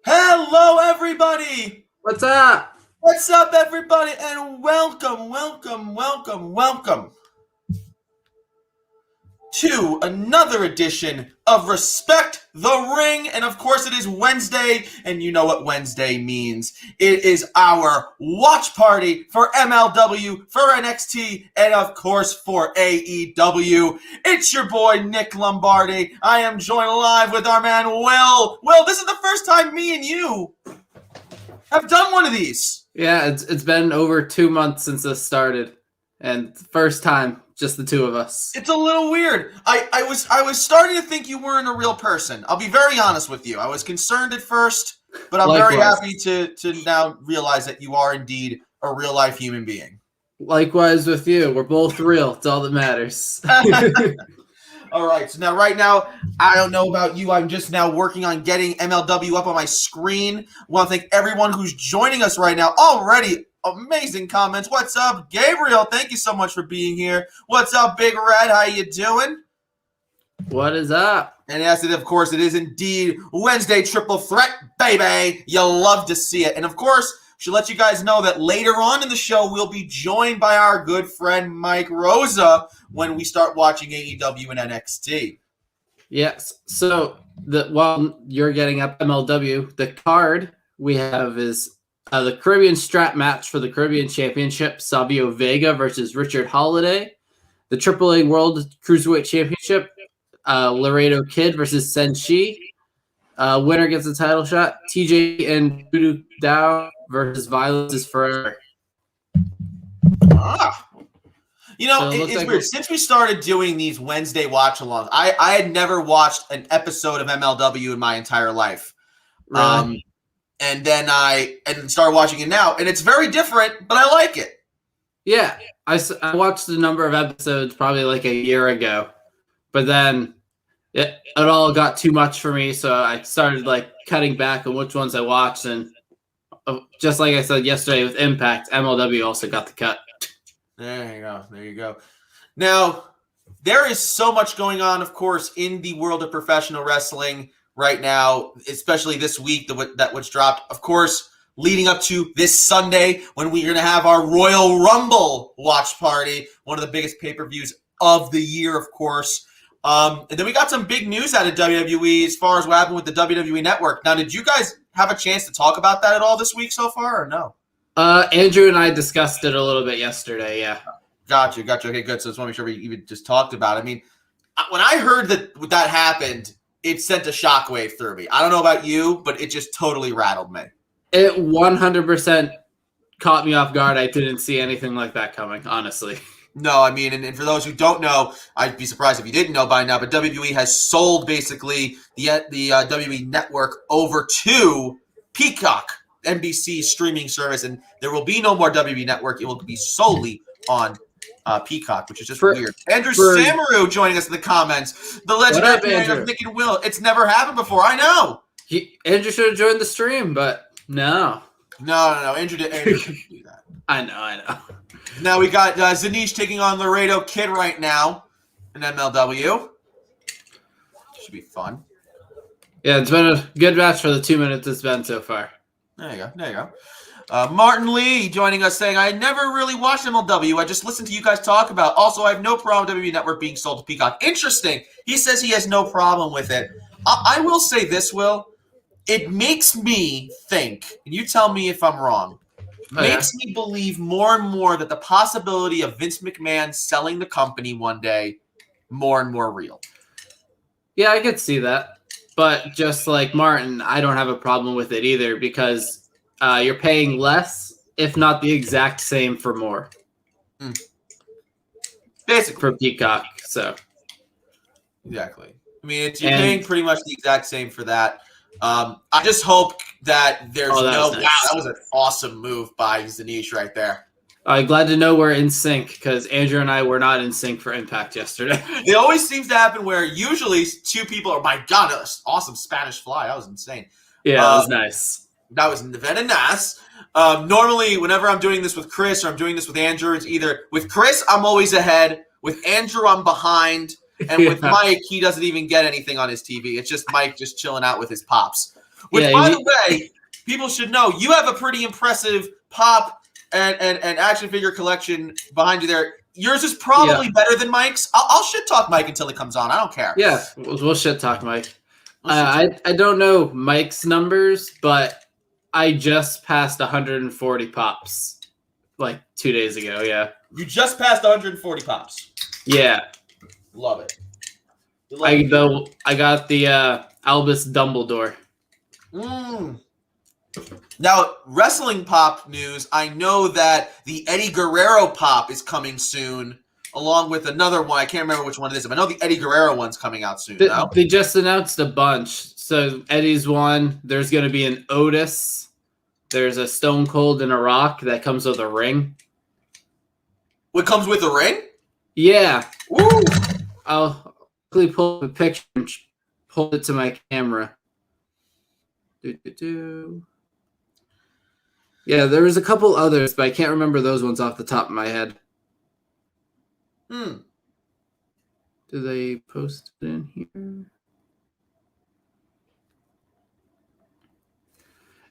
Hello, everybody! What's up? What's up, everybody? And welcome to another edition of Respect the Ring. And of course, it is Wednesday, and you know what Wednesday means. It is our watch party for MLW, for NXT, and of course for AEW. It's your boy, Nick Lombardi. I am joined live with our man, Will. Will, this is the first time me and you have done one of these. Yeah, it's been over 2 months since this started, and first time, just the two of us. It's a little weird. I was starting to think you weren't a real person. I'll be very honest with you. I was concerned at first, but I'm very happy to now realize that you are indeed a real life human being. Likewise with you. We're both real. It's all that matters. All right. So now, right now, I don't know about you. I'm just now working on getting MLW up on my screen. I want to thank everyone who's joining us right now. Already amazing comments. What's up, Gabriel? Thank you so much for being here. What's up, Big Red? How you doing? What is up? And yes, of course, it is indeed Wednesday Triple Threat, baby. You'll love to see it. And of course, should let you guys know that later on in the show, we'll be joined by our good friend Mike Rosa when we start watching AEW and NXT. Yes. So while you're getting up MLW, the card we have is the Caribbean strap match for the Caribbean Championship, Savio Vega versus Richard Holiday. The AAA World Cruiserweight Championship, Laredo Kid versus Senshi. Winner gets a title shot. TJ and Voodoo Dow versus Violence is Forever. You know, so it's weird. Since we started doing these Wednesday watch-alongs, I had never watched an episode of MLW in my entire life. Really? And then I started watching it now, and it's very different, but I like it. Yeah, I watched a number of episodes probably like a year ago, but then it all got too much for me, so I started like cutting back on which ones I watched, and just like I said yesterday with Impact, MLW also got the cut. There you go. Now, there is so much going on, of course, in the world of professional wrestling right now, especially this week that was dropped. Of course, leading up to this Sunday when we're going to have our Royal Rumble watch party, one of the biggest pay-per-views of the year, of course. And then we got some big news out of WWE as far as what happened with the WWE Network. Now, did you guys have a chance to talk about that at all this week so far, or no? Andrew and I discussed it a little bit yesterday, yeah. Gotcha. Okay, good. So I just want to make sure we even just talked about it. I mean, when I heard that happened, it sent a shockwave through me. I don't know about you, but it just totally rattled me. It 100% caught me off guard. I didn't see anything like that coming, honestly. No, I mean, and for those who don't know, I'd be surprised if you didn't know by now, but WWE has sold basically the WWE Network over to Peacock, NBC streaming service, and there will be no more WWE Network. It will be solely on Peacock, which is just weird. Andrew Samaru joining us in the comments. The legendary of Nick and Will. It's never happened before. I know. Andrew should have joined the stream, but no. No. Andrew didn't do that. I know. Now we got Zanish taking on Laredo Kid right now in MLW. Should be fun. Yeah, it's been a good match for the 2 minutes it's been so far. There you go. Martin Lee joining us saying, I never really watched MLW. I just listened to you guys talk about. Also, I have no problem with WWE Network being sold to Peacock. Interesting. He says he has no problem with it. I will say this, Will. It makes me think, and you tell me if I'm wrong, makes me believe more and more that the possibility of Vince McMahon selling the company one day more and more real. Yeah, I could see that. But just like Martin, I don't have a problem with it either because you're paying less, if not the exact same for more. Basically. For Peacock, so. Exactly. I mean, you're paying pretty much the exact same for that. I just hope that there's nice. Wow, that was an awesome move by Zanish right there. Glad to know we're in sync because Andrew and I were not in sync for Impact yesterday. It always seems to happen where usually two people are, my God, that was awesome Spanish fly. That was insane. Yeah, that was nice. That was very nice. Normally, whenever I'm doing this with Chris or I'm doing this with Andrew, it's either with Chris, I'm always ahead. With Andrew, I'm behind. And with Mike, he doesn't even get anything on his TV. It's just Mike just chilling out with his pops. Which, by the way, people should know, you have a pretty impressive pop and action figure collection behind you there. Yours is probably better than Mike's. I'll shit talk Mike until he comes on. I don't care. Yeah, we'll shit talk Mike. I don't know Mike's numbers, but I just passed 140 pops like 2 days ago. Yeah. You just passed 140 pops. Yeah. Love it. I got the Albus Dumbledore. Now, wrestling pop news. I know that the Eddie Guerrero pop is coming soon, along with another one. I can't remember which one it is. But I know the Eddie Guerrero one's coming out soon. They just announced a bunch. So Eddie's one. There's going to be an Otis. There's a Stone Cold and a Rock that comes with a ring. What comes with a ring? Yeah. Woo! I'll quickly pull up a picture and hold it to my camera. Yeah, there was a couple others, but I can't remember those ones off the top of my head. Do they post it in here?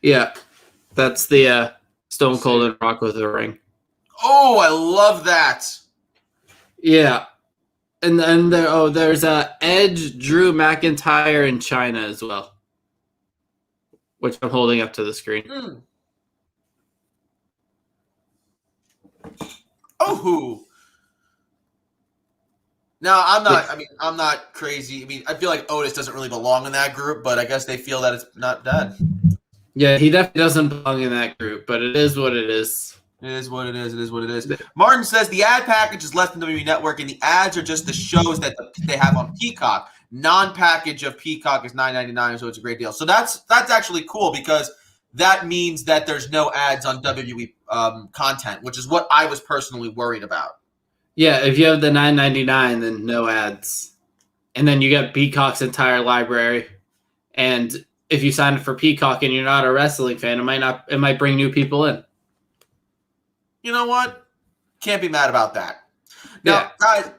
Yeah, that's the Stone Cold and Rock with a ring. Oh, I love that. Yeah. And then there's Edge, Drew McIntyre, and China as well, which I'm holding up to the screen. Oh, no, I'm not. I mean, I'm not crazy. I mean, I feel like Otis doesn't really belong in that group, but I guess they feel that it's not dead. Yeah, he definitely doesn't belong in that group, but it is what it is. It is what it is. It is what it is. Martin says the ad package is less than WWE Network, and the ads are just the shows that they have on Peacock. Non-package of Peacock is $9.99, so it's a great deal. So that's actually cool because that means that there's no ads on WWE content, which is what I was personally worried about. Yeah, if you have the $9.99, then no ads, and then you get Peacock's entire library. And if you sign up for Peacock and you're not a wrestling fan, it might bring new people in. You know what? Can't be mad about that. Now, guys.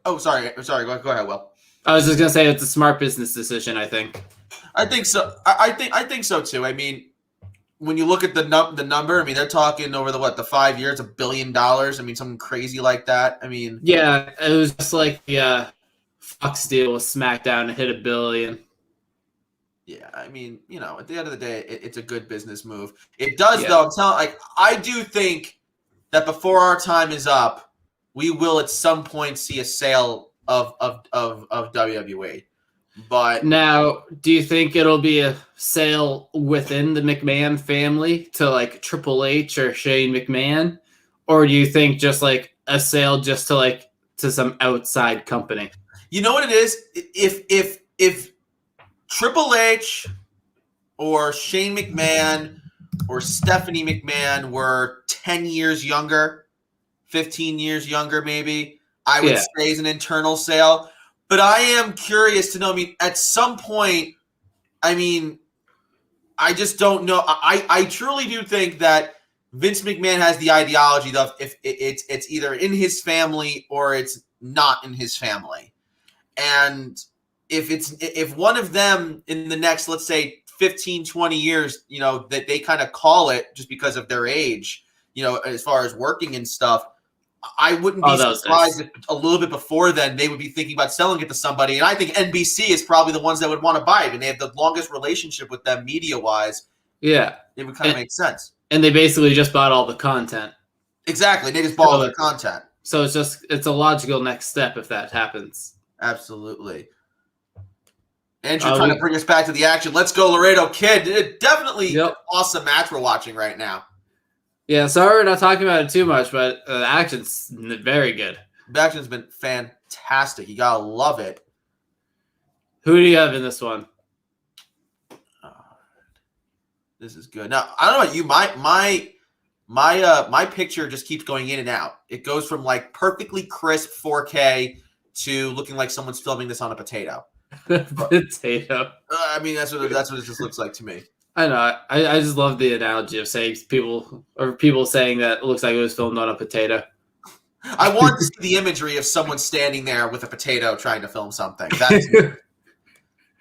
Oh, sorry. Go ahead, Will. I was just gonna say it's a smart business decision. I think. I think so. I think so too. I mean, when you look at the number, I mean, they're talking over the 5 years, $1 billion. I mean, something crazy like that. I mean, yeah, it was just like the Fox deal with SmackDown to hit $1 billion. Yeah, I mean, you know, at the end of the day, it's a good business move. It does, though. I'm telling, I do think that before our time is up, we will at some point see a sale of WWE. But now, do you think it'll be a sale within the McMahon family to like Triple H or Shane McMahon, or do you think just like a sale just to some outside company? You know what it is? If Triple H or Shane McMahon or Stephanie McMahon were 10 years younger, 15 years younger maybe, I would say is an internal sale. But I am curious to know, I mean, at some point, I mean, I just don't know. I truly do think that Vince McMahon has the ideology of if it's either in his family or it's not in his family. And if one of them in the next, let's say 15, 20 years, you know, that they kind of call it just because of their age, you know, as far as working and stuff, I wouldn't be surprised if a little bit before then they would be thinking about selling it to somebody. And I think NBC is probably the ones that would want to buy it. And they have the longest relationship with them media-wise. Yeah. It would kind of make sense. And they basically just bought all the content. Exactly. They just bought all the content. So it's a logical next step if that happens. Absolutely. Andrew trying to bring us back to the action. Let's go, Laredo Kid. Definitely an awesome match we're watching right now. Yeah, sorry we're not talking about it too much, but the action's very good. The action's been fantastic. You gotta love it. Who do you have in this one? This is good. Now, I don't know about you. My picture just keeps going in and out. It goes from like perfectly crisp 4K to looking like someone's filming this on a potato. Potato. I mean, that's what it just looks like to me. I know. I just love the analogy of saying people saying that it looks like it was filmed on a potato. I want to see the imagery of someone standing there with a potato trying to film something. That's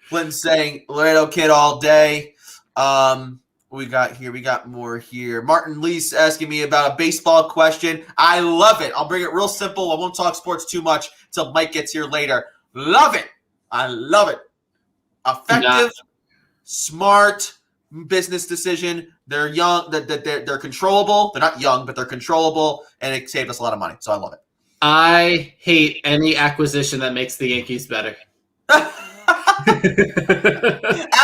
Flynn saying Laredo Kid all day. We got more here. Martin Lee's asking me about a baseball question. I love it. I'll bring it real simple. I won't talk sports too much until Mike gets here later. Love it. I love it. Effective, smart business decision. They're young. They're controllable. They're not young, but they're controllable, and it saved us a lot of money. So I love it. I hate any acquisition that makes the Yankees better.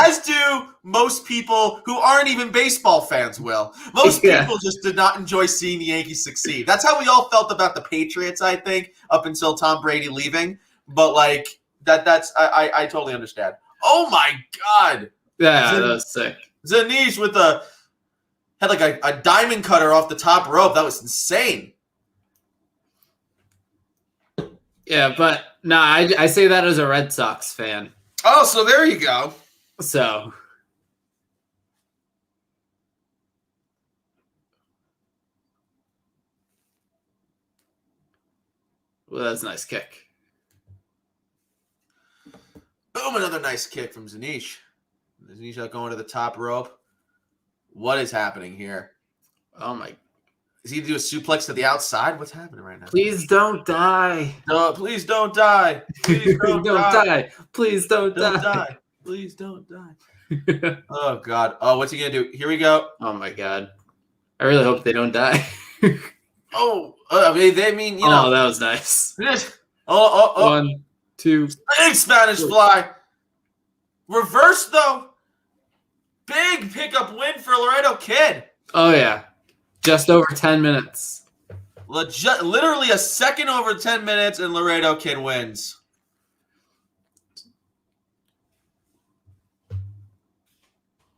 As do most people who aren't even baseball fans, Will. Most people just did not enjoy seeing the Yankees succeed. That's how we all felt about the Patriots, I think, up until Tom Brady leaving. But like that's I totally understand. Oh my God. Yeah, that was sick. Zanish had like a diamond cutter off the top rope. That was insane. Yeah, but no, I say that as a Red Sox fan. Oh, so there you go. So. Well, that's a nice kick. Boom, another nice kick from Zanish. Zanish going to the top rope. What is happening here? Oh, my. Is he do a suplex to the outside? What's happening right now? Please don't die. No, please don't die. Please don't die. Please don't die. Please don't die. Oh, God. Oh, what's he going to do? Here we go. Oh, my God. I really hope they don't die. They mean, you know. Oh, that was nice. Oh. 1, 2. Big Spanish fly. Reverse, though. Big pickup win for Laredo Kid. Oh, yeah. Just over 10 minutes. Literally a second over 10 minutes, and Laredo Kid wins.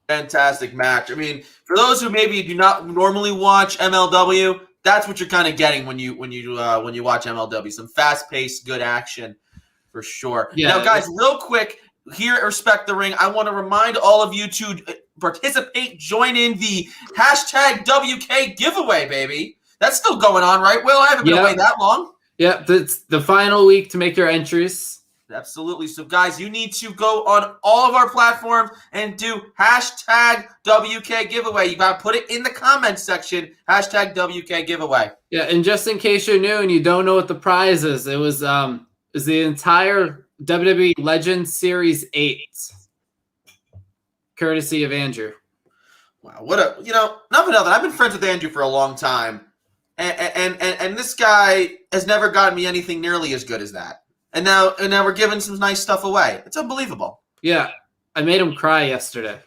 Fantastic match. I mean, for those who maybe do not normally watch MLW, that's what you're kind of getting when you watch MLW. Some fast-paced, good action for sure. Yeah, now, guys, real quick, here at Respect the Ring, I want to remind all of you to participate, join in the hashtag WK giveaway, baby. That's still going on, right, Will? I haven't been away that long. Yep, it's the final week to make your entries. Absolutely. So, guys, you need to go on all of our platforms and do hashtag WK giveaway. You got to put it in the comments section, hashtag WK giveaway. Yeah, and just in case you're new and you don't know what the prize is, it was the entire WWE Legends Series 8, courtesy of Andrew. Wow, not for nothing. I've been friends with Andrew for a long time, and this guy has never gotten me anything nearly as good as that. And now we're giving some nice stuff away. It's unbelievable. Yeah, I made him cry yesterday.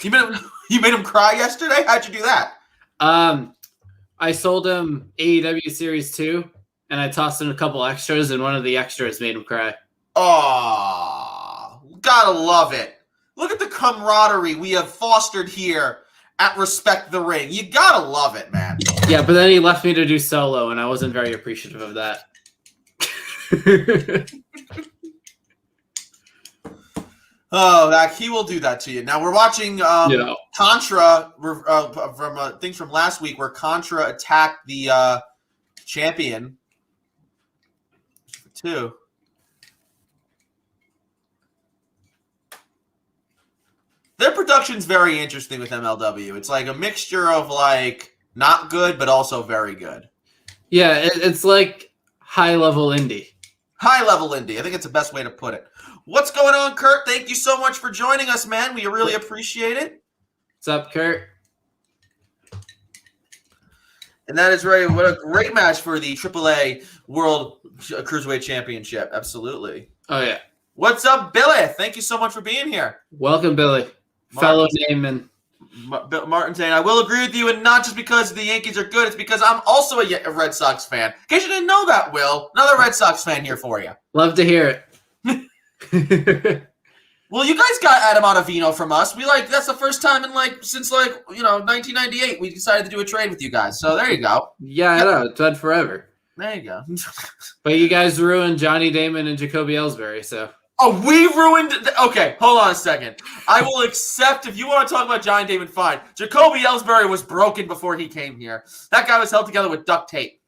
You made him cry yesterday? How'd you do that? I sold him AEW Series 2, and I tossed in a couple extras, and one of the extras made him cry. Oh, gotta love it. Look at the camaraderie we have fostered here at Respect the Ring. You gotta love it, man. Yeah, but then he left me to do solo, and I wasn't very appreciative of that. He will do that to you. Now we're watching Contra from things from last week where Contra attacked the champion. 2. Their production's very interesting with MLW. It's like a mixture of like not good but also very good. Yeah, it's like high-level indie. High-level indie. I think it's the best way to put it. What's going on, Kurt? Thank you so much for joining us, man. We really appreciate it. What's up, Kurt? And that is right. What a great match for the AAA World Cruiserweight Championship. Absolutely. Oh, yeah. What's up, Billy? Thank you so much for being here. Welcome, Billy. Fellow nameman. Martin saying, I will agree with you, and not just because the Yankees are good. It's because I'm also a Red Sox fan. In case you didn't know that, Will. Another Red Sox fan here for you. Love to hear it. Well, you guys got Adam Ottavino from us. That's the first time since 1998 we decided to do a trade with you guys. So there you go. Yeah, I know. It's been forever. There you go. But you guys ruined Johnny Damon and Jacoby Ellsbury, so. Oh, we ruined. Okay, hold on a second. I will accept if you want to talk about Giant Damon. Fine. Jacoby Ellsbury was broken before he came here. That guy was held together with duct tape.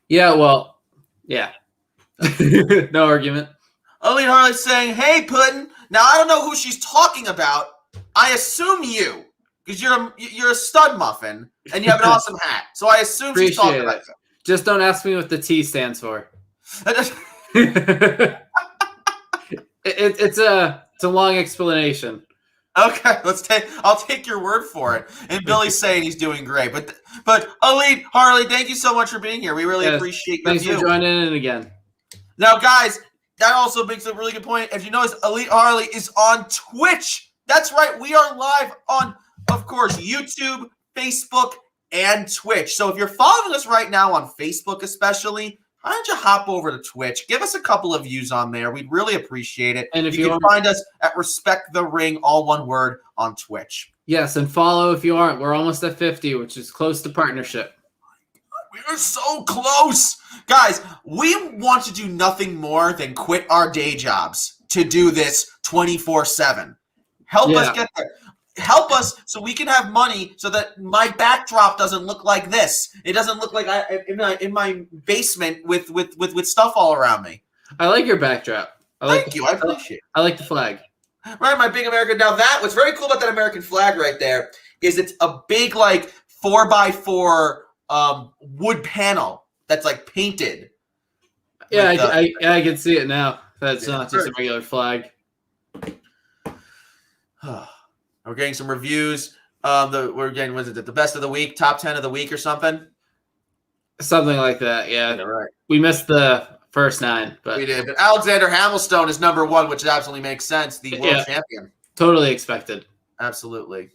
Yeah, well, yeah. No argument. Elite Harley's saying, "Hey, Puddin." Now I don't know who she's talking about. I assume you, because you're a stud muffin and you have an awesome hat. So I assume she's talking about you. Just don't ask me what the T stands for. It's a long explanation. Okay, I'll take your word for it. And Billy's saying he's doing great, but Elite Harley, thank you so much for being here. We really appreciate your Thanks view. for joining in again. Now, guys, that also makes a really good point. As you notice, Elite Harley is on Twitch. That's right, we are live on, of course, YouTube, Facebook, and Twitch. So if you're following us right now on Facebook, especially, why don't you hop over to Twitch? Give us a couple of views on there. We'd really appreciate it. And if you can find us at Respect the Ring, all one word, on Twitch. Yes, and follow if you aren't. We're almost at 50, which is close to partnership. We are so close. Guys, we want to do nothing more than quit our day jobs to do this 24/7. Help us get there. Help us so we can have money so that my backdrop doesn't look like this. It doesn't look like in my basement with stuff all around me. I like your backdrop. Thank you. I appreciate it. I like the flag. Right, my big American. Now what's very cool about that American flag right there is it's a big like 4x4 wood panel that's like painted. Yeah, I can see it now. That's not just a regular flag. We're getting some reviews. We're getting, was it the best of the week, top 10 of the week or something? Something like that, yeah. Right. We missed the first 9. But we did. But Alexander Hamilton is number 1, which absolutely makes sense. The world champion. Totally expected. Absolutely.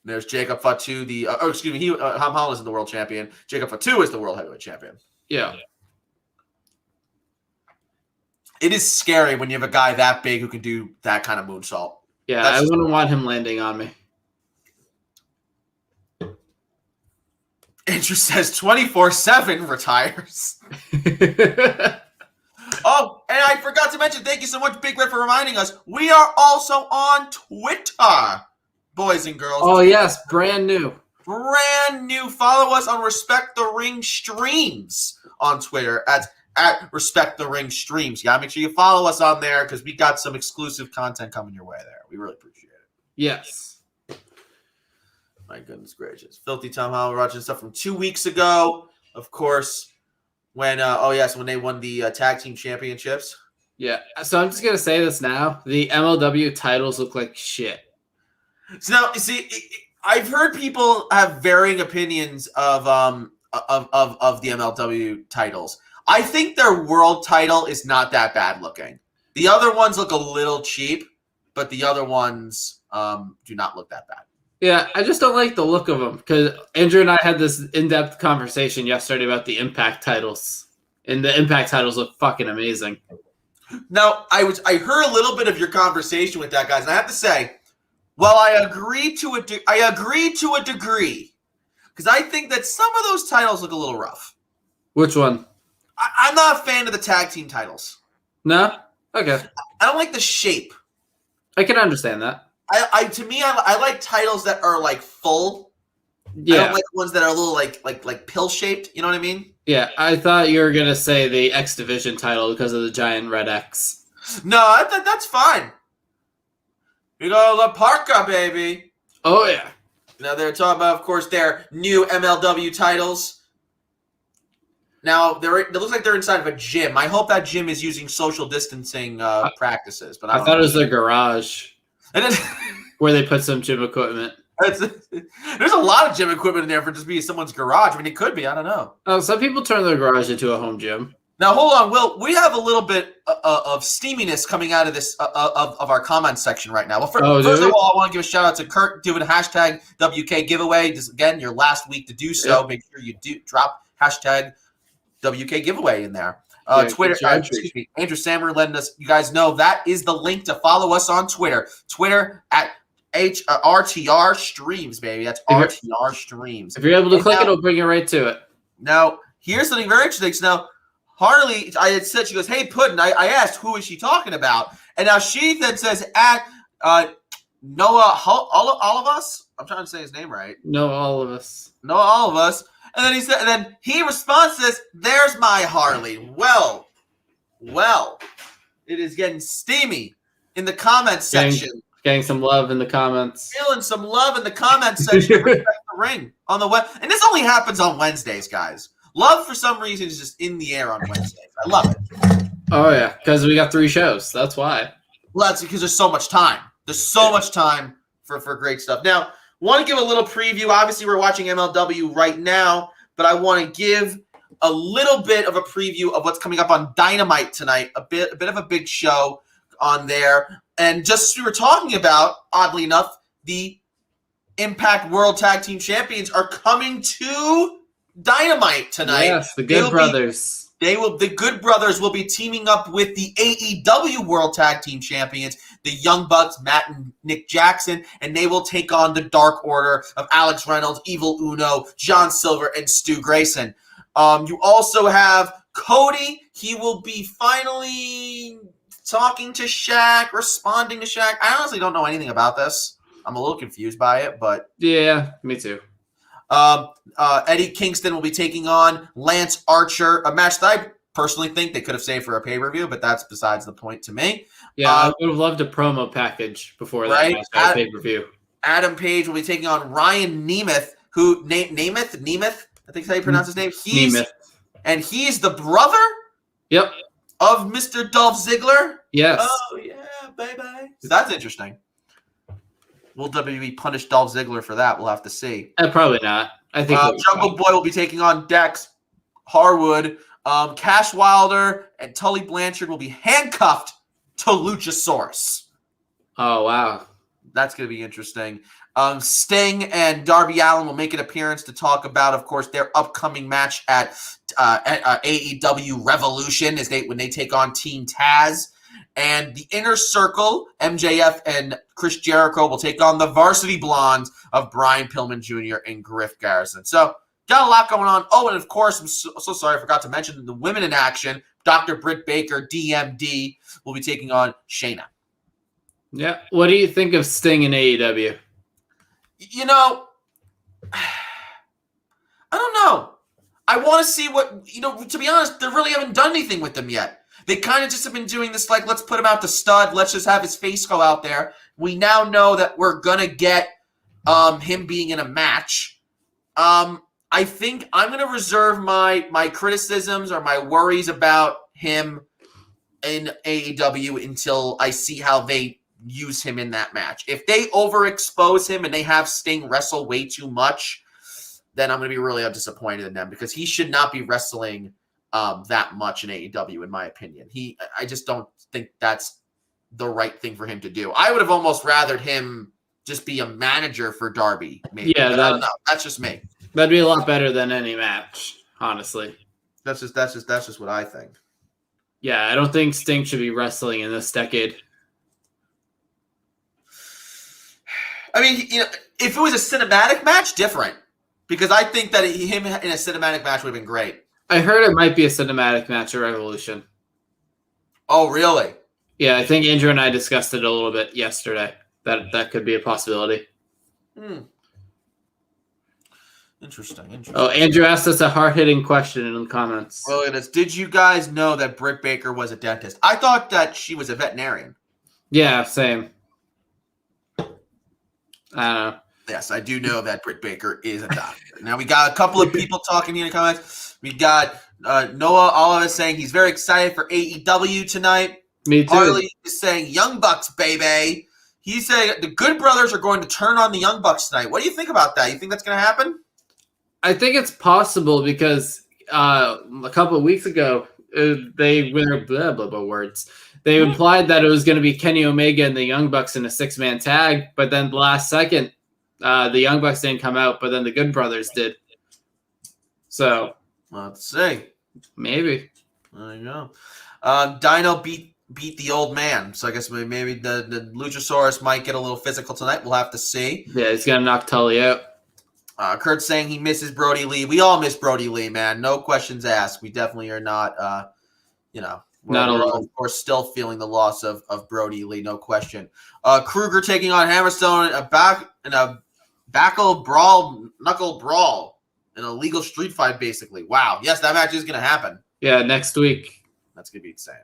There's Jacob Fatu, Ham Holland is the world champion. Jacob Fatu is the world heavyweight champion. Yeah. It is scary when you have a guy that big who can do that kind of moonsault. Yeah, I wouldn't want him landing on me. Andrew says 24/7 retires. Oh, and I forgot to mention, thank you so much, Big Red, for reminding us. We are also on Twitter, boys and girls. Oh, yes, brand new. Brand new. Follow us on Respect the Ring Streams on Twitter at Respect the Ring Streams. Yeah, make sure you follow us on there because we got some exclusive content coming your way there. We really appreciate it. Yes. My goodness gracious. Filthy Tom Howell watching stuff from 2 weeks ago. Of course, when when they won the tag team championships. Yeah. So I'm just gonna say this now. The MLW titles look like shit. So now, you see, I've heard people have varying opinions of the MLW titles. I think their world title is not that bad looking. The other ones look a little cheap, but the other ones do not look that bad. Yeah, I just don't like the look of them because Andrew and I had this in-depth conversation yesterday about the Impact titles, and the Impact titles look fucking amazing. Now, I heard a little bit of your conversation with that, guys, and I have to say, while I agree to a degree, because I think that some of those titles look a little rough. Which one? I'm not a fan of the tag team titles. No? Okay. I don't like the shape. I can understand that. I like titles that are like full. Yeah. I don't like ones that are a little like pill shaped. You know what I mean? Yeah. I thought you were gonna say the X Division title because of the giant red X. No, that's fine. We go La Parka, baby. Oh yeah. Now they're talking about, of course, their new MLW titles. Now it looks like they're inside of a gym. I hope that gym is using social distancing practices. But I thought it was their garage, where they put some gym equipment. There's a lot of gym equipment in there for just being someone's garage. I mean, it could be. I don't know. Oh, some people turn their garage into a home gym. Now, hold on, Will. We have a little bit of steaminess coming out of this of our comment section right now. Well, first of all, I want to give a shout out to Kurt doing hashtag WK giveaway. This again, your last week to do so. Yep. Make sure you do drop hashtag WK giveaway in there. Twitter, Andrew Sammer letting us, you guys know that is the link to follow us on Twitter. Twitter at RTR Streams, baby. That's RTR Streams. If you're able to click it, it'll bring you right to it. Now, here's something very interesting. So now, Harley, I had said, she goes, hey, Puddin', I asked, who is she talking about? And now she then says, at Noah, all of us? I'm trying to say his name right. No, all of us. Noah, all of us. And then he said, and then he responds to this, there's my Harley. Well, it is getting steamy in the comments section. Getting some love in the comments. Feeling some love in the comments section. The ring on the web. And this only happens on Wednesdays, guys. Love, for some reason, is just in the air on Wednesdays. I love it. Oh, yeah, because we got 3 shows. That's why. Well, that's because there's so much time. There's so much time for great stuff. Now, want to give a little preview. Obviously, we're watching MLW right now, but I want to give a little bit of a preview of what's coming up on Dynamite tonight. A bit of a big show on there. And just as we were talking about, oddly enough, the Impact World Tag Team Champions are coming to Dynamite tonight. Yes, the Good Brothers. The Good Brothers will be teaming up with the AEW World Tag Team Champions, the Young Bucks, Matt and Nick Jackson, and they will take on the Dark Order of Alex Reynolds, Evil Uno, John Silver, and Stu Grayson. You also have Cody. He will be finally talking to Shaq, responding to Shaq. I honestly don't know anything about this. I'm a little confused by it, but yeah, me too. Eddie Kingston will be taking on Lance Archer, a match that I personally think they could have saved for a pay-per-view, but that's besides the point to me. Yeah, I would have loved a promo package before that match at pay-per-view. Adam Page will be taking on Ryan Nemeth, who Nemeth, I think that's how you pronounce his name. Nemeth. And he's the brother of Mr. Dolph Ziggler. Yes. Oh, yeah, baby. So that's interesting. Will WWE punish Dolph Ziggler for that? We'll have to see. Probably not. I think Jungle Boy will be taking on Dex Harwood. Cash Wilder and Tully Blanchard will be handcuffed to Luchasaurus. Oh, wow. That's going to be interesting. Sting and Darby Allin will make an appearance to talk about, of course, their upcoming match at AEW Revolution when they take on Team Taz. And the Inner Circle, MJF and Chris Jericho, will take on the Varsity Blondes of Brian Pillman Jr. and Griff Garrison. So, got a lot going on. Oh, and of course, I'm so sorry, I forgot to mention the women in action. Dr. Britt Baker, DMD, will be taking on Shayna. Yeah. What do you think of Sting in AEW? You know, I don't know. I want to see what, to be honest, they really haven't done anything with them yet. They kind of just have been doing this, like, let's put him out to stud. Let's just have his face go out there. We now know that we're going to get him being in a match. I think I'm going to reserve my criticisms or my worries about him in AEW until I see how they use him in that match. If they overexpose him and they have Sting wrestle way too much, then I'm going to be really disappointed in them because he should not be wrestling that much in AEW, in my opinion. I just don't think that's the right thing for him to do. I would have almost rathered him just be a manager for Darby, maybe. Yeah, I don't know. That's just me. That'd be a lot better than any match, honestly. That's just what I think. Yeah, I don't think Sting should be wrestling in this decade. I mean, if it was a cinematic match, different. Because I think that him in a cinematic match would have been great. I heard it might be a cinematic match at Revolution. Oh, really? Yeah, I think Andrew and I discussed it a little bit yesterday. That could be a possibility. Interesting. Oh, Andrew asked us a hard-hitting question in the comments. Well, it is. Did you guys know that Britt Baker was a dentist? I thought that she was a veterinarian. Yeah, same. I don't know. Yes, I do know that Britt Baker is a doctor. Now, we got a couple of people talking here in the comments. We got Noah Oliver saying he's very excited for AEW tonight. Me too. Harley is saying Young Bucks, baby. He's saying the Good Brothers are going to turn on the Young Bucks tonight. What do you think about that? You think that's going to happen? I think it's possible because a couple of weeks ago, they were blah, blah, blah words. They implied that it was going to be Kenny Omega and the Young Bucks in a 6-man tag, but then the last second, the Young Bucks didn't come out, but then the Good Brothers did. So let's see. Maybe. There you go. Dino beat the old man, so I guess maybe the Luchasaurus might get a little physical tonight. We'll have to see. Yeah, he's gonna knock Tully out. Kurt's saying he misses Brody Lee. We all miss Brody Lee, man. No questions asked. We definitely are not, Not alone. Of course, still feeling the loss of Brody Lee, no question. Kruger taking on Hammerstone in a knuckle brawl, an illegal street fight, basically. Wow. Yes, that match is going to happen. Yeah, next week. That's going to be insane.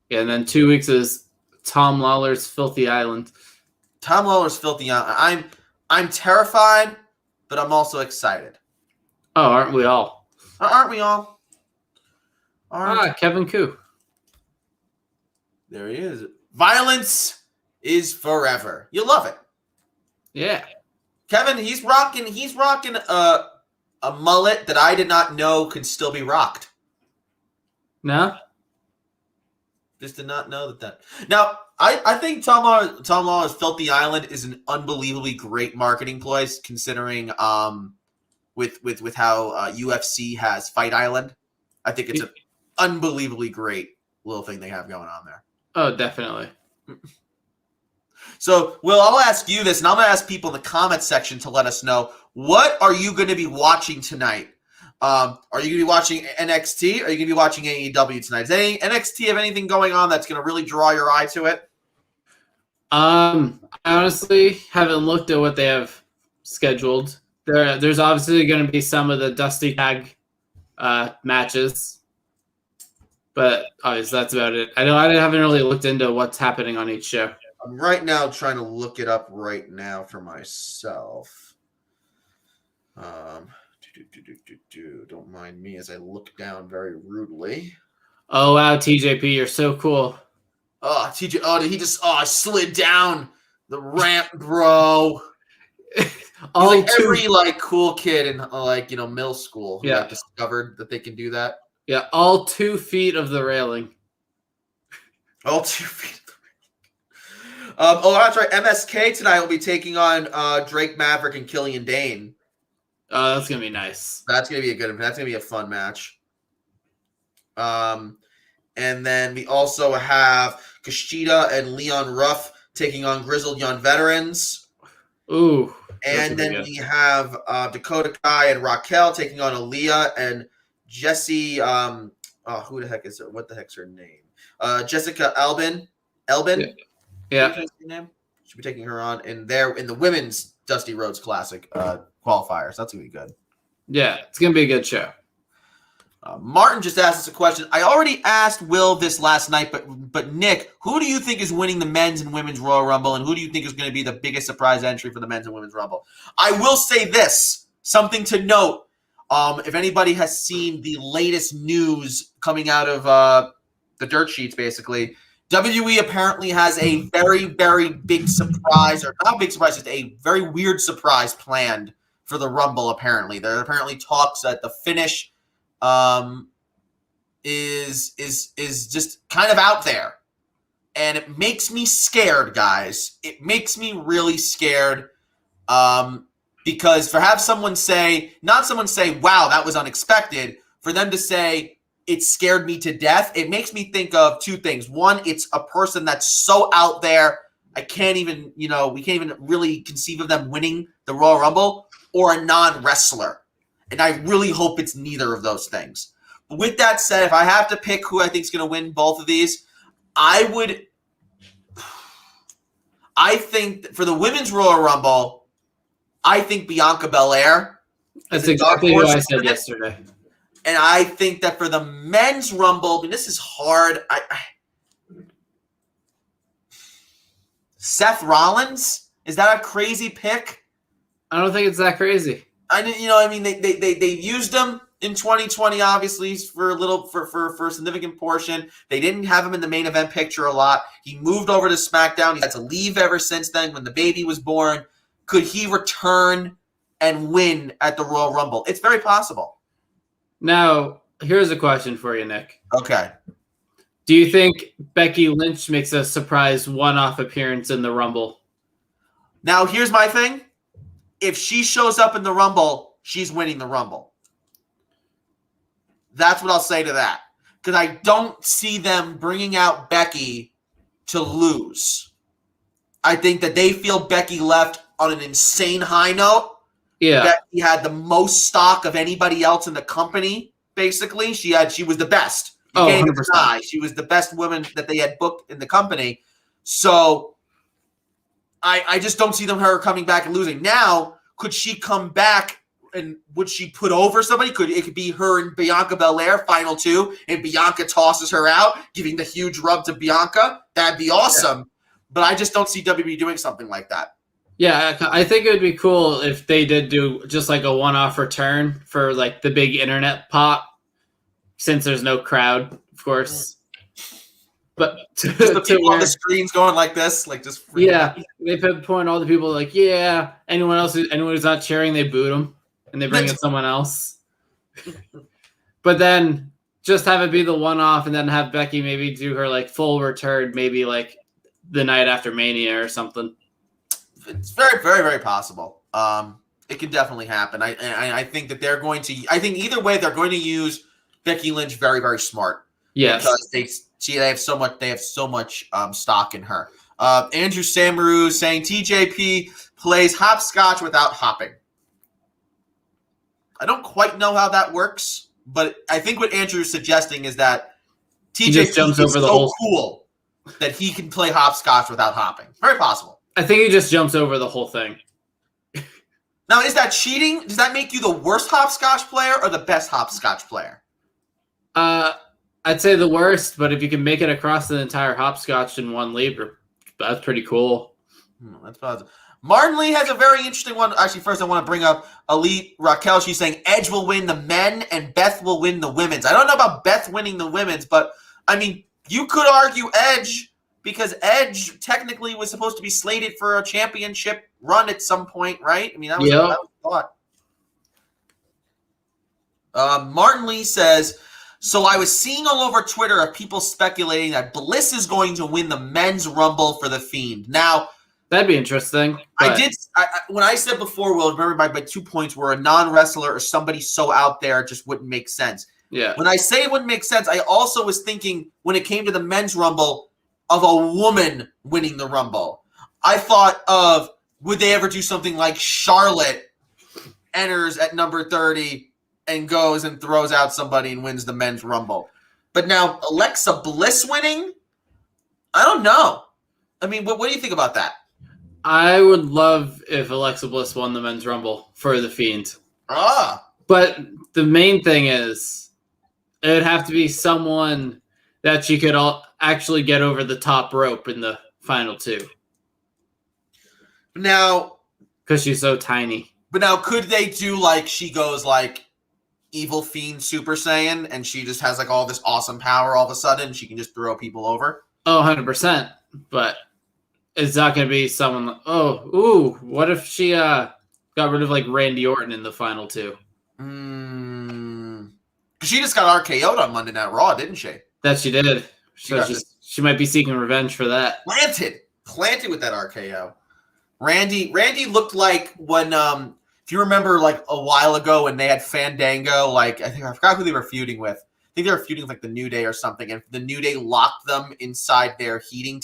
Yeah, and then 2 weeks is Tom Lawler's Filthy Island. Tom Lawler's Filthy Island. I'm terrified, but I'm also excited. Oh, aren't we all? Aren't we all? Kevin Koo. There he is. Violence is forever. You love it. Yeah. Kevin, he's rocking a mullet that I did not know could still be rocked. No? Just did not know that. Now, I think Tom Lawler's Filthy Island is an unbelievably great marketing ploy, considering with how UFC has Fight Island. I think it's an unbelievably great little thing they have going on there. Oh, definitely. So, Will, I'll ask you this, and I'm going to ask people in the comment section to let us know, what are you going to be watching tonight? Are you going to be watching NXT? Or are you going to be watching AEW tonight? Does NXT have anything going on that's going to really draw your eye to it? I honestly haven't looked at what they have scheduled. There's obviously going to be some of the Dusty Tag matches, but obviously that's about it. I haven't really looked into what's happening on each show. I'm right now trying to look it up right now for myself. Don't mind me as I look down very rudely. Oh wow, TJP, you're so cool. Oh, TJ! Oh, did he just? Oh, I slid down the ramp, bro. Every cool kid in middle school who discovered that they can do that. Yeah, all 2 feet of the railing. All 2 feet. That's right. MSK tonight will be taking on Drake Maverick and Killian Dane. Oh, that's gonna be nice. That's gonna be a fun match. And then we also have Kushida and Leon Ruff taking on Grizzled Young Veterans. Ooh. And then we have Dakota Kai and Raquel taking on Aaliyah and Jesse. Who the heck is it? What the heck's her name? Jessica Albin. Yeah. Should be taking her on in the women's Dusty Rhodes Classic qualifiers. That's gonna be good. Yeah, it's gonna be a good show. Martin just asked us a question. I already asked Will this last night, but Nick, who do you think is winning the men's and women's Royal Rumble, and who do you think is going to be the biggest surprise entry for the men's and women's Rumble? I will say this, something to note. If anybody has seen the latest news coming out of the dirt sheets, basically, WWE apparently has a very, very big surprise, or not a big surprise, just a very weird surprise planned for the Rumble, apparently. There are apparently talks that the finish is just kind of out there, and it makes me scared, guys. It makes me really scared, because not someone say, wow, that was unexpected, for them to say it scared me to death. It makes me think of 2 things. One, it's a person that's so out there, we can't even really conceive of them winning the Royal Rumble, or a non-wrestler. And I really hope it's neither of those things. But with that said, if I have to pick who I think is going to win both of these, I think for the women's Royal Rumble, I think Bianca Belair. That's exactly what I said yesterday. And I think that for the men's Rumble, this is hard. Seth Rollins? Is that a crazy pick? I don't think it's that crazy. They used him in 2020, obviously, for a significant portion. They didn't have him in the main event picture a lot. He moved over to SmackDown. He had to leave ever since then when the baby was born. Could he return and win at the Royal Rumble? It's very possible. Now, here's a question for you, Nick. Okay. Do you think Becky Lynch makes a surprise one-off appearance in the Rumble? Now, here's my thing. If she shows up in the Rumble, she's winning the Rumble. That's what I'll say to that. Because I don't see them bringing out Becky to lose. I think that they feel Becky left on an insane high note. Yeah. Becky had the most stock of anybody else in the company. Basically, she was the best. You can't even 100%. deny. She was the best woman that they had booked in the company. So I just don't see her coming back and losing. Now, could she come back and would she put over somebody? It could be her and Bianca Belair, final 2, and Bianca tosses her out, giving the huge rub to Bianca. That'd be awesome. Yeah. But I just don't see WWE doing something like that. Yeah, I think it would be cool if they did do just like a one-off return for like the big internet pop, since there's no crowd, of course. But just the people on the screens going like this, like just they point all the people like, yeah, anyone who's not cheering, they boot them and they bring in someone else. But then just have it be the one-off, and then have Becky maybe do her like full return, maybe like the night after Mania or something. It's very, very, very possible. It can definitely happen. I think that they're going to. I think either way, they're going to use Becky Lynch very, very smart. Yes, because they have so much. They have so much stock in her. Andrew Samaru saying TJP plays hopscotch without hopping. I don't quite know how that works, but I think what Andrew's suggesting is that TJP jumps is over the so whole cool that he can play hopscotch without hopping. Very possible. I think he just jumps over the whole thing. Now, is that cheating? Does that make you the worst hopscotch player or the best hopscotch player? I'd say the worst, but if you can make it across the entire hopscotch in one leap, that's pretty cool. That's positive. Martin Lee has a very interesting one. Actually, first I want to bring up Elite Raquel. She's saying Edge will win the men and Beth will win the women's. I don't know about Beth winning the women's, but, I mean, you could argue Edge, because Edge technically was supposed to be slated for a championship run at some point, right? I mean, that was a thought. Martin Lee says, so I was seeing all over Twitter of people speculating that Bliss is going to win the men's Rumble for the Fiend. Now, that'd be interesting. When I said before, Will, remember my 2 points were a non-wrestler or somebody so out there, it just wouldn't make sense. Yeah. When I say it wouldn't make sense, I also was thinking when it came to the men's Rumble of a woman winning the Rumble. I thought of, would they ever do something like Charlotte enters at number 30 and goes and throws out somebody and wins the men's Rumble? But now Alexa Bliss winning? I don't know. I mean, what do you think about that? I would love if Alexa Bliss won the men's Rumble for the Fiend. But the main thing is, it would have to be someone that she could actually get over the top rope in the final 2. Now, because she's so tiny. But now, could they do like she goes like Evil Fiend Super Saiyan and she just has like all this awesome power all of a sudden and she can just throw people over? Oh, 100%. But it's not going to be someone. What if she got rid of like Randy Orton in the final 2? She just got RKO'd on Monday Night Raw, didn't she? That she did. She might be seeking revenge for that. Planted with that RKO. Randy looked like when if you remember like a while ago when they had Fandango, like I forgot who they were feuding with. I think they were feuding with like the New Day or something, and the New Day locked them inside their heating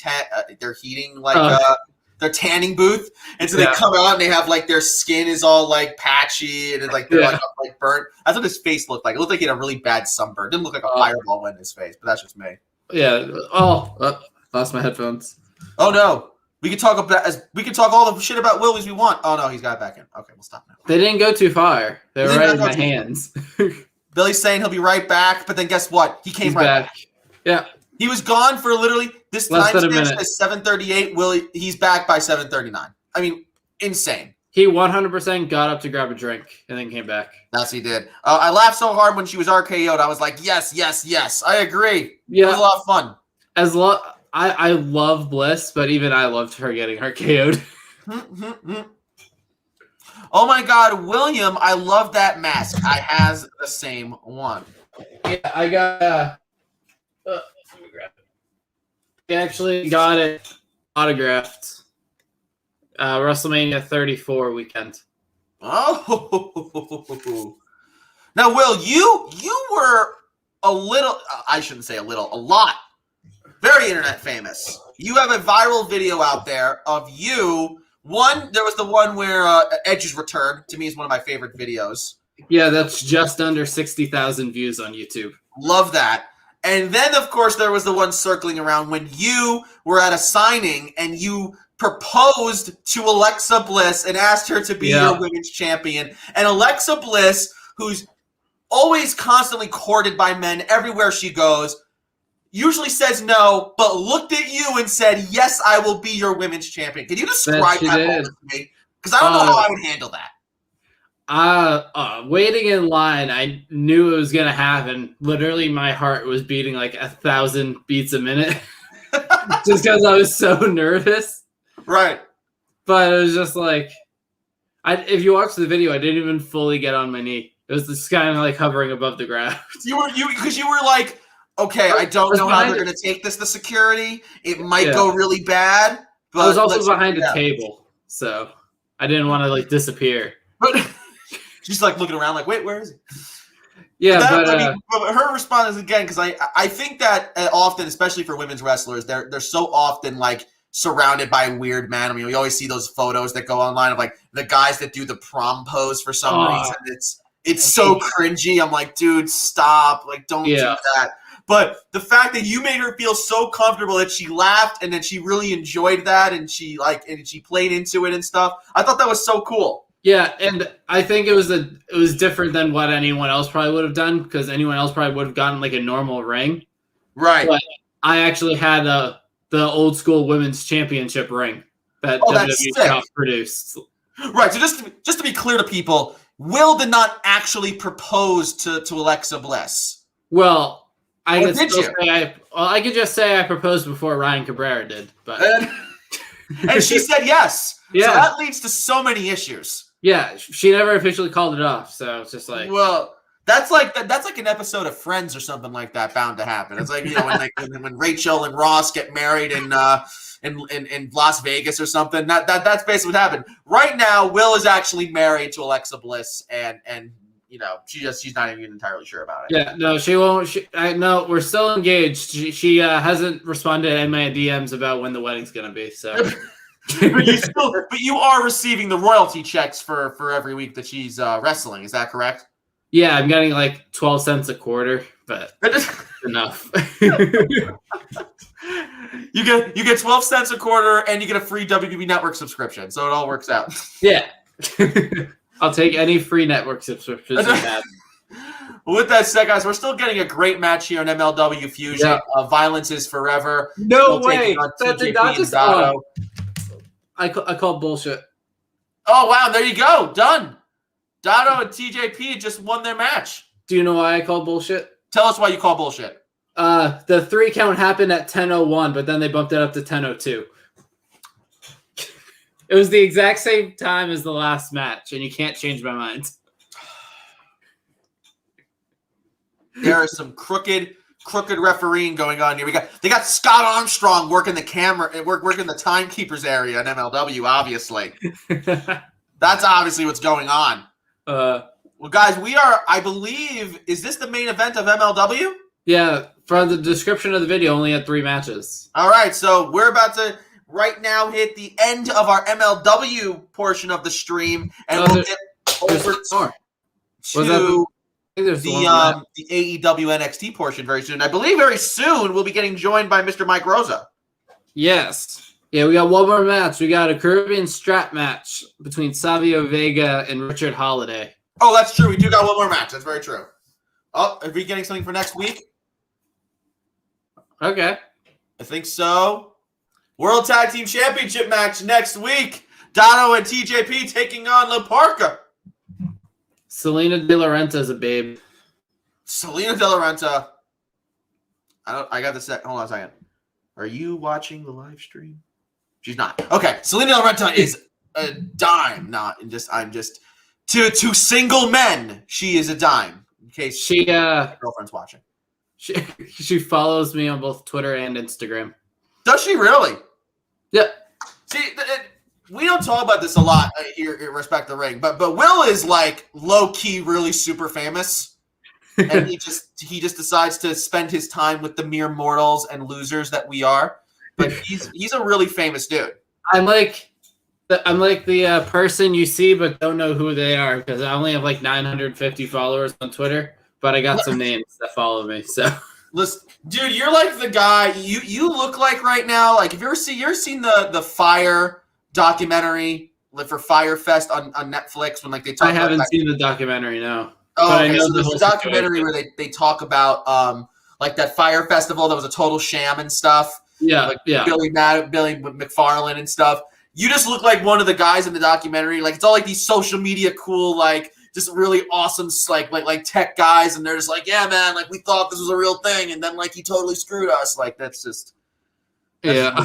their tanning booth, and so they come out and they have like their skin is all like patchy and it's like they're like burnt. That's what his face looked like. It looked like he had a really bad sunburn. It didn't look like a fireball went in his face, but that's just me. Yeah. Lost my headphones. Oh no. We can talk all the shit about Will as we want. Oh no, he's got it back in. Okay, we'll stop now. They didn't go too far. They were right in my hands. Billy's saying he'll be right back, but then guess what? He came back. Yeah. He was gone for literally this time stamp is 7:38. He's back by 7:39. I mean, insane. He 100% got up to grab a drink and then came back. Yes, he did. I laughed so hard when she was RKO'd. I was like, yes. I agree. Yeah. It was a lot of fun. I love Bliss, but even I loved her getting RKO'd. Oh my God, William! I love that mask. I has the same one. Yeah, I got. Let me grab it. I actually got it autographed. WrestleMania 34 weekend. Oh. Now, Will, you were a little. I shouldn't say a little. A lot. Very internet famous. You have a viral video out there of you There was the one where Edge's return. To me, is one of my favorite videos. Yeah, that's just under 60,000 views on YouTube. Love that. And then, of course, there was the one circling around when you were at a signing and you proposed to Alexa Bliss and asked her to be your women's champion. And Alexa Bliss, who's always constantly courted by men everywhere she goes, usually says no, but looked at you and said, yes, I will be your women's champion. Can you describe that moment to me? Because I don't know how I would handle that. Waiting in line, I knew it was going to happen. Literally, my heart was beating like 1,000 beats a minute just because I was so nervous. Right. But it was just like, if you watch the video, I didn't even fully get on my knee. It was just kind of like hovering above the ground. Because you were like, okay, I don't know how they're going to take this to security. It might go really bad. But I was also behind a table, so I didn't want to like disappear. But she's like looking around like, wait, where is he? Yeah, but her response is, again, because I think that often, especially for women's wrestlers, they're so often like surrounded by weird men. I mean, we always see those photos that go online of like the guys that do the prom pose for some reason. It's so cringy. I'm like, dude, stop. Like, don't do that. But the fact that you made her feel so comfortable that she laughed and that she really enjoyed that and she played into it and stuff, I thought that was so cool. Yeah, and I think it was different than what anyone else probably would have done, because anyone else probably would have gotten like a normal ring. Right. But I actually had the old school women's championship ring that WWE produced. Right. So just to be clear to people, Will did not actually propose to Alexa Bliss. Well, I could just say I proposed before Ryan Cabrera did, but and she said yes. Yeah. So that leads to so many issues. Yeah, she never officially called it off, so it's just like, well, that's like an episode of Friends or something like that bound to happen. It's like, you know, when Rachel and Ross get married in Las Vegas or something. That's basically what happened. Right now, Will is actually married to Alexa Bliss, and you know, she's not even entirely sure about it. Yeah, no, she won't. No, we're still engaged. She hasn't responded to my DMs about when the wedding's gonna be. So, but you are receiving the royalty checks for every week that she's wrestling. Is that correct? Yeah, I'm getting like 12 cents a quarter, but enough. You get 12 cents a quarter, and you get a free WWE Network subscription, so it all works out. Yeah. I'll take any free network subscriptions you have. With that said, guys, we're still getting a great match here on MLW Fusion. Yeah. Violence is forever. No way. That did not just I call bullshit. Oh, wow. There you go. Done. Dotto and TJP just won their match. Do you know why I call bullshit? Tell us why you call bullshit. The 3 count happened at 10:01, but then they bumped it up to 10:02. It was the exact same time as the last match, and you can't change my mind. There is some crooked refereeing going on here. They got Scott Armstrong working the camera, working the timekeepers area in MLW. Obviously, that's obviously what's going on. Well, guys, we are. I believe, is this the main event of MLW? Yeah, from the description of the video, only had 3 matches. All right, so we're about to right now hit the end of our MLW portion of the stream, and we'll get over to the AEW NXT portion very soon. I believe very soon we'll be getting joined by Mr. Mike Rosa. Yes. Yeah, we got one more match. We got a Caribbean strap match between Savio Vega and Richard Holiday. Oh, that's true. We do got one more match. That's very true. Oh, are we getting something for next week? Okay. I think so. World Tag Team Championship match next week. Dono and TJP taking on La Parka. Selena De La Renta is a babe. Selena De La Renta. I got the second. Hold on a second. Are you watching the live stream? She's not. Okay. Selena De La Renta is a dime. I'm just to single men. She is a dime. In case my girlfriend's watching. She follows me on both Twitter and Instagram. Does she really? Yeah. See, we don't talk about this a lot here in Respect the Ring, but Will is like low key, really super famous, and he just decides to spend his time with the mere mortals and losers that we are. But he's a really famous dude. I'm like I'm like the person you see but don't know who they are because I only have like 950 followers on Twitter, but I got some names that follow me. So, listen, dude, you're like the guy you look like right now. Like, if you ever seen the Fire documentary for Fire Fest on Netflix when like they talk. I haven't seen the documentary. No. Oh, okay. I know so there's a documentary where they talk about like that Fire Festival that was a total sham and stuff. Yeah, like yeah. Billy McFarlane and stuff. You just look like one of the guys in the documentary. Like, it's all like these social media cool, like just really awesome, like tech guys, and they're just like, yeah, man, like we thought this was a real thing, and then like he totally screwed us. Like that's just yeah.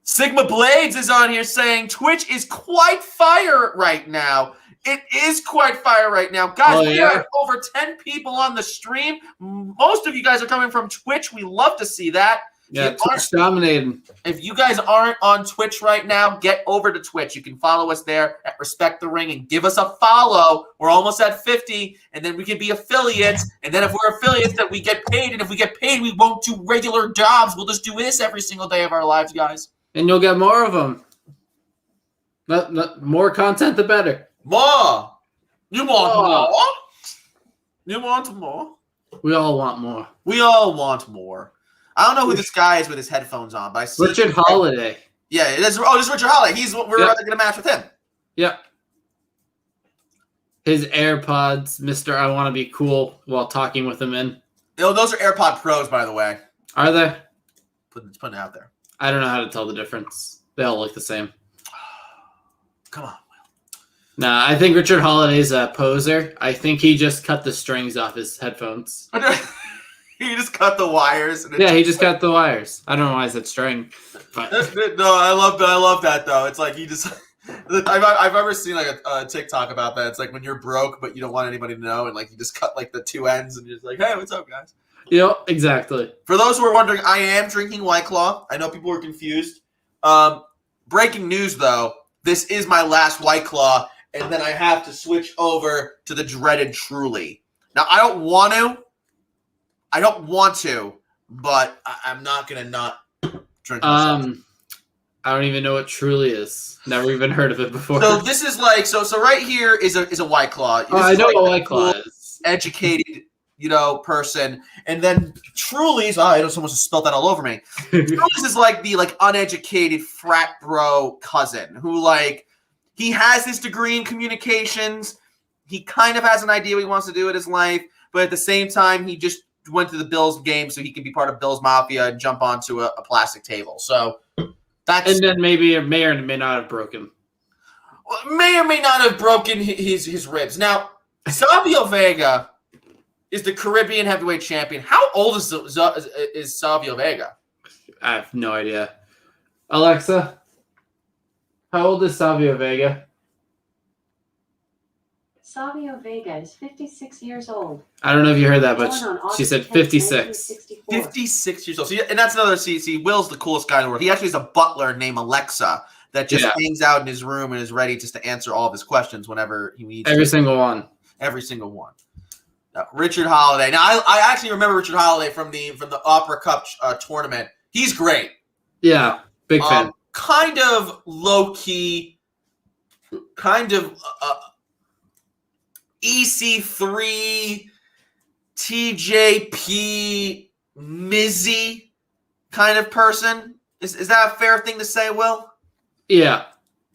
Sigma Blades is on here saying Twitch is quite fire right now. It is quite fire right now. Guys, we have over 10 people on the stream. Most of you guys are coming from Twitch. We love to see that. Yeah, Twitch dominating. If you guys aren't on Twitch right now, get over to Twitch. You can follow us there at Respect the Ring and give us a follow. We're almost at 50, and then we can be affiliates. And then if we're affiliates, that we get paid. And if we get paid, we won't do regular jobs. We'll just do this every single day of our lives, guys. And you'll get more of them. More content, the better. More. You want more? You want more? We all want more. We all want more. I don't know who this guy is with his headphones on, but I see Richard Holiday. Yeah, this is Richard Holiday. We're gonna match with him. Yep. His AirPods, Mr. I Want to Be Cool, while talking with him in. Those are AirPod Pros, by the way. Are they? Putting it out there. I don't know how to tell the difference. They all look the same. Come on, Will. Nah, I think Richard Holiday's a poser. I think he just cut the strings off his headphones. He just cut the wires. Yeah, he just cut the wires. I don't know why I said string. But. No, I love that though. It's like he just. I've ever seen like a TikTok about that. It's like when you're broke but you don't want anybody to know, and like you just cut like the two ends and you're just like, hey, what's up, guys? Yep, exactly. For those who are wondering, I am drinking White Claw. I know people were confused. Breaking news though, this is my last White Claw, and then I have to switch over to the dreaded Truly. Now I don't want to, but I'm not gonna not drink myself. I don't even know what Truly is. Never even heard of it before. So this is like so right here is a White Claw. I know what White Claw is. Educated, person, and then Truly's. I know someone just spelled that all over me. Truly's is like the uneducated frat bro cousin who he has this degree in communications. He kind of has an idea what he wants to do with his life, but at the same time, he just went to the Bills game so he can be part of Bills Mafia and jump onto a plastic table. So that's and then maybe it may or may not have broken. May or may not have broken his ribs. Now, Savio Vega is the Caribbean heavyweight champion. How old is Savio Vega? I have no idea. Alexa, how old is Savio Vega? Savio Vega is 56 years old. I don't know if you heard that, but she said 56. 56 years old. See, and that's another. See, Will's the coolest guy in the world. He actually has a butler named Alexa that just hangs out in his room and is ready just to answer all of his questions whenever he needs. Every single one. Every single one. Richard Holiday. Now, I actually remember Richard Holiday from the Opera Cup tournament. He's great. Yeah, big fan. Kind of low key. Kind of. EC3, TJP, Mizzy kind of person. Is that a fair thing to say, Will? Yeah.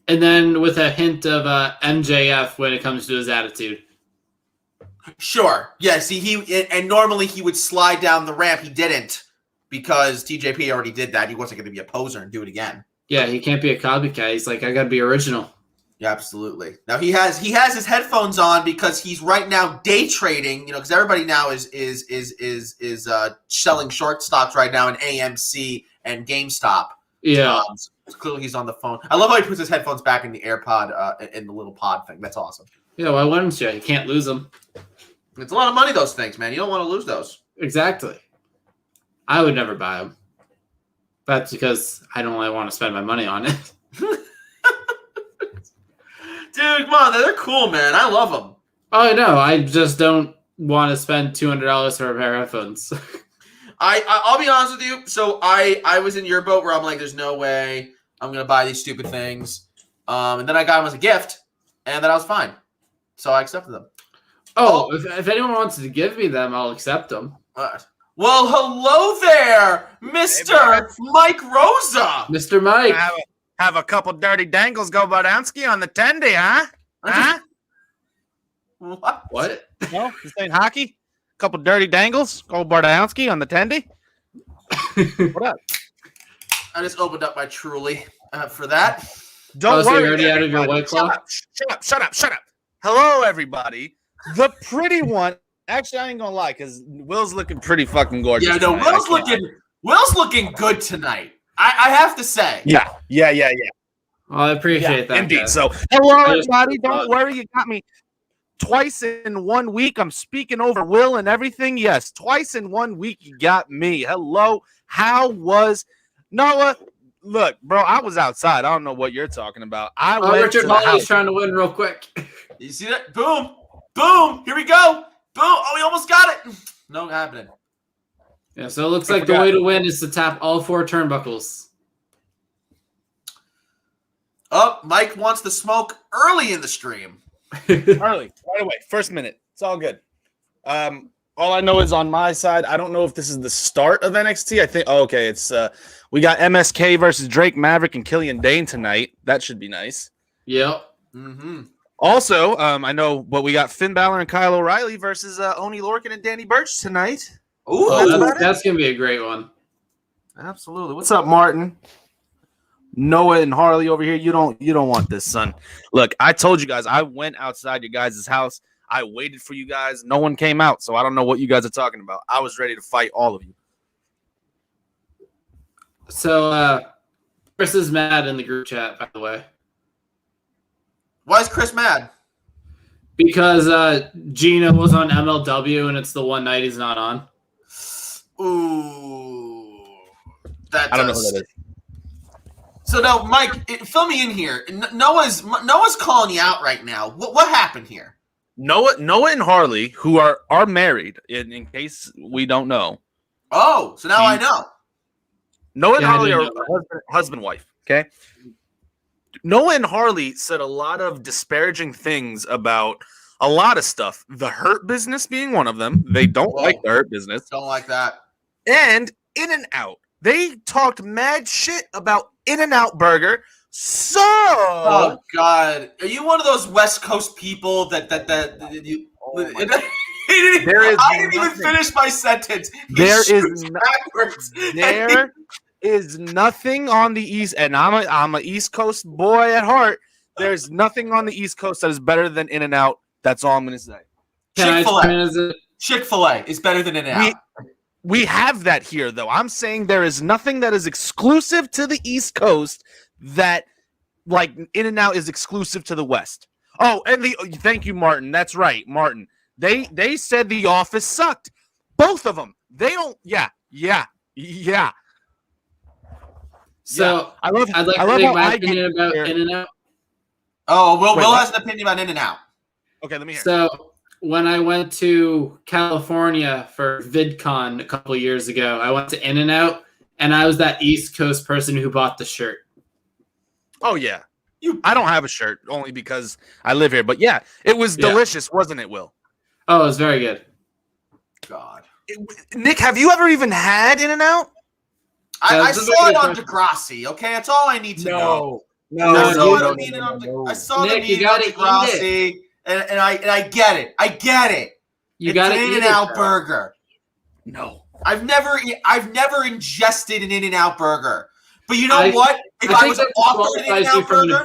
And then with a hint of MJF when it comes to his attitude. Sure. Yeah, see, and normally he would slide down the ramp. He didn't because TJP already did that. He wasn't going to be a poser and do it again. Yeah, he can't be a copycat. He's like, I got to be original. Yeah, absolutely. Now he has his headphones on because he's right now day trading. Because everybody now is selling short stocks right now in AMC and GameStop. Yeah, so clearly he's on the phone. I love how he puts his headphones back in the AirPod in the little pod thing. That's awesome. Yeah, why wouldn't you? You can't lose them. It's a lot of money. Those things, man. You don't want to lose those. Exactly. I would never buy them. That's because I don't really want to spend my money on it. Dude, come on. They're cool, man. I love them. Oh, no. I just don't want to spend $200 for a pair of headphones. I'll be honest with you. So I was in your boat where I'm like, there's no way I'm going to buy these stupid things. And then I got them as a gift, and then I was fine. So I accepted them. Oh, if anyone wants to give me them, I'll accept them. Well, hello there, Mr. Mike Rosa. Mr. Mike. Have a couple dirty dangles go Bardowski on the tendy, huh? Huh? What? No, this ain't hockey. Couple dirty dangles go Bardowski on the tendy. What up? I just opened up my Truly for that. Don't so worry. you're already out of your White Claw? Shut up. Hello, everybody. The pretty one. Actually, I ain't gonna lie, because Will's looking pretty fucking gorgeous. Yeah, no, tonight. Will's looking good tonight. I have to say. Yeah. Well, I appreciate that. Indeed. Guys. So, hello, everybody. Don't worry. You got me twice in 1 week. I'm speaking over Will and everything. Yes, twice in 1 week. You got me. Hello. How was Noah? Look, bro, I was outside. I don't know what you're talking about. I went Richard to the Hawley's house. trying to win real quick. You see that? Boom. Boom. Here we go. Boom. Oh, we almost got it. No happening. Yeah, so it looks like the way to win is to tap all 4 turnbuckles. Oh, Mike wants the smoke early in the stream. Early, right away. First minute. It's all good. All I know is on my side, I don't know if this is the start of NXT. I think, okay, it's we got MSK versus Drake Maverick and Killian Dane tonight. That should be nice. Yep. Mm-hmm. Also, I know, but we got Finn Balor and Kyle O'Reilly versus Oni Lorcan and Danny Burch tonight. Ooh, That's going to be a great one. Absolutely. What's up, Martin? Noah and Harley over here. You don't want this, son. Look, I told you guys I went outside your guys' house. I waited for you guys. No one came out, so I don't know what you guys are talking about. I was ready to fight all of you. So, Chris is mad in the group chat, by the way. Why is Chris mad? Because Gina was on MLW, and it's the one night he's not on. Ooh. That I don't know who that is. So now, Mike, fill me in here. Noah's calling you out right now. What happened here? Noah and Harley, who are married, in case we don't know. Oh, so now I know. Noah and Yeah, I Harley are didn't know husband wife. Okay. Noah and Harley said a lot of disparaging things about a lot of stuff. The Hurt Business being one of them. They don't like the Hurt Business. Don't like that. And In-N-Out. They talked mad shit about In-N-Out Burger. So, Oh God, are you one of those West Coast people that you? I didn't even finish my sentence. There is nothing on the East, and I'm a East Coast boy at heart. There's nothing on the East Coast that is better than In-N-Out. That's all I'm going to say. Chick-fil-A is better than In-N-Out. We have that here, though. I'm saying there is nothing that is exclusive to the East Coast that, like, In-N-Out is exclusive to the West. Oh, and thank you, Martin. That's right, Martin. They said The Office sucked. Both of them. They don't. Yeah. So I'd like to make my opinion about In-N-Out. Oh, Will has an opinion about In-N-Out. Okay, let me hear. So when I went to California for VidCon a couple years ago, I went to In-N-Out, and I was that East Coast person who bought the shirt. Oh, yeah. I don't have a shirt only because I live here. But, yeah, it was delicious, wasn't it, Will? Oh, it was very good. God. Nick, have you ever even had In-N-Out? I saw it on Degrassi, okay? That's all I need to know. I saw them eating on Degrassi, and I get it. I get it. You got an In-N-Out burger. No. I've never ingested an In-N-Out burger. But you know what? If I was offered an In-N-Out burger,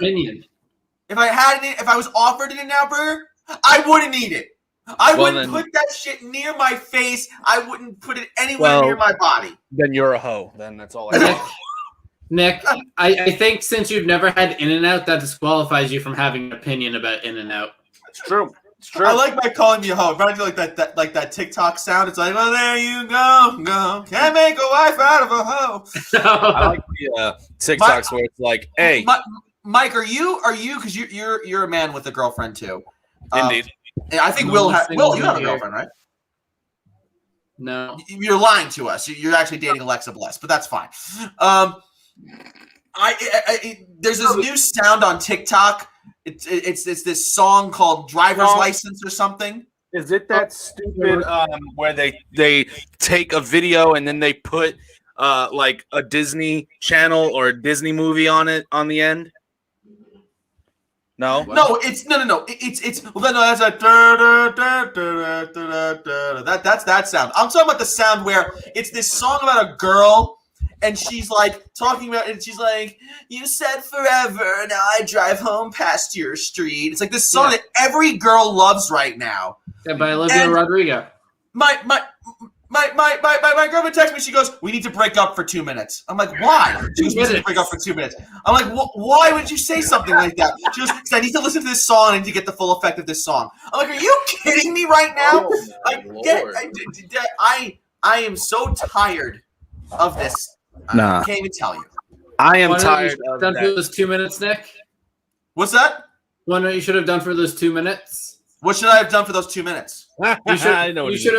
if I was offered an In-N-Out burger, I wouldn't eat it. I wouldn't put that shit near my face. I wouldn't put it anywhere near my body. Then you're a hoe. Then that's all I know. Nick, I think since you've never had In-N-Out, that disqualifies you from having an opinion about In-N-Out. It's true. It's true. I like my calling you a hoe. Reminds me like that TikTok sound. It's like, well, there you go. Can't make a wife out of a hoe. I like the TikToks where it's like, hey, Mike, are you? Because you're a man with a girlfriend too. Indeed. I think Will, you have a girlfriend, right? No. You're lying to us. You're actually dating Alexa Bliss, but that's fine. There's this new sound on TikTok. It's this song called "Driver's License" or something. Is it that stupid where they take a video and then they put like a Disney channel or a Disney movie on it on the end? No, no. It's no. It's well, no. That's a that's that sound. I'm talking about the sound where it's this song about a girl. And she's like talking about it. And she's like, "You said forever. Now I drive home past your street." It's like this song that every girl loves right now. Yeah, by Olivia Rodrigo. My girlfriend texts me. She goes, "We need to break up for 2 minutes." I'm like, "Why?" She goes, "We need to break up for 2 minutes." I'm like, "Why would you say something like that?" She goes, "Because I need to listen to this song and to get the full effect of this song." I'm like, "Are you kidding me right now?" I am so tired of this. Nah. I can't even tell you. I am tired of done that. for those 2 minutes, Nick? What's that? What you should have done for those 2 minutes? What should I have done for those 2 minutes? You should, I know what you should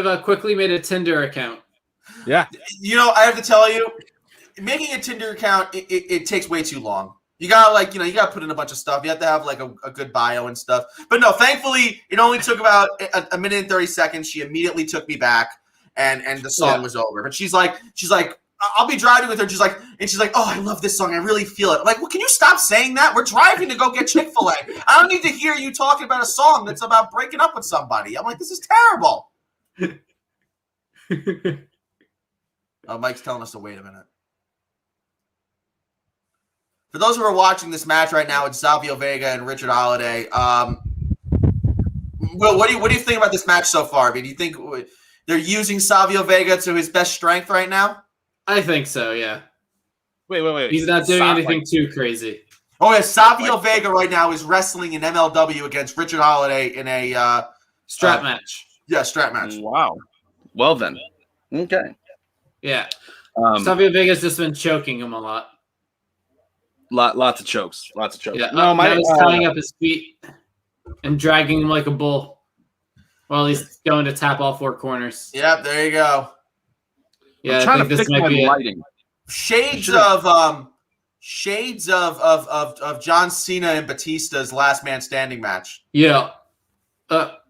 have quickly made a Tinder account. Yeah. You know, I have to tell you, making a Tinder account, it takes way too long. You gotta you gotta put in a bunch of stuff. You have to have like a good bio and stuff. But no, thankfully, it only took about a minute and 30 seconds. She immediately took me back, and the song was over. But she's like, I'll be driving with her. She's like, "Oh, I love this song. I really feel it." I'm like, well, can you stop saying that? We're driving to go get Chick-fil-A. I don't need to hear you talking about a song that's about breaking up with somebody. I'm like, this is terrible. Mike's telling us to wait a minute. For those who are watching this match right now, it's Savio Vega and Richard Holiday. Will, what do you think about this match so far? I mean, do you think they're using Savio Vega to his best strength right now? I think so, yeah. Wait. He's not doing anything too crazy. Oh, yeah, Savio Vega right now is wrestling in MLW against Richard Holiday in a strap match. Yeah, strap match. Wow. Well then. Okay. Yeah. Savio Vega's just been choking him a lot. Lots of chokes. Yeah. No, he's tying up his feet and dragging him like a bull while he's going to tap all four corners. Yep, there you go. Yeah, I'm I trying think to this fix might my be lighting. Shades of John Cena and Batista's last man standing match. Yeah.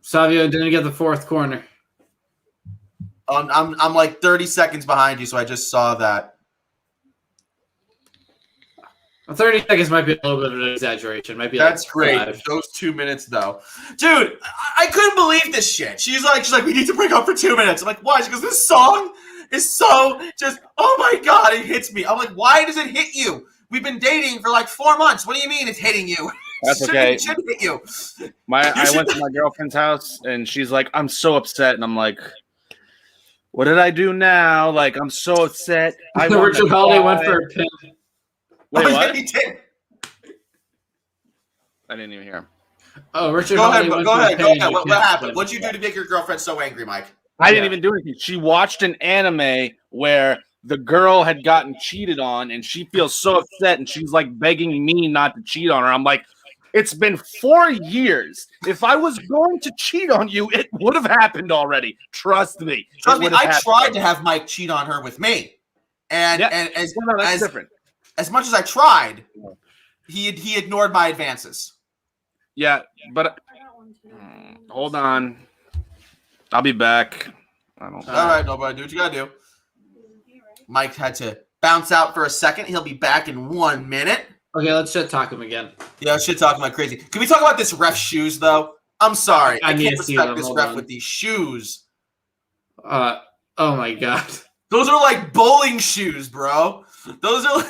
Savio didn't get the fourth corner. I'm like 30 seconds behind you, so I just saw that. 30 seconds might be a little bit of an exaggeration. Might be That's like great. 5. Those 2 minutes, though. Dude, I couldn't believe this shit. She's like, we need to break up for 2 minutes. I'm like, why? She goes, this song is so just, oh my God, it hits me. I'm like, why does it hit you? We've been dating for like 4 months. What do you mean it's hitting you? That's okay. It should hit you. I went to my girlfriend's house, and she's like, I'm so upset. And I'm like, what did I do now? Like, I'm so upset. Richard Holiday went for a pin. Wait, Oh, yeah, what? he did. I didn't even hear him. Oh, Richard Go Holiday ahead. went Go for a ahead. pin. Go ahead. What You can't happened? win. What'd you do to make your girlfriend so angry, Mike? I didn't even do anything. She watched an anime where the girl had gotten cheated on, and she feels so upset, and she's like begging me not to cheat on her. I'm like, it's been 4 years. If I was going to cheat on you, it would have happened already. Trust me. Trust me, I tried to have Mike cheat on her with me. And that's different. As much as I tried, he ignored my advances. Yeah, but hold on. I'll be back. I don't. All right, nobody, do what you gotta do. Mike had to bounce out for a second. He'll be back in 1 minute. Okay, let's shit talk him again. Yeah, shit talking like crazy. Can we talk about this ref's shoes, though? I'm sorry. I need can't to see respect them. this Hold ref on. with these shoes. Oh my God. Those are like bowling shoes, bro. Those are like...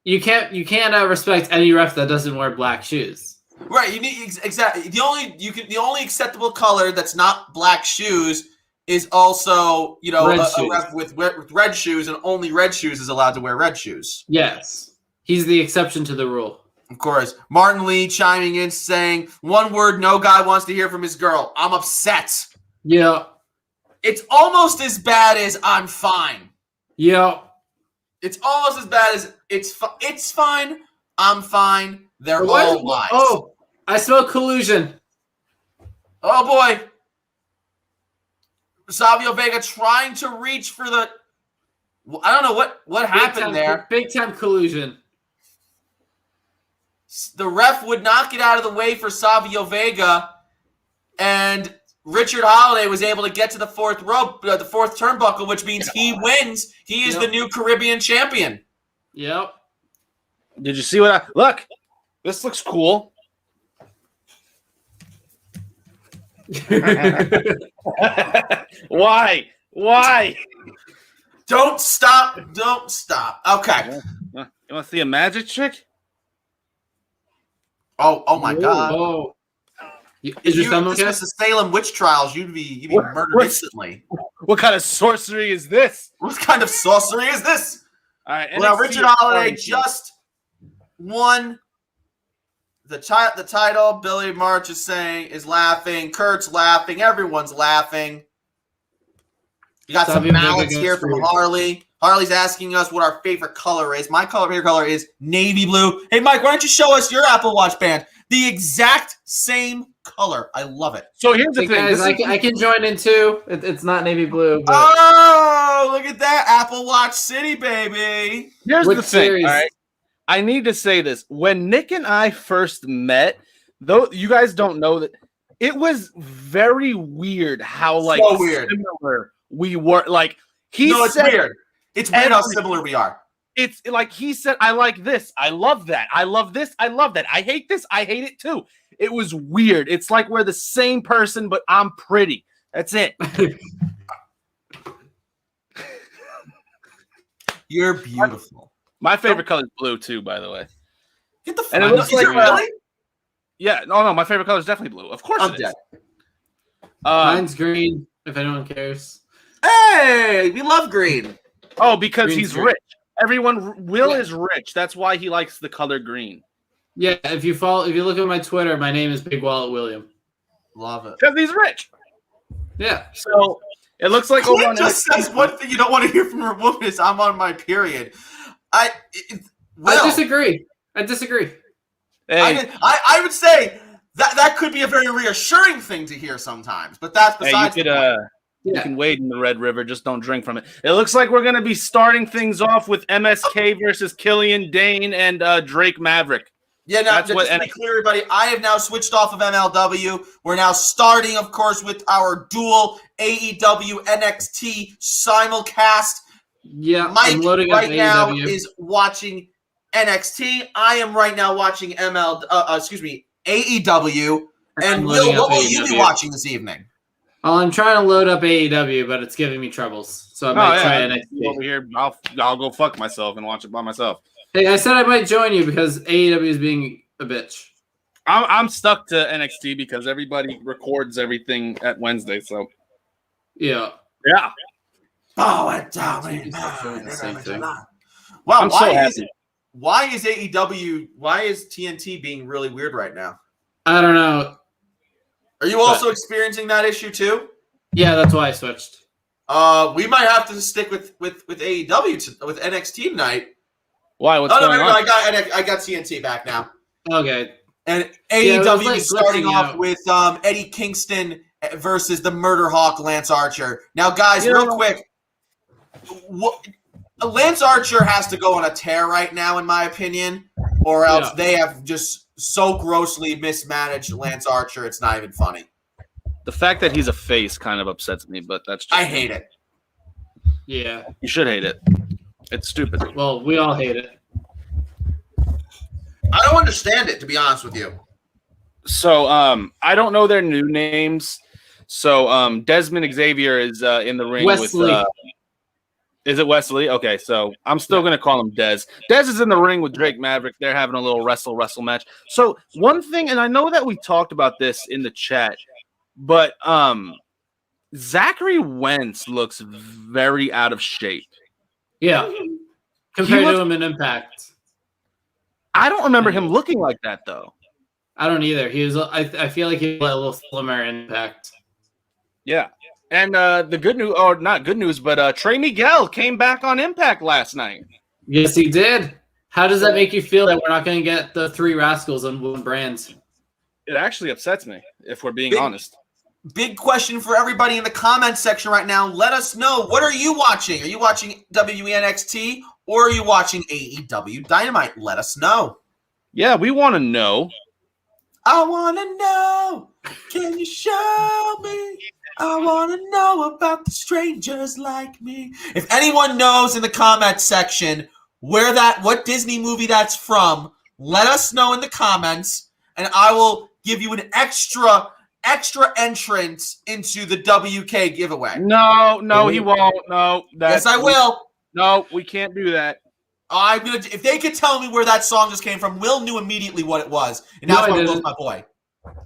You can't respect any ref that doesn't wear black shoes. Right, you need exactly the only acceptable color that's not black shoes is also, you know, a ref with red shoes, and only red shoes is allowed to wear red shoes. Yes. He's the exception to the rule. Of course. Martin Lee chiming in saying, one word no guy wants to hear from his girl. I'm upset. Yeah. It's almost as bad as I'm fine. Yeah. It's almost as bad as it's fine. I'm fine. They're all lies. Oh, I smell collusion. Oh boy. Savio Vega trying to reach for the I don't know what happened there. Big time collusion. The ref would knock it out of the way for Savio Vega, and Richard Holiday was able to get to the fourth rope, the fourth turnbuckle, which means he wins. He is the new Caribbean champion. Yep. Did you see what look? This looks cool. Why? Don't stop. Okay. You want to see a magic trick? Oh my God. Oh. If Is your this stomach was the Salem witch trials, you'd be murdered instantly. What kind of sorcery is this? What kind of sorcery is this? All right. Well, NXT Richard Holiday just won the title. Billy March is laughing. Kurt's laughing. Everyone's laughing. You got some mallets here from Harley. Harley's asking us what our favorite color is. My favorite color is navy blue. Hey, Mike, why don't you show us your Apple Watch band? The exact same color. I love it. So here's the thing. Guys, I can join in too. It's not navy blue. But... Oh, look at that. Apple Watch City, baby. Here's Which the thing. series? All right. I need to say this. When Nick and I first met, though you guys don't know that, it was very weird how So weird. Similar we were. Like It's weird. It's weird how similar we are. It's like he said, I like this. I love that. I love this. I love that. I hate this. I hate it too. It was weird. It's like we're the same person, but I'm pretty. That's it. You're beautiful. My favorite color is blue too, by the way. Get the And it fuck. looks Is it like really? Yeah, no. My favorite color is definitely blue. Of course, I'm it dead. is. Mine's green. If anyone cares. Hey, we love green. Oh, because Green's he's green. rich. Will is rich. That's why he likes the color green. Yeah, if you look at my Twitter, my name is Big Wallet William. Love it. Because he's rich. Yeah. So it looks like over on Clint just says one thing you don't want to hear from your woman is I'm on my period. I disagree. Hey, I would say that could be a very reassuring thing to hear sometimes, but that's besides the point. You can wade in the Red River, just don't drink from it. It looks like we're going to be starting things off with MSK versus Killian Dane and Drake Maverick. Yeah, now, That's just what to be clear, everybody, I have now switched off of MLW. We're now starting, of course, with our dual AEW NXT simulcast. Yeah, Mike I'm loading up right now AEW. is watching NXT. I am right now watching AEW. And Will, what will you be watching this evening? Well, I'm trying to load up AEW, but it's giving me troubles. So I might try NXT. Over here, I'll go fuck myself and watch it by myself. Hey, I said I might join you because AEW is being a bitch. I'm stuck to NXT because everybody records everything at Wednesday. So Yeah. Oh, and darling. The same thing. Wow, I'm so happy. Why is TNT being really weird right now? I don't know. Are you also experiencing that issue too? Yeah, that's why I switched. We might have to stick with AEW with NXT tonight. Why? What's going on? I got TNT back now. Okay. And Yeah, it was AEW like is starting glitching off out. with Eddie Kingston versus the Murder Hawk Lance Archer. Now, guys, real quick, Lance Archer has to go on a tear right now, in my opinion, or else they have just so grossly mismanaged Lance Archer. It's not even funny. The fact that he's a face kind of upsets me, but that's just I hate it. Yeah. You should hate it. It's stupid. Well, we all hate it. I don't understand it, to be honest with you. So, I don't know their new names. So, Desmond Xavier is in the ring Wesley. with. Is it Wesley? Okay, so I'm still going to call him Dez. Dez is in the ring with Drake Maverick. They're having a little wrestle match. So, one thing, and I know that we talked about this in the chat, but Zachary Wentz looks very out of shape. Yeah. Compared to him in Impact. I don't remember him looking like that, though. I don't either. He was. I feel like he was a little slimmer in Impact. Yeah. And the good news, or not good news, but Trey Miguel came back on Impact last night. Yes, he did. How does that make you feel that we're not going to get the Three Rascals on one brand? It actually upsets me, if we're being honest. big question for everybody in the comments section right now. Let us know, what are you watching? Are you watching Wwe Nxt or are you watching AEW Dynamite? Let us know. Yeah, we want to know. I want to know. Can you show me? I want to know about the strangers like me. If anyone knows in the comments section what Disney movie that's from, let us know in the comments, and I will give you an extra entrance into the WK giveaway. No, he won't. No, Yes, I will. No, we can't do that. If they could tell me where that song just came from, Will knew immediately what it was, and now it's goes my boy.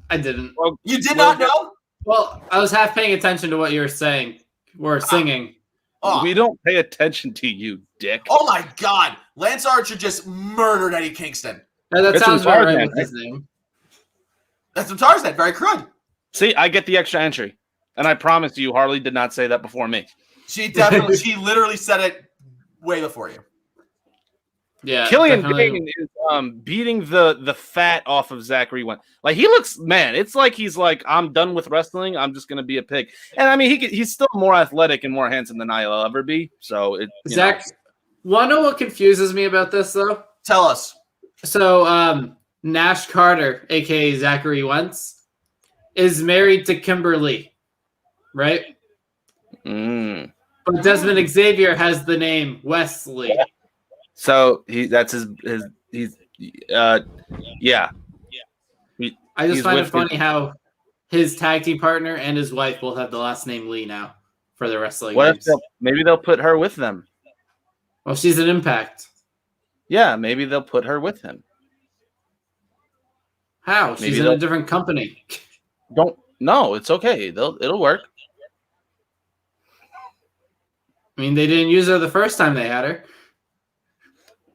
I didn't. Well, You did not know? Well, I was half paying attention to what you were saying. We're singing. Oh. We don't pay attention to you, dick. Oh my God! Lance Archer just murdered Eddie Kingston. Yeah, that It's sounds about right Tarzan, with his name. That's what Tarzan. Very crud. See, I get the extra entry, and I promise you, Harley did not say that before me. She literally said it way before you. Yeah, Killian definitely. Dane is beating the fat off of Zachary Wentz. Like, he looks, man, it's like he's like, I'm done with wrestling. I'm just gonna be a pig. And I mean, he's still more athletic and more handsome than I'll ever be. So Zach, want to know what confuses me about this though? Tell us. So, Nash Carter, aka Zachary Wentz, is married to Kimberly, right? Mm. But Desmond Xavier has the name Wesley. So that's his yeah. I just He's find it with funny how his tag team partner and his wife both have the last name Lee now for the wrestling What names. if maybe they'll put her with them? Well, she's an Impact. Yeah, maybe they'll put her with him. How? Maybe She's in they'll- a different company. No, it's okay. It'll work. I mean, they didn't use her the first time they had her.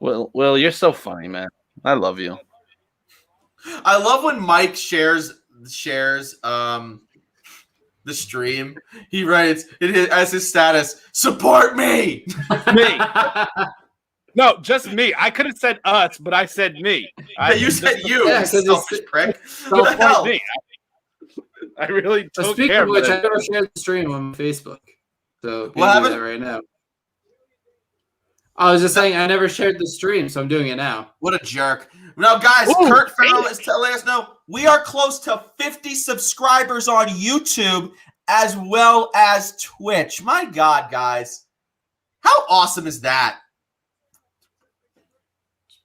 Well, you're so funny, man. I love you. I love when Mike shares the stream. He writes as his status, "Support me." Me. No, just me. I could have said us, but I said me. You said you. Yeah, you 'cause selfish prick. What the Support hell? me. I really So don't speaking care. of which, but I never shared the stream on Facebook. So What can do happened? that right now. I was just saying I never shared the stream, so I'm doing it now. What a jerk. Now, guys, Ooh, Kurt Farrell is letting us know we are close to 50 subscribers on YouTube as well as Twitch. My God, guys. How awesome is that?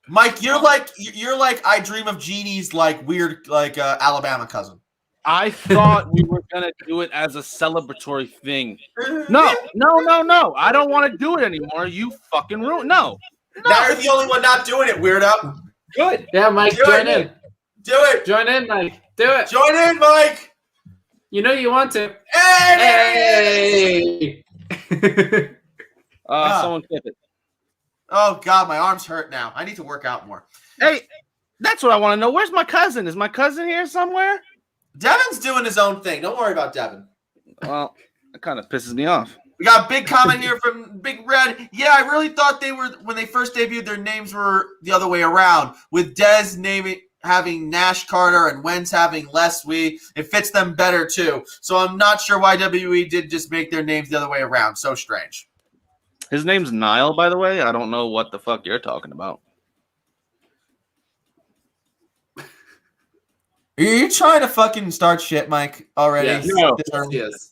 Mike, you're like I Dream of Jeannie's like weird Alabama cousin. I thought we were gonna do it as a celebratory thing. No. I don't want to do it anymore. You fucking ruin. No. Now you're the only one not doing it, weirdo. Good. Yeah, Mike, Do join it. in. Do it. Join in, Mike. Do it. Join in, Mike. You know you want to. Hey! Hey! Someone clip it. Oh God, my arms hurt now. I need to work out more. Hey, that's what I want to know. Where's my cousin? Is my cousin here somewhere? Devin's doing his own thing. Don't worry about Devin. Well, that kind of pisses me off. We got a big comment here from Big Red. Yeah, I really thought they were, when they first debuted, their names were the other way around. With Dez having Nash Carter and Wentz having Wwe, it fits them better too. So I'm not sure why WWE did just make their names the other way around. So strange. His name's Niall, by the way. I don't know what the fuck you're talking about. Are you trying to fucking start shit, Mike, already? Yes. No. This early? Yes.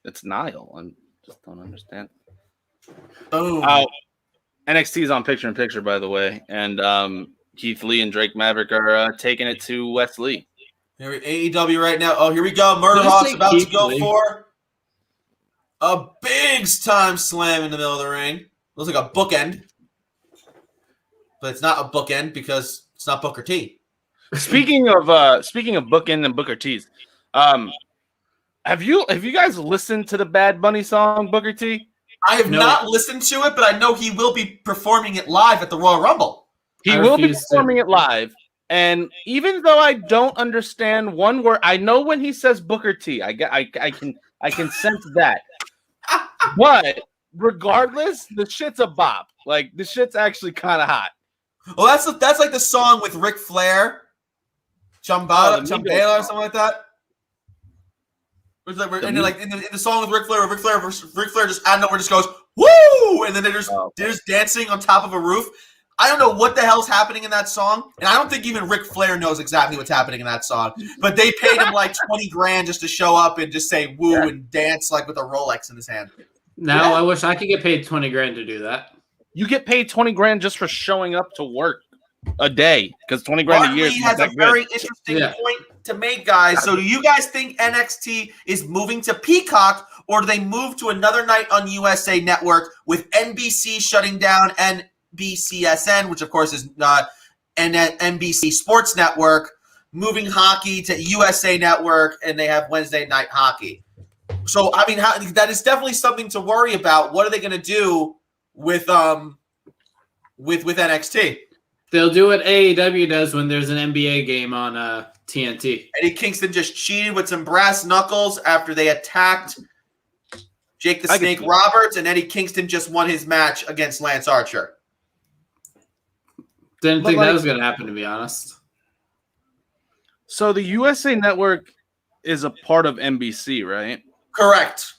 It's Niall. I just don't understand. Boom. NXT is on picture-in-picture, by the way. And Keith Lee and Drake Maverick are taking it to Wes Lee. Here AEW right now. Oh, here we go. Murder Did you Hawk's say about to Keith go Lee? for a big time slam in the middle of the ring. Looks like a bookend. But it's not a bookend because it's not Booker T. Speaking of Bookend and Booker T's, have you guys listened to the Bad Bunny song Booker T? I have No. not listened to it, but I know he will be performing it live at the Royal Rumble. He I will be refuse to. performing it live. And even though I don't understand one word, I know when he says Booker T. I can sense that. But regardless, the shit's a bop. Like, the shit's actually kind of hot. Well, that's like the song with Ric Flair, Chumbala, Oh, the Migos Chumbala, or song. something like that. And then, like in the song with Ric Flair just out of nowhere just goes woo, and then they're just dancing on top of a roof. I don't know what the hell's happening in that song, and I don't think even Ric Flair knows exactly what's happening in that song. But they paid him like $20,000 just to show up and just say woo and dance like with a Rolex in his hand. Now I wish I could get paid $20,000 to do that. You get paid $20,000 just for showing up to work a day because $20,000 a year. He has a very interesting point to make, guys. So, do you guys think NXT is moving to Peacock, or do they move to another night on USA Network with NBC shutting down NBCSN, which of course is not NBC Sports Network, moving hockey to USA Network, and they have Wednesday night hockey? So, I mean, that is definitely something to worry about. What are they going to do with NXT? They'll do what AEW does when there's an NBA game on TNT. Eddie Kingston just cheated with some brass knuckles after they attacked Jake the Snake Roberts, and Eddie Kingston just won his match against Lance Archer. Didn't think that was going to happen, to be honest. So the USA Network is a part of NBC, right? Correct.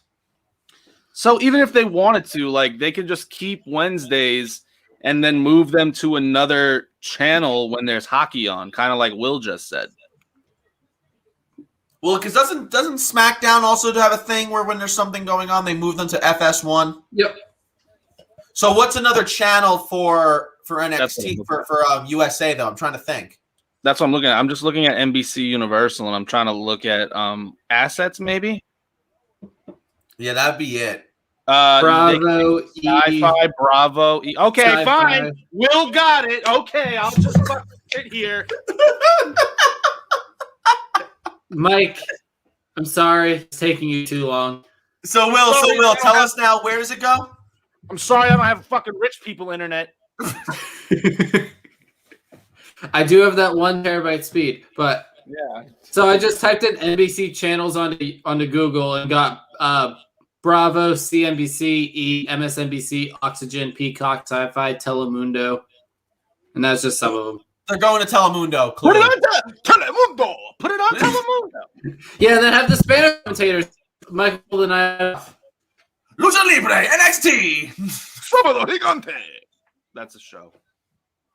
So even if they wanted to, like, they could just keep Wednesdays and then move them to another channel when there's hockey on, kind of like Will just said. Well, because doesn't SmackDown also have a thing where when there's something going on, they move them to FS1? Yep. So what's another channel for NXT for USA though? I'm trying to think. That's what I'm looking at. I'm just looking at NBC Universal, and I'm trying to look at assets maybe. Yeah, that'd be it. Bravo, Sci-Fi, Bravo. Okay, Sci-Fi. Fine. Will got it. Okay, I'll just fucking sit here. Mike, I'm sorry it's taking you too long. So Will, tell us now, where does it go? I'm sorry I don't have fucking rich people internet. I do have that 1 terabyte speed, but yeah. So I just typed in NBC channels onto Google and got Bravo, CNBC, E, MSNBC, Oxygen, Peacock, Sci-Fi, Telemundo, and that's just some of them. They're going to Telemundo. Put Clearly. it on Telemundo. Put it on Telemundo. Yeah, and then have the Spanish commentators, Michael the Night. Lucha Libre, NXT. Sábado Gigante. That's a show.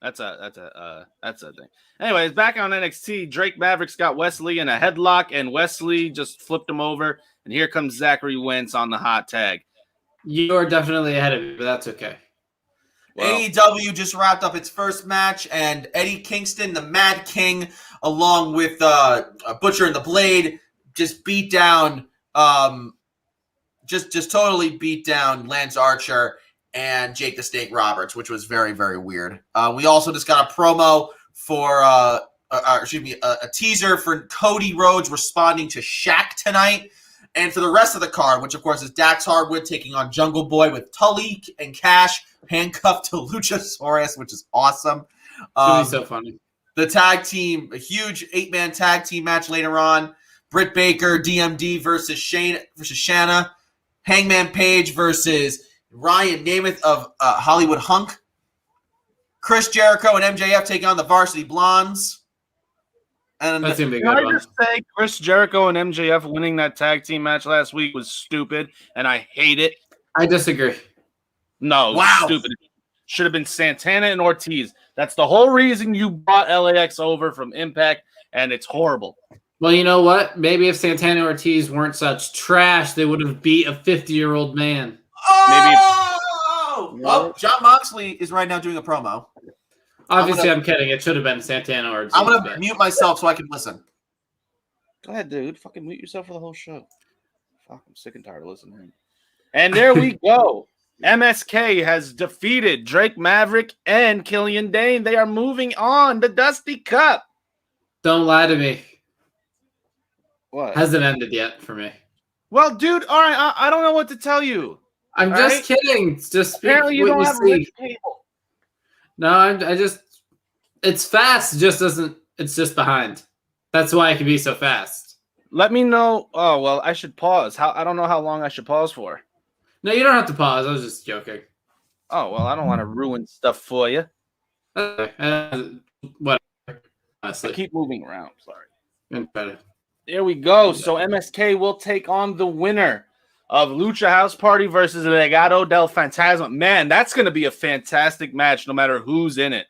That's a thing. Anyways, back on NXT, Drake Maverick's got Wesley in a headlock, and Wesley just flipped him over. And here comes Zachary Wentz on the hot tag. You're definitely ahead of me, but that's okay. Well, AEW just wrapped up its first match, and Eddie Kingston, the Mad King, along with Butcher and the Blade, just beat down, just totally beat down Lance Archer and Jake the Snake Roberts, which was very, very weird. We also just got a promo for, a teaser for Cody Rhodes responding to Shaq tonight. And for the rest of the card, which of course is Dax Hardwood taking on Jungle Boy with Tully and Cash handcuffed to Luchasaurus, which is awesome. It's gonna be so funny. The tag team, a huge 8-man tag team match later on. Britt Baker, DMD versus Shanna. Hangman Page versus Ryan Namath of Hollywood Hunk. Chris Jericho and MJF taking on the Varsity Blondes. And That's gonna be a Can good I one. just say Chris Jericho and MJF winning that tag team match last week was stupid, and I hate it. I disagree. No, Wow. stupid. Should have been Santana and Ortiz. That's the whole reason you brought LAX over from Impact, and it's horrible. Well, you know what? Maybe if Santana and Ortiz weren't such trash, they would have beat a 50-year-old man. Oh, John Moxley is right now doing a promo. Obviously, I'm kidding. It should have been Santana or Ortiz. I'm going to mute myself so I can listen. Go ahead, dude. Fucking mute yourself for the whole show. Fuck, I'm sick and tired of listening. And there we go. MSK has defeated Drake Maverick and Killian Dane. They are moving on. The Dusty Cup. Don't lie to me. What? Hasn't ended yet for me. Well, dude, all right. I don't know what to tell you. I'm All just right? kidding. Just Apparently, you what don't have see. rich people. No, I just. It's fast. It just doesn't. It's just behind. That's why it can be so fast. Let me know. Oh, well, I should pause. I don't know how long I should pause for. No, you don't have to pause. I was just joking. Oh, well, I don't want to ruin stuff for you. Whatever. I Honestly, keep moving around. Sorry. better. There we go. So MSK will take on the winner of Lucha House Party versus Legado del Fantasma. Man, that's going to be a fantastic match no matter who's in it.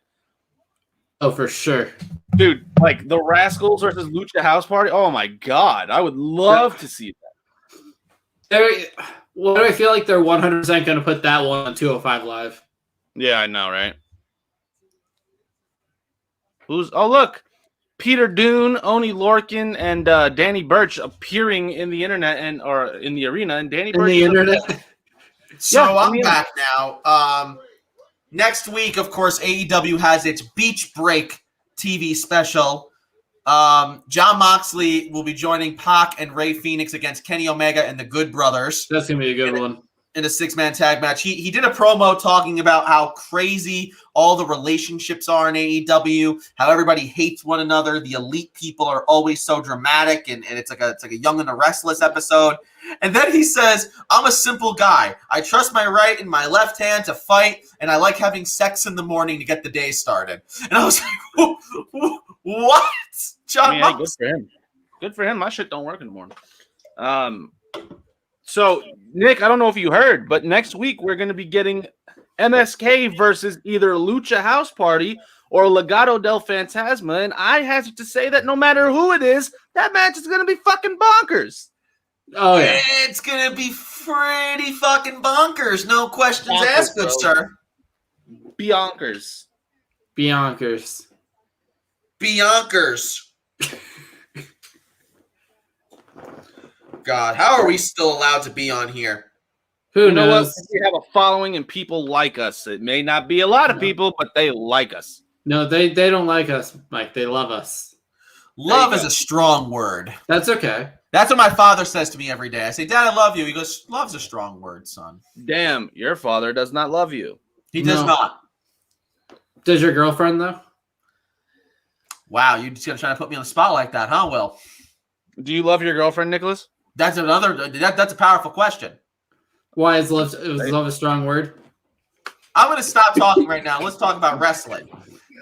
Oh, for sure. Dude, like the Rascals versus Lucha House Party. Oh, my God. I would love to see that. What do I feel like they're 100% going to put that one on 205 Live? Yeah, I know, right? Oh, look. Peter Dune, Oni Lorcan, and Danny Burch appearing in the internet or in the arena, and Danny Burch in the internet. So Yeah, I'm back now. Next week, of course, AEW has its Beach Break TV special. John Moxley will be joining Pac and Rey Fenix against Kenny Omega and the Good Brothers. That's gonna be a good one. In a 6-man tag match. He did a promo talking about how crazy all the relationships are in AEW, how everybody hates one another. The elite people are always so dramatic, and it's like a Young and the Restless episode. And then he says, I'm a simple guy. I trust my right and my left hand to fight, and I like having sex in the morning to get the day started. And I was like, what? John hey, good for him. Good for him. My shit don't work in the morning. So, Nick, I don't know if you heard, but next week we're going to be getting MSK versus either Lucha House Party or Legado del Fantasma, and I hazard to say that no matter who it is, that match is going to be fucking bonkers. Oh, yeah. It's going to be pretty fucking bonkers. No questions asked, good sir. Bionkers. Bionkers. Bionkers. God, how are we still allowed to be on here? Who You know what? knows? We have a following and people like us. It may not be a lot of people, but they like us. No, they don't like us, Mike. They love us. Love is a strong word. That's okay. That's what my father says to me every day. I say, Dad, I love you. He goes, love's a strong word, son. Damn, your father does not love you. He does No. not. Does your girlfriend, though? Wow, you're just going to try to put me on the spot like that, huh, Will? Do you love your girlfriend, Nicholas? That's a powerful question. Why is love a strong word? I'm going to stop talking right now. Let's talk about wrestling.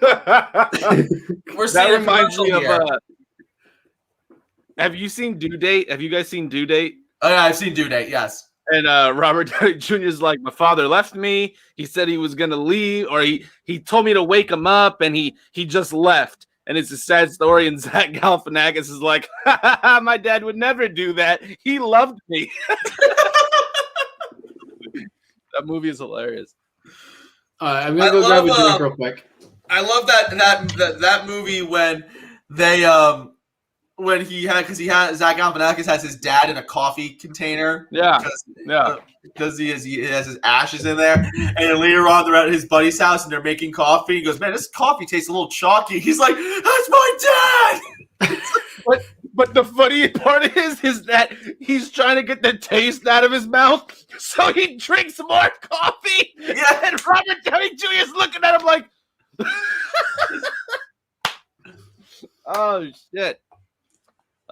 We're That seeing reminds me of. here. Have you seen Due Date? Have you guys seen Due Date? Oh, yeah, I've seen Due Date, yes. And Robert Downey Jr. is like, my father left me. He said he was gonna leave, or he told me to wake him up, and he just left. And it's a sad story. And Zach Galifianakis is like, my dad would never do that. He loved me. That movie is hilarious. I'm gonna go grab a drink real quick. I love that movie when they when Zach Galifianakis has his dad in a coffee container. Yeah, because he has his ashes in there, and then later on they're at his buddy's house and they're making coffee. He goes, "Man, this coffee tastes a little chalky." He's like, "That's my dad." But the funny part is that he's trying to get the taste out of his mouth, so he drinks more coffee. Yeah, and Robert Downey Jr. is looking at him like, "Oh shit."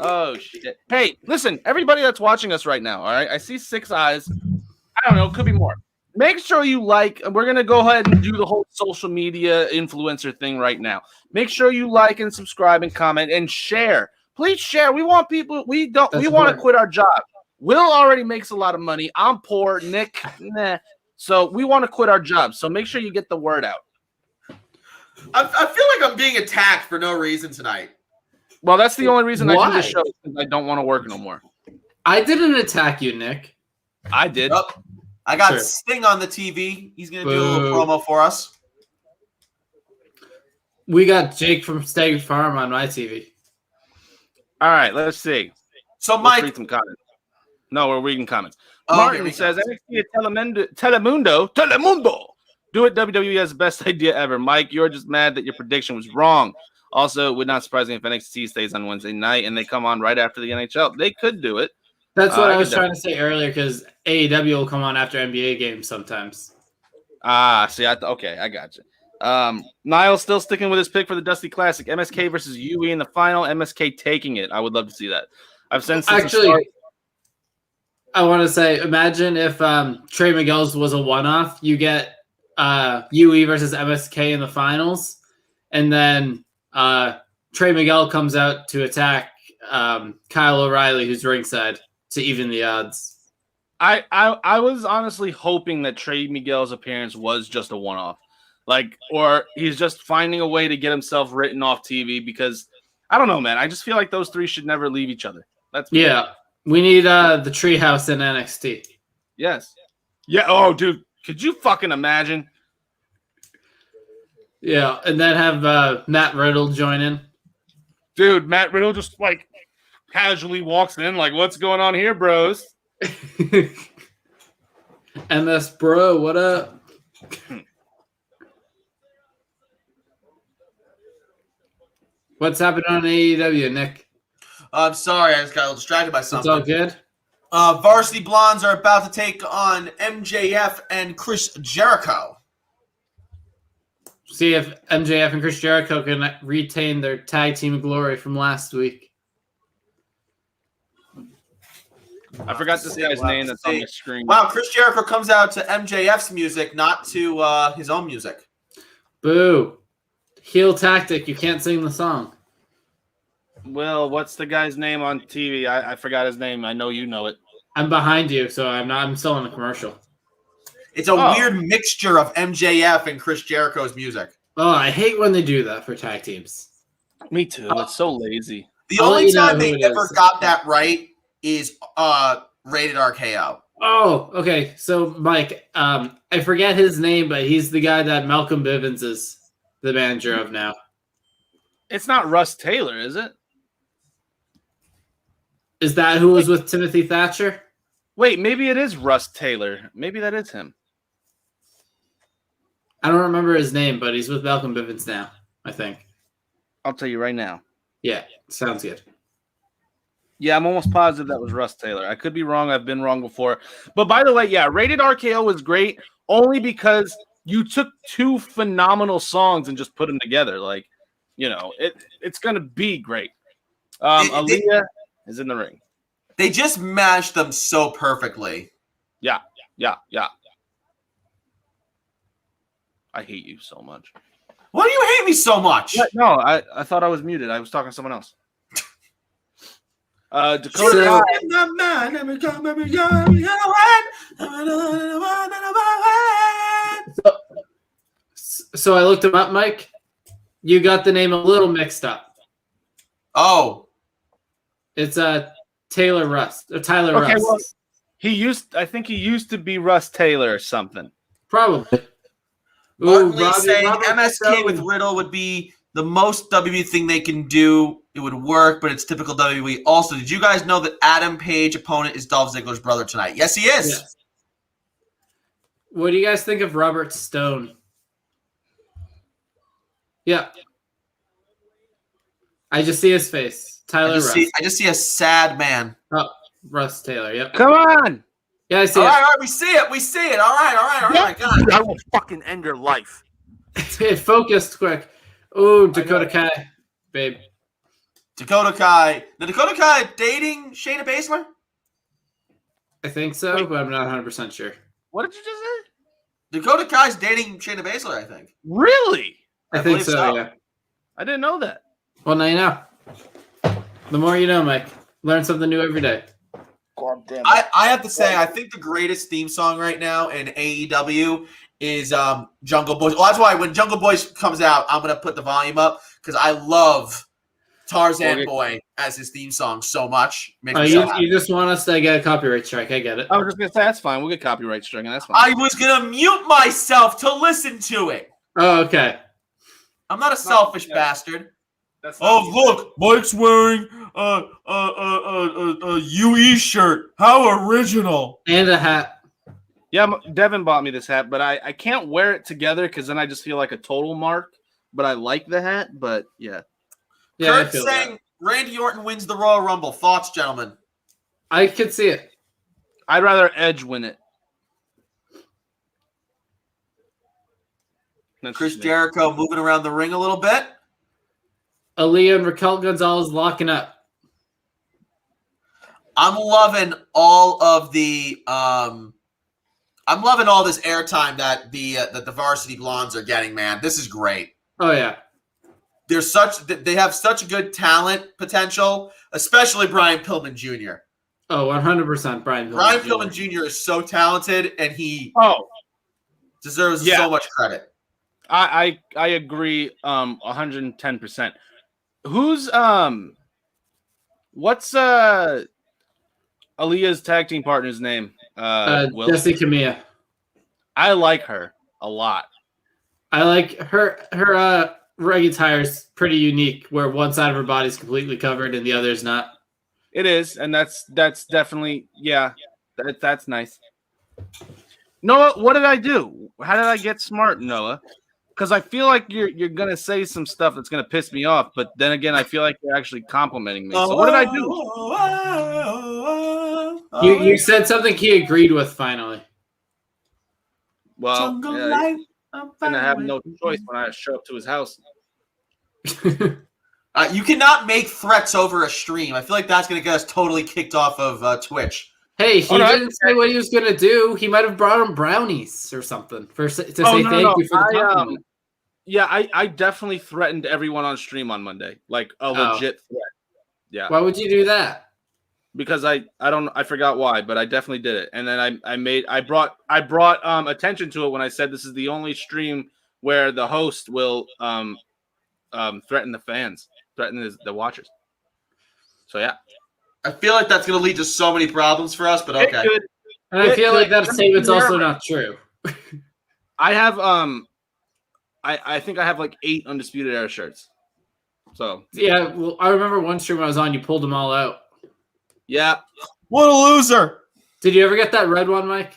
Oh, shit. Hey, listen, everybody that's watching us right now, all right? I see 6 eyes. I don't know. Could be more. Make sure you like. We're going to go ahead and do the whole social media influencer thing right now. Make sure you like and subscribe and comment and share. Please share. We want people. We want to quit our job. Will already makes a lot of money. I'm poor. Nick, nah. So we want to quit our job. So make sure you get the word out. I feel like I'm being attacked for no reason tonight. Well, that's the only reason I do this Why? show, because I don't want to work no more. I didn't attack you, Nick. I did. Oh, I got Sure. Sting on the TV. He's going to do a little promo for us. We got Jake from State Farm on my TV. All right, let's see. So, Let's Mike, read some comments. No, we're reading comments. Oh, Martin here we says, go. NXT at Telemundo. Do it, WWE has the best idea ever. Mike, you're just mad that your prediction was wrong. Also, it would not surprise me if NXT stays on Wednesday night and they come on right after the NHL. They could do it. That's what I was could trying to say earlier, because AEW will come on after NBA games sometimes. See, okay, I got you. Niles still sticking with his pick for the Dusty Classic. MSK versus Ywe in the final. MSK taking it. I would love to see that. I've sent Actually, I want to say, imagine if Trey Miguel's was a one-off. You get Ywe versus MSK in the finals, and then Trey Miguel comes out to attack Kyle O'Reilly, who's ringside, to even the odds. I was honestly hoping that Trey Miguel's appearance was just a one-off. Or he's just finding a way to get himself written off TV because I don't know, man. I just feel like those three should never leave each other. Yeah. We need the Treehouse in NXT. Yes. Yeah. Oh, dude. Could you fucking imagine? Yeah, and then have Matt Riddle join in. Dude, Matt Riddle just casually walks in what's going on here, bros? MS Bro, what up? What's happening on AEW, Nick? I'm sorry, I just got a little distracted by It's something. all good? Varsity Blondes are about to take on MJF and Chris Jericho. See if MJF and Chris Jericho can retain their tag team glory from last week. I forgot this guy's name that's on the screen. Wow, Chris Jericho comes out to MJF's music, not to his own music. Boo. Heel tactic. You can't sing the song. Will, what's the guy's name on TV? I forgot his name. I know you know it. I'm behind you, so I'm still in the commercial. It's a weird mixture of MJF and Chris Jericho's music. Oh, I hate when they do that for tag teams. Me too. It's so lazy. The I'll let only you know time who they it ever is. got that right is Rated RKO. Oh, okay. So, Mike, I forget his name, but he's the guy that Malcolm Bivens is the manager of now. It's not Russ Taylor, is it? Is that who was with Timothy Thatcher? Wait, maybe it is Russ Taylor. Maybe that is him. I don't remember his name, but he's with Malcolm Bivens now, I think. I'll tell you right now. Yeah, sounds good. Yeah, I'm almost positive that was Russ Taylor. I could be wrong. I've been wrong before. But by the way, yeah, Rated RKO was great only because you took two phenomenal songs and just put them together. It's going to be great. Aaliyah is in the ring. They just mashed them so perfectly. Yeah. I hate you so much. Why do you hate me so much? What? No, I thought I was muted. I was talking to someone else. Dakota So I looked him up, Mike. You got the name a little mixed up. Oh. It's Taylor Rust or Tyler Okay, Rust. well, I think he used to be Russ Taylor or something. Probably. Martin Lee saying Robert MSK Stone. with Riddle would be the most WWE thing they can do. It would work, but it's typical WWE. Also, did you guys know that Adam Page opponent is Dolph Ziggler's brother tonight? Yes, he is. Yes. What do you guys think of Robert Stone? Yeah. I just see his face. Tyler Rust. I just see a sad man. Oh, Russ Taylor. Yep. Come on. Yeah, I see All it. right, we see it. We see it. All right. God. I will fucking end your life. It focused quick. Oh, Dakota Kai, babe. Dakota Kai. The Dakota Kai dating Shayna Baszler? I think so, but I'm not 100% sure. What did you just say? Dakota Kai's dating Shayna Baszler, I think. Really? I think believe so, so. yeah. I didn't know that. Well, now you know. The more you know, Mike. Learn something new every day. God damn it. I have to say, I think the greatest theme song right now in AEW is Jungle Boys. Well, that's why when Jungle Boys comes out, I'm going to put the volume up because I love Tarzan Boy as his theme song so much. Makes me so happy. You just want us to get a copyright strike. I get it. I was just going to say, that's fine. We'll get copyright stricken. That's fine. I was going to mute myself to listen to it. Oh, okay. I'm not a selfish bastard. That's Look, Mike's wearing a UE shirt. How original. And a hat. Yeah, Devin bought me this hat, but I can't wear it together because then I just feel like a total mark. But I like the hat, but yeah. Yeah, I Kurt's feel saying that. Randy Orton wins the Royal Rumble. Thoughts, gentlemen? I could see it. I'd rather Edge win it. That's Chris just me. Jericho moving around the ring a little bit. Aaliyah and Raquel Gonzalez locking up. I'm loving all of the I'm loving all this airtime that the Varsity Blondes are getting, man. This is great. Oh, yeah. they have such good talent potential, especially Brian Pillman Jr. Oh, 100% Brian Pillman. Brian Pillman Jr. is so talented, and he deserves so much credit. I agree 110%. Who's what's Aaliyah's tag team partner's name? Will? Jesse Camilla. I like her a lot. I like her reg attire is pretty unique, where one side of her body is completely covered and the other is not. It is, and that's definitely that's nice. Noah, what did I do? How did I get smart, Noah? Because I feel like you're gonna say some stuff that's gonna piss me off, but then again, I feel like you're actually complimenting me. So what did I do? You said something he agreed with finally. Well, yeah, I'm gonna have no choice when I show up to his house. You cannot make threats over a stream. I feel like that's gonna get us totally kicked off of Twitch. Hey, he didn't say what he was gonna do. He might have brought him brownies or something to say thank you for the compliment. Yeah, I definitely threatened everyone on stream on Monday, like a legit threat. Yeah. Why would you do that? Because I forgot why, but I definitely did it. And then I brought attention to it when I said this is the only stream where the host will threaten the fans, threaten the watchers. So yeah. I feel like that's going to lead to so many problems for us, but okay. And I feel like that statement's also not true. I have I think I have like 8 Undisputed Era shirts. So yeah, well, I remember one stream I was on, you pulled them all out. Yeah. What a loser. Did you ever get that red one, Mike?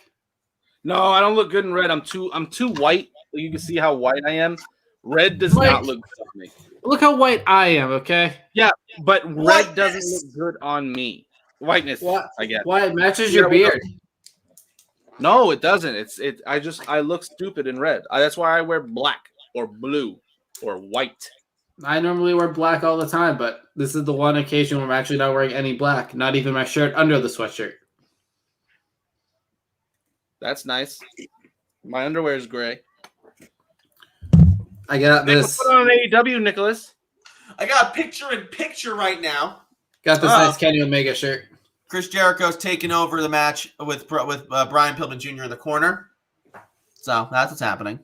No, I don't look good in red. I'm too white. You can see how white I am. Red does not look good on me. Look how white I am, okay? Yeah, but red doesn't look good on me. Whiteness, I guess. Why? It matches your beard. No, it doesn't. I look stupid in red. That's why I wear black or blue or white. I normally wear black all the time, but this is the one occasion where I'm actually not wearing any black. Not even my shirt under the sweatshirt. That's nice. My underwear is gray. I got this. Put on AEW, Nicholas. I got a picture-in-picture right now. Got this nice Kenny Omega shirt. Chris Jericho's taking over the match with Brian Pillman Jr. in the corner. So that's what's happening.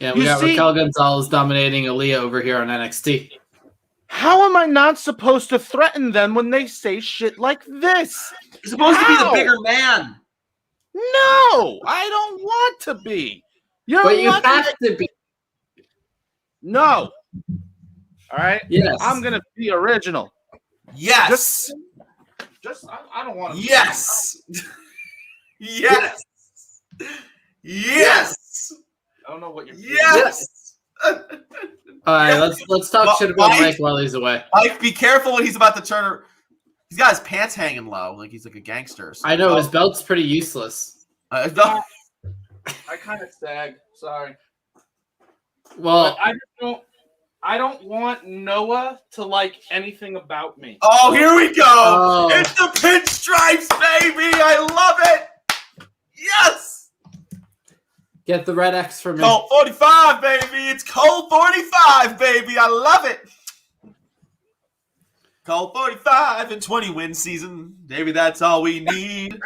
Yeah, we got Raquel Gonzalez dominating Aaliyah over here on NXT. How am I not supposed to threaten them when they say shit like this? You're supposed to be the bigger man. No, I don't want to be. You have to be. No. All right? Yes. I'm going to be original. Yes. I don't want to. Yes. Yes. Yes. I don't know what you're Yes. All right, let's talk shit about Mike while he's away. Mike, be careful when he's about to turn. He's got his pants hanging low, like he's like a gangster. So I know his belt's pretty useless. I kind of sag. Sorry. Well, I don't want Noah to like anything about me. Oh, here we go! Oh. It's the pinstripes, baby! I love it! Yes! Get the red X for me. Colt 45, baby! It's Colt 45, baby! I love it! Colt 45 and 20 win season. Maybe that's all we need.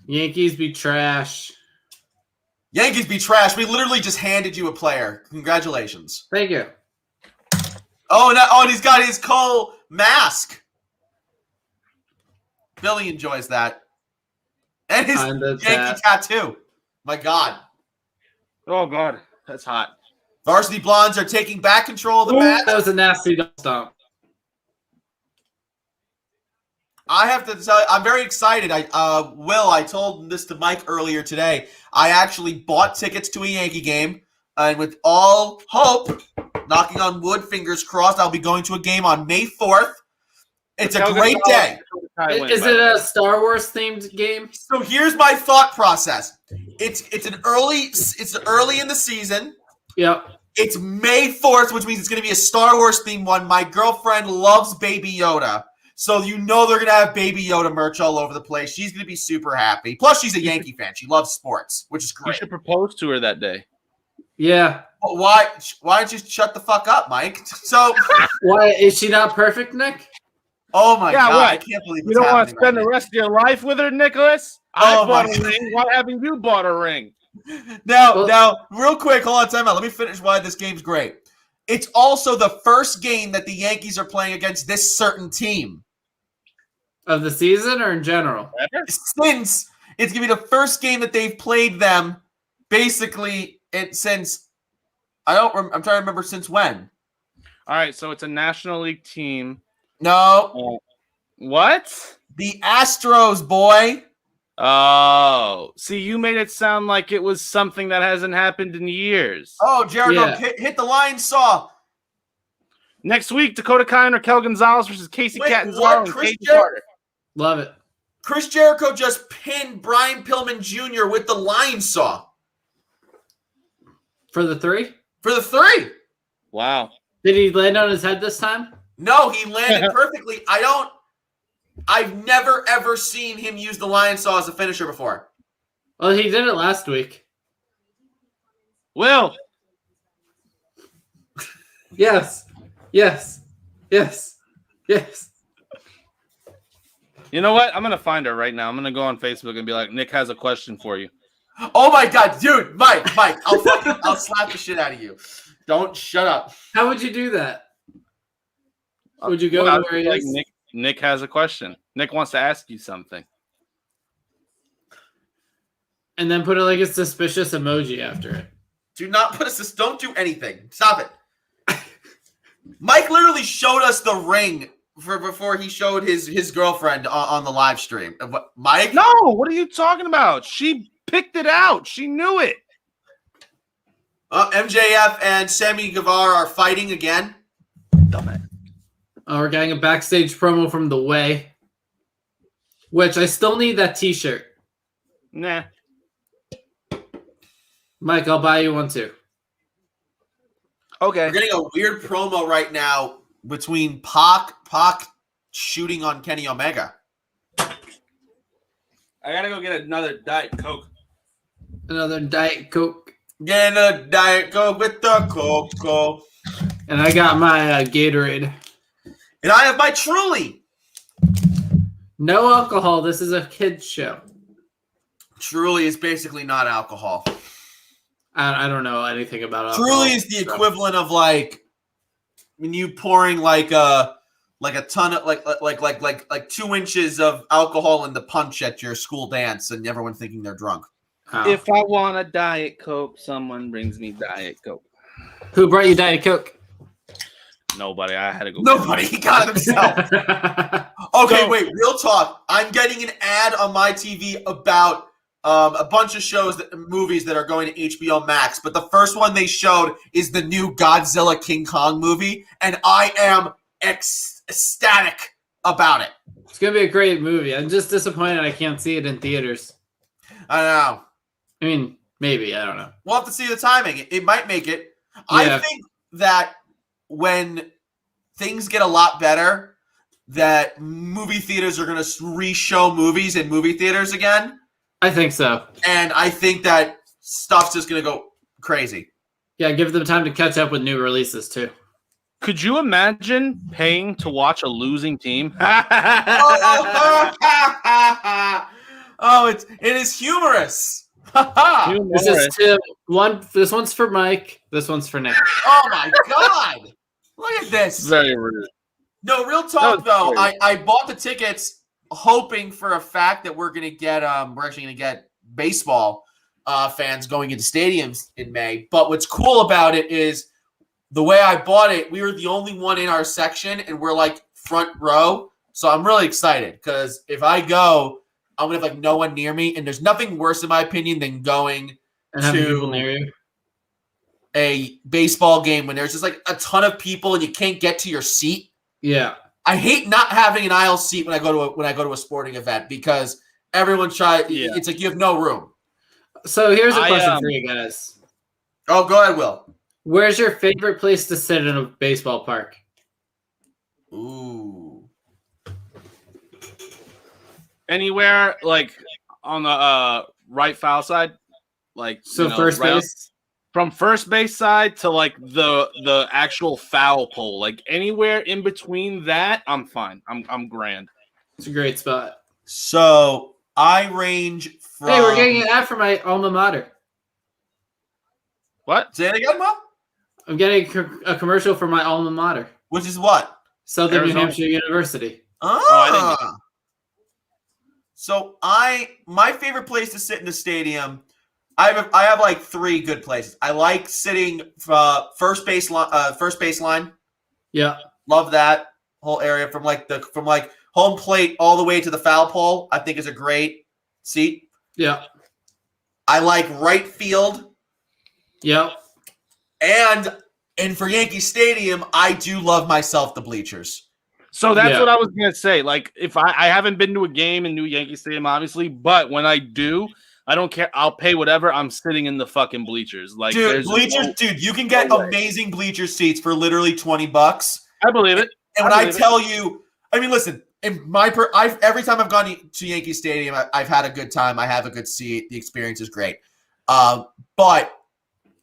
Yankees be trash. Yankees be trash. We literally just handed you a player. Congratulations. Thank you. Oh, and he's got his Cole mask. Billy enjoys that. And his Yankee tattoo. My God. Oh, God. That's hot. Varsity Blondes are taking back control of the match. That was a nasty stomp. I have to tell you, I'm very excited. I told this to Mike earlier today. I actually bought tickets to a Yankee game, and with all hope, knocking on wood, fingers crossed, I'll be going to a game on May 4th. It's a great day. Is it a Star Wars themed game? So here's my thought process. It's early in the season. Yep. It's May 4th, which means it's going to be a Star Wars themed one. My girlfriend loves Baby Yoda. So you know they're going to have Baby Yoda merch all over the place. She's going to be super happy. Plus, she's a Yankee fan. She loves sports, which is great. You should propose to her that day. Yeah. Why don't you shut the fuck up, Mike? So, Why is she not perfect, Nick? oh my Yeah, God, what? I can't believe You what's don't want happening to spend right the rest of your life with her, Nicholas? Oh I bought a my ring. Why haven't you bought a ring? now. Well- Now, real quick, hold on, time out. Let me finish why this game's great. It's also the first game that the Yankees are playing against this certain team Of the season or in general? since it's gonna be the first game that they've played them basically since I'm trying to remember since when. All right, so it's a National League team. No, What? the Astros, boy. Oh, see, you made it sound like it was something that hasn't happened in years. Oh, Jericho Yeah. hit the line saw. Next week, Dakota Kai and Raquel Gonzalez versus Casey Wait, Catanzaro what? and Chris Katie Jer- Carter. Love it. Chris Jericho just pinned Brian Pillman Jr. with the line saw For the 3? for the 3. Wow. Did he land on his head this time? No, he landed perfectly. I've never ever seen him use the lion saw as a finisher before. Well, he did it last week. Will. Yes. Yes. Yes. Yes. You know what? I'm going to find her right now. I'm going to go on Facebook and be like, Nick has a question for you. Oh my God, dude, Mike, I'll slap the shit out of you. Don't shut up. How would you do that? Would you go Well, to where he like is? Nick has a question. Nick wants to ask you something. And then put like a suspicious emoji after it. Do not put us. Don't do anything. Stop it. Mike literally showed us the ring before he showed his girlfriend on the live stream. Mike? No, what are you talking about? She picked it out. She knew it. MJF and Sammy Guevara are fighting again. Dumbass. Oh, we're getting a backstage promo from the Wwe, which I still need that T-shirt. Nah. Mike, I'll buy you one too. Okay. We're getting a weird promo right now between Pac shooting on Kenny Omega. I gotta go get another Diet Coke. Another Diet Coke. Getting a Diet Coke with the Coco. And I got my Gatorade. And I have my Truly. No alcohol. This is a kid's show. Truly is basically not alcohol. I don't know anything about alcohol. Truly is the equivalent of like when you pouring like a ton of like 2 inches of alcohol in the punch at your school dance and everyone thinking they're drunk. Oh. If I want a Diet Coke, someone brings me Diet Coke. Who brought you Diet Coke? Nobody. I had to go. Nobody. He got it himself. Okay, wait. Real talk. I'm getting an ad on my TV about a bunch of movies that are going to HBO Max. But the first one they showed is the new Godzilla King Kong movie, and I am ecstatic about it. It's going to be a great movie. I'm just disappointed I can't see it in theaters. I know. I mean, maybe. I don't know. We'll have to see the timing. It might make it. Yeah. I think that when things get a lot better, that movie theaters are going to re-show movies in movie theaters again. I think so. And I think that stuff's just going to go crazy. Yeah, give them time to catch up with new releases, too. Could you imagine paying to watch a losing team? Oh, it is humorous. This is Tim. This one's for Mike. This one's for Nick. Oh, my God. Look at this. Very rude. No, real talk, though. Great. I bought the tickets hoping for a fact that we're actually going to get baseball fans going into stadiums in May. But what's cool about it is the way I bought it, we were the only one in our section, and we're like front row. So I'm really excited because if I go, I'm going to have like no one near me. And there's nothing worse, in my opinion, than going And having people near you. a baseball game when there's just like a ton of people and you can't get to your seat. Yeah. I hate not having an aisle seat when I go to a sporting event because everyone it's like you have no room. So here's a question for you guys. Oh, go ahead, Will. Where's your favorite place to sit in a baseball park? Ooh. Anywhere like on the right foul side, like So first base? from first base side to like the actual foul pole, like anywhere in between that, I'm fine. I'm grand. It's a great spot. So I range from. Hey, we're getting an ad for my alma mater. What? Say it again, Mo? I'm getting a commercial for my alma mater, Which is what? Southern Arizona. New Hampshire University. Ah. I didn't So my favorite place to sit in the stadium, I have like 3 good places. I like sitting first baseline. Yeah. Love that whole area from like home plate all the way to the foul pole. I think is a great seat. Yeah. I like right field, Yeah. and for Yankee Stadium, I do love myself the bleachers. So that's Yeah. what I was gonna say. Like, if I haven't been to a game in New Yankee Stadium, obviously, but when I do, I don't care. I'll pay whatever. I'm sitting in the fucking bleachers. Like, Dude, there's bleachers, no- dude, you can get no way. amazing bleacher seats for literally $20. I believe it. And when I believe it. tell you, I mean, listen, every time I've gone to Yankee Stadium, I've had a good time. I have a good seat. The experience is great. But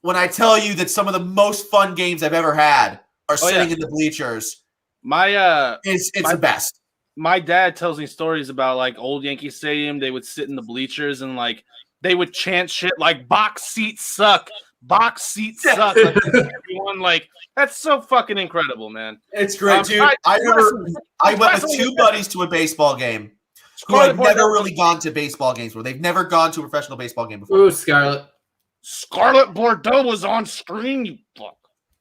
when I tell you that some of the most fun games I've ever had are sitting in the bleachers, it's the best. My dad tells me stories about like old Yankee Stadium. They would sit in the bleachers and like they would chant shit like "box seats suck, box seats suck." Like, everyone like that's so fucking incredible, man. It's great, dude. I went with 2 buddies to a baseball game who had never really gone to baseball games before. They've never gone to a professional baseball game before. Ooh, Scarlet. Scarlet Bordeaux was on screen. You fuck.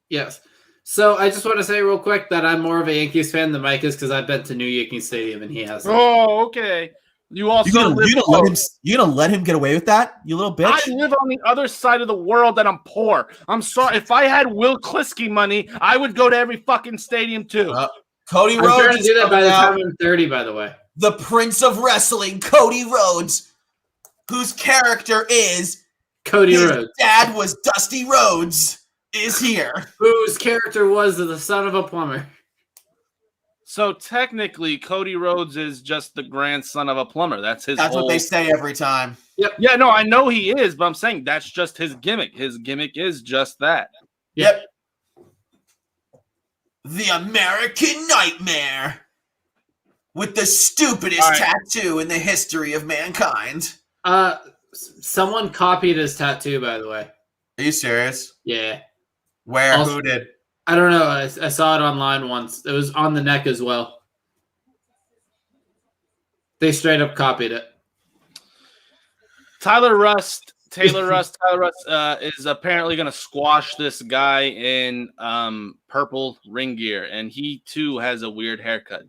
Yes. So I just want to say real quick that I'm more of a Yankees fan than Mike is because I've been to New Yankee Stadium and he hasn't. Oh, okay. You also You gonna let him get away with that, you little bitch? I live on the other side of the world and I'm poor. I'm sorry. If I had Will Kliskey money, I would go to every fucking stadium too. Cody I'm Rhodes trying to is do that by the coming out. time I'm 30, by the way. The Prince of Wrestling, Cody Rhodes, whose character is Cody his Rhodes, dad was Dusty Rhodes, is here. whose character was the son of a plumber. So technically, Cody Rhodes is just the grandson of a plumber. That's what they say every time. Yeah, no, I know he is, but I'm saying that's just his gimmick. His gimmick is just that. Yep. The American Nightmare with the stupidest tattoo in the history of mankind. Someone copied his tattoo, by the way. Are you serious? Yeah. Where? Also- Who did? I don't know. I saw it online once. It was on the neck as well. They straight up copied it. Taylor Rust is apparently going to squash this guy in purple ring gear, and he too has a weird haircut.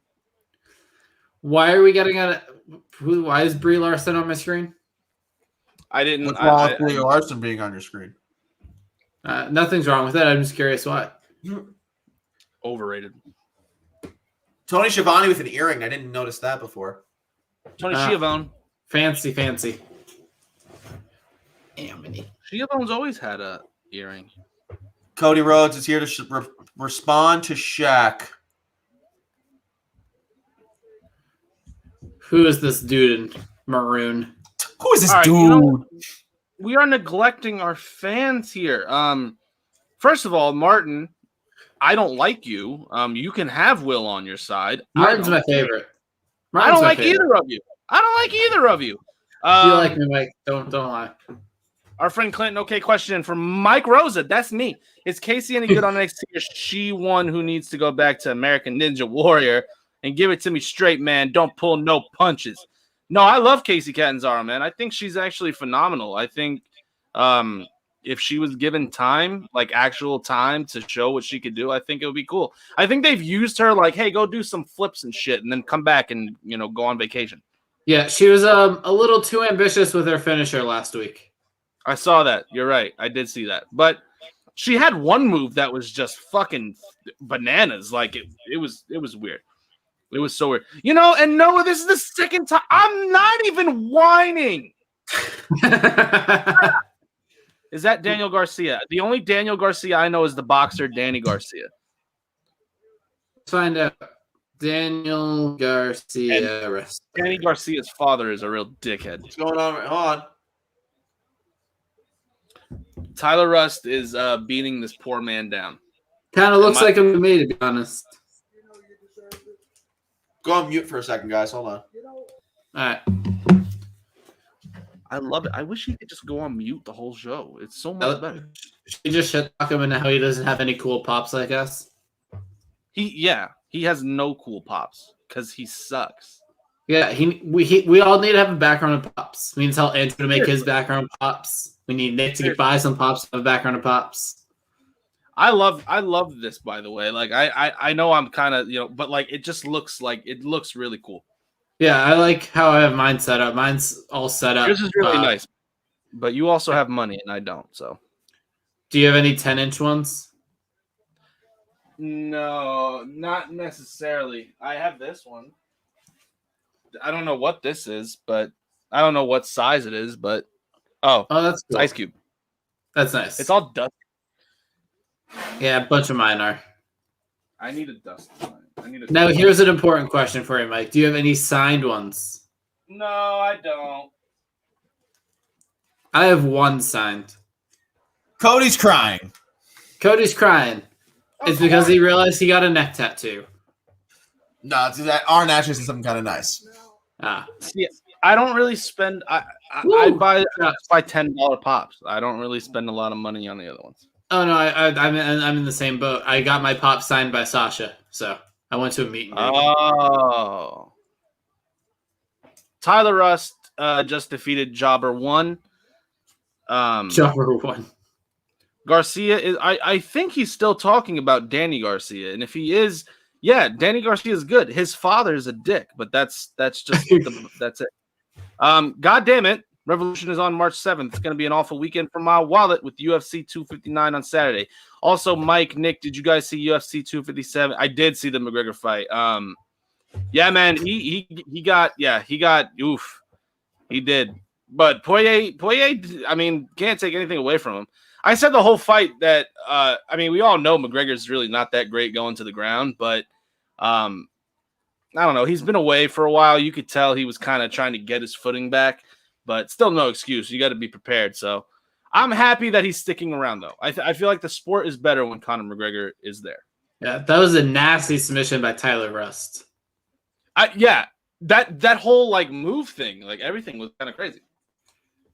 Why are we getting why is Brie Larson on my screen? I didn't. What's wrong with Brie Larson being on your screen? Nothing's wrong with it. I'm just curious why. Overrated. Tony Schiavone with an earring. I didn't notice that before. Tony Schiavone. Fancy. Schiavone's always had a earring. Cody Rhodes is here to respond to Shaq. Who is this dude in maroon? Who is this All right, dude? you know, we are neglecting our fans here. First of all, Martin, I don't like you. You can have Will on your side. Martin's my favorite. I don't like either of you. You like me, Mike. Don't lie. Our friend Clinton, okay, question from Mike Rosa. That's me. Is Casey any good on NXT? Or is she one who needs to go back to American Ninja Warrior and give it to me straight, man? Don't pull no punches. No, I love Casey Catanzaro, man. I think she's actually phenomenal. I think if she was given time, like actual time to show what she could do, I think it would be cool. I think they've used her like, hey, go do some flips and shit and then come back and, go on vacation. Yeah, she was a little too ambitious with her finisher last week. I saw that. You're right. I did see that. But she had one move that was just fucking bananas. Like it was weird. It was so weird. And Noah, this is the second time. I'm not even whining. Is that Daniel Garcia? The only Daniel Garcia I know is the boxer Danny Garcia. Let's find out. Daniel Garcia. Danny Garcia's father is a real dickhead. What's going on? Hold on. Tyler Rust is beating this poor man down. Kind of looks like him to me, to be honest. Go on mute for a second, guys. Hold on. All right. I love it. I wish he could just go on mute the whole show. It's so much better. She just shit talk him and how he doesn't have any cool pops, I guess. He has no cool pops because he sucks. Yeah, we all need to have a background of pops. We need to tell Andrew to make his background buy some pops to have a background of pops. I love this, by the way. Like I know I'm kind of, but like it just looks really cool. Yeah, I like how I have mine set up. Mine's all set up. This is really nice. But you also have money and I don't, so. Do you have any 10-inch ones? No, not necessarily. I have this one. I don't know what this is, but I don't know what size it is, but that's cool. Ice Cube. That's nice. It's all dusty. Yeah, a bunch of mine are. I need a dust line. Now, here's an important question for you, Mike. Do you have any signed ones? No, I don't. I have one signed. Cody's crying. Cody's crying. It's because he realized he got a neck tattoo. No, it's that our naturals is something kind of nice. See, I don't really spend. I buy $10 pops. I don't really spend a lot of money on the other ones. Oh no, I'm in the same boat. I got my pop signed by Sasha, so I went to a meeting. Oh, Tyler Rust just defeated Jobber 1. Jobber 1. Garcia is. I think he's still talking about Danny Garcia, and if he is, yeah, Danny Garcia is good. His father is a dick, but that's just that's it. God damn it. Revolution is on March 7th. It's going to be an awful weekend for my wallet with UFC 259 on Saturday. Also, Mike, Nick, did you guys see UFC 257? I did see the McGregor fight. Yeah, man, he got oof. He did. But Poirier, I mean, can't take anything away from him. I said the whole fight that I mean, we all know McGregor's really not that great going to the ground, but I don't know. He's been away for a while. You could tell he was kind of trying to get his footing back. But still no excuse. You got to be prepared. So I'm happy that he's sticking around, though. I feel like the sport is better when Conor McGregor is there. Yeah, that was a nasty submission by Tyler Rust. That whole like move thing, like everything was kind of crazy.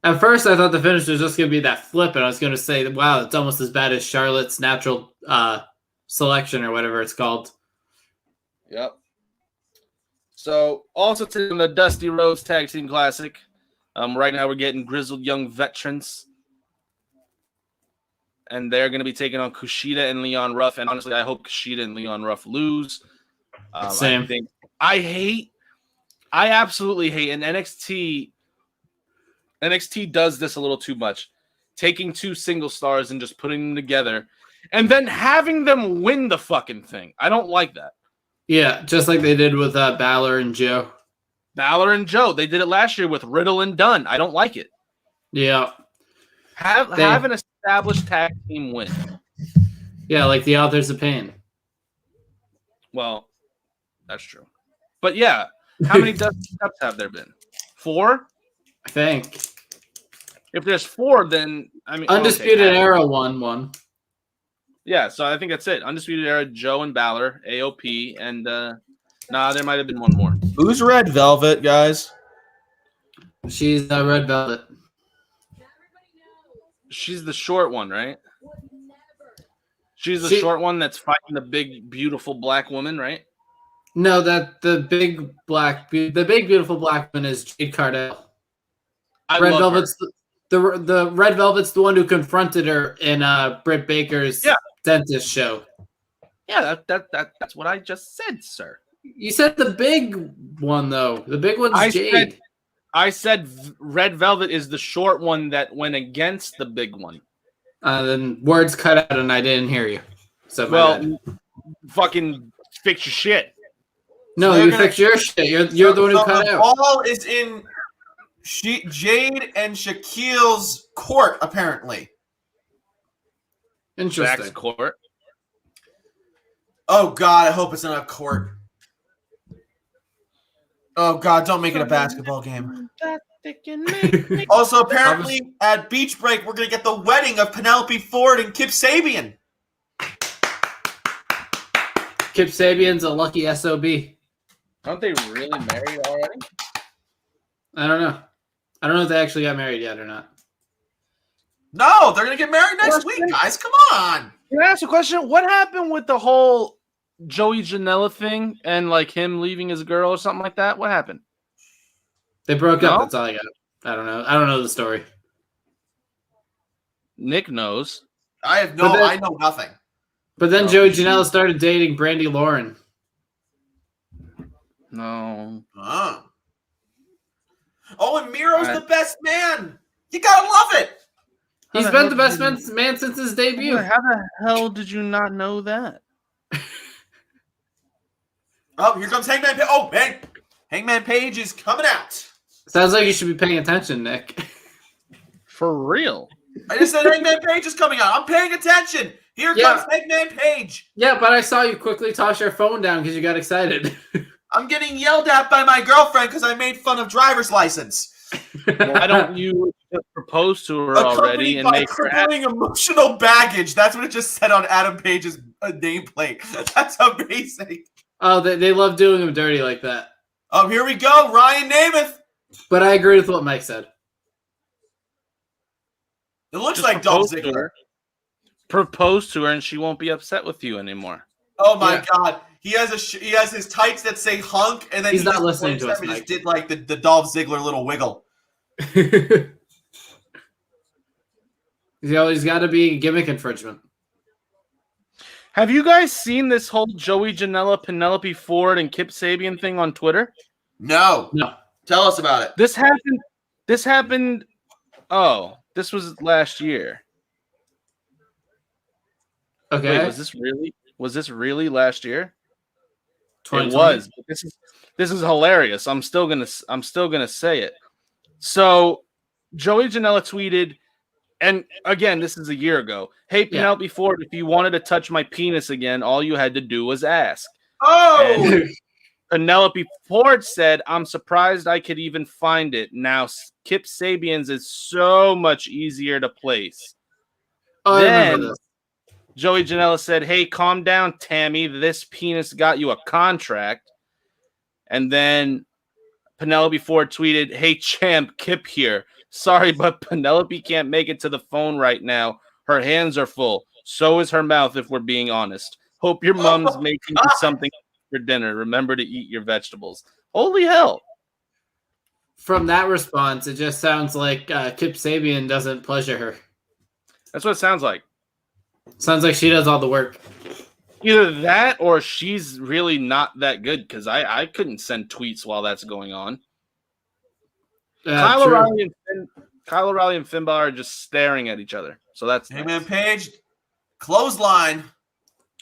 At first, I thought the finish was just going to be that flip, and I was going to say, wow, it's almost as bad as Charlotte's natural selection or whatever it's called. Yep. So also to the Dusty Rhodes Tag Team Classic. Right now we're getting grizzled young veterans. And they're going to be taking on Kushida and Leon Ruff. And honestly, I hope Kushida and Leon Ruff lose. Same. I absolutely hate, and NXT does this a little too much. Taking two single stars and just putting them together and then having them win the fucking thing. I don't like that. Yeah, just like they did with Balor and Joe. Balor and Joe. They did it last year with Riddle and Dunn. I don't like it. Yeah. Have an established tag team win. Yeah, like the Authors of Pain. Well, that's true. But yeah, how many Dusty Cups have there been? 4? I think. If there's 4, then I mean Undisputed Era won one. Yeah, so I think that's it. Undisputed Era, Joe and Balor, AOP, and there might have been one more. Who's Red Velvet, guys? She's Red Velvet. She's the short one, right? She's the short one that's fighting the big, beautiful black woman, right? No, the big beautiful black woman is Jade Cardell. Red Velvet's the Red Velvet's the one who confronted her in Britt Baker's dentist show. Yeah, that's what I just said, sir. You said the big one though. The big one's Jade. I said Red Velvet is the short one that went against the big one. Then words cut out and I didn't hear you. So fucking fix your shit. No, you fix your shit. You're the one who cut the out. ball is in Jade and Shaquille's court, apparently. Interesting. Zach's court. Oh God, I hope it's not a court. Oh God, don't make it a basketball game. Also, apparently, at Beach Break, we're going to get the wedding of Penelope Ford and Kip Sabian. Kip Sabian's a lucky SOB. Aren't they really married already? I don't know. I don't know if they actually got married yet or not. No, they're going to get married next week, guys. Come on. Can I ask a question? What happened with the whole Joey Janela thing and like him leaving his girl or something like that? What happened? They broke up. That's all I got. I don't know. I don't know the story. Nick knows. I know nothing. But then Joey Janela started dating Brandy Lauren. No. Oh, and Miro's the best man. You gotta love it. He's been the best man since his debut. How the hell did you not know that? Oh, here comes Hangman Page. Oh, man. Hangman Page is coming out. Sounds like you should be paying attention, Nick. For real. I just said Hangman Page is coming out. I'm paying attention. Here comes Hangman Page. Yeah, but I saw you quickly toss your phone down because you got excited. I'm getting yelled at by my girlfriend because I made fun of driver's license. Why don't you just propose to her already and make her crippling emotional baggage? That's what it just said on Adam Page's nameplate. That's amazing. Oh, they love doing him dirty like that. Oh, here we go. Ryan Namath. But I agree with what Mike said. It looks just like Dolph Ziggler. Propose to her and she won't be upset with you anymore. Oh my God. He has his tights that say hunk, and then he's not listening to us. He just did like the Dolph Ziggler little wiggle. He's got to be gimmick infringement. Have you guys seen this whole Joey Janela, Penelope Ford, and Kip Sabian thing on Twitter? No. Tell us about it. This happened. Oh, this was last year. Okay. Wait, was this really last year? It 2020? was. This is hilarious. I'm still gonna say it. So Joey Janela tweeted, and again, this is a year ago. Hey, Penelope Ford, if you wanted to touch my penis again, all you had to do was ask. Oh. And Penelope Ford said, I'm surprised I could even find it. Now, Kip Sabian's is so much easier to place. Oh, Then Joey Janela said, hey, calm down, Tammy. This penis got you a contract. And then Penelope Ford tweeted, hey, champ, Kip here. Sorry, but Penelope can't make it to the phone right now. Her hands are full. So is her mouth, if we're being honest. Hope your mom's making you something for dinner. Remember to eat your vegetables. Holy hell. From that response, it just sounds like Kip Sabian doesn't pleasure her. That's what it sounds like. Sounds like she does all the work. Either that or she's really not that good because I couldn't send tweets while that's going on. Kyle O'Reilly and Finn Balor are just staring at each other. So that's Hangman Page, clothesline.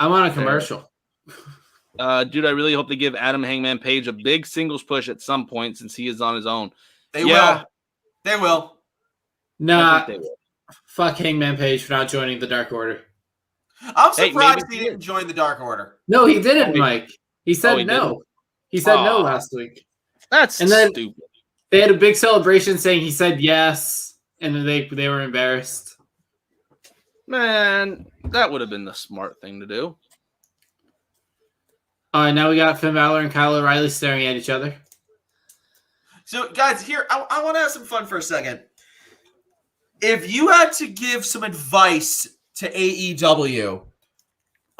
I'm on a commercial. Dude, I really hope they give Adam Hangman Page a big singles push at some point since he is on his own. They will. They will. Nah, fuck Hangman Page for not joining the Dark Order. I'm surprised he didn't join the Dark Order. No, he didn't, Mike. He said no. He said no last week. That's stupid. They had a big celebration saying he said yes, and then they were embarrassed. Man, that would have been the smart thing to do. All right, now we got Finn Balor and Kyle O'Reilly staring at each other. So, guys, here, I want to have some fun for a second. If you had to give some advice to AEW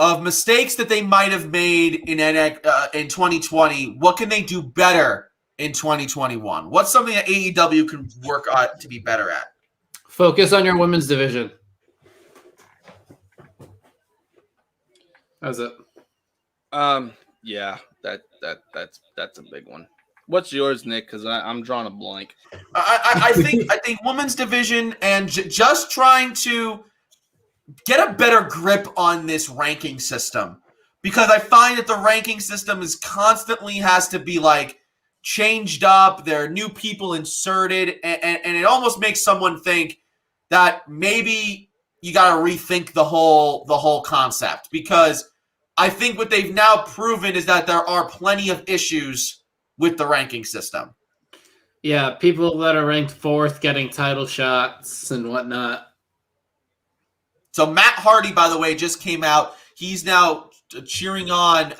of mistakes that they might have made in 2020, what can they do better in 2021? What's something that AEW can work on to be better at? Focus on your women's division. How's it? Yeah, that's a big one. What's yours, Nick? Because I'm drawing a blank. I think women's division and just trying to get a better grip on this ranking system, because I find that the ranking system is constantly has to be like changed up. There are new people inserted, and it almost makes someone think that maybe you got to rethink the whole concept, because I think what they've now proven is that there are plenty of issues with the ranking system. Yeah, people that are ranked 4th getting title shots and whatnot. So Matt Hardy, by the way, just came out. He's now cheering on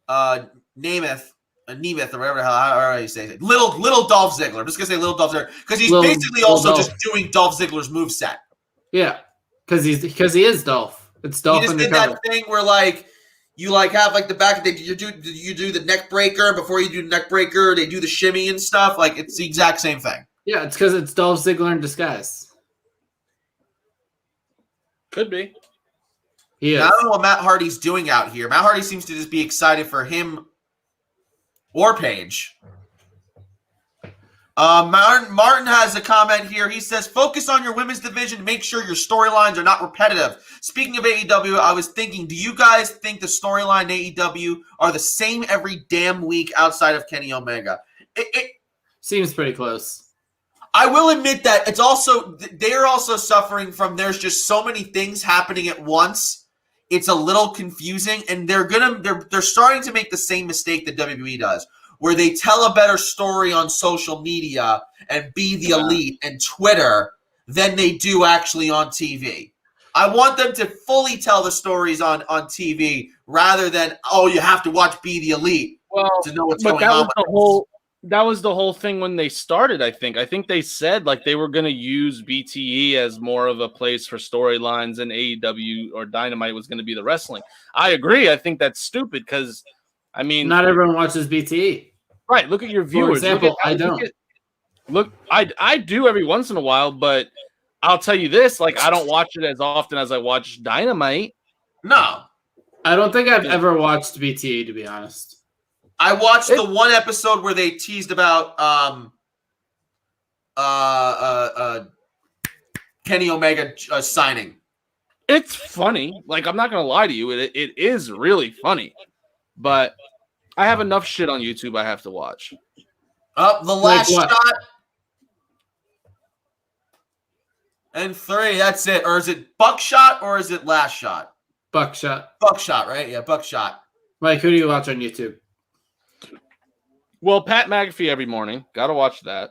Nemeth, or whatever the hell, however you say it. Little Dolph Ziggler. I'm just gonna say little Dolph Ziggler because he's basically also just doing Dolph Ziggler's moveset. Yeah, because he is Dolph. It's Dolph. He just did that thing where you have the back. You do the neck breaker before you do the neck breaker. They do the shimmy and stuff. It's the exact same thing. Yeah, it's because it's Dolph Ziggler in disguise. Could be. He is. Now, I don't know what Matt Hardy's doing out here. Matt Hardy seems to just be excited for him or Paige. Martin has a comment here. He says, focus on your women's division. Make sure your storylines are not repetitive. Speaking of AEW, I was thinking, do you guys think the storyline in AEW are the same every damn week outside of Kenny Omega? It seems pretty close. I will admit that they're also suffering from there's just so many things happening at once. It's a little confusing, and they're starting to make the same mistake that WWE does, where they tell a better story on social media and be the elite and Twitter than they do actually on TV. I want them to fully tell the stories on TV rather than, you have to watch Be the Elite to know what's going on. That was the whole thing when they started, I think. I think they said they were going to use BTE as more of a place for storylines and AEW or Dynamite was going to be the wrestling. I agree. I think that's stupid because, not everyone watches BTE. Right. Look at your viewers. For example, I don't. I do every once in a while, but I'll tell you this, I don't watch it as often as I watch Dynamite. No. I don't think I've ever watched BTE, to be honest. I watched the one episode where they teased about Kenny Omega signing. It's funny. I'm not going to lie to you. It is really funny. But I have enough shit on YouTube I have to watch. The last shot. And 3, that's it. Or is it Buckshot or is it Last Shot? Buckshot. Buckshot, right? Yeah, Buckshot. Mike, who do you watch on YouTube? Well, Pat McAfee every morning. Got to watch that.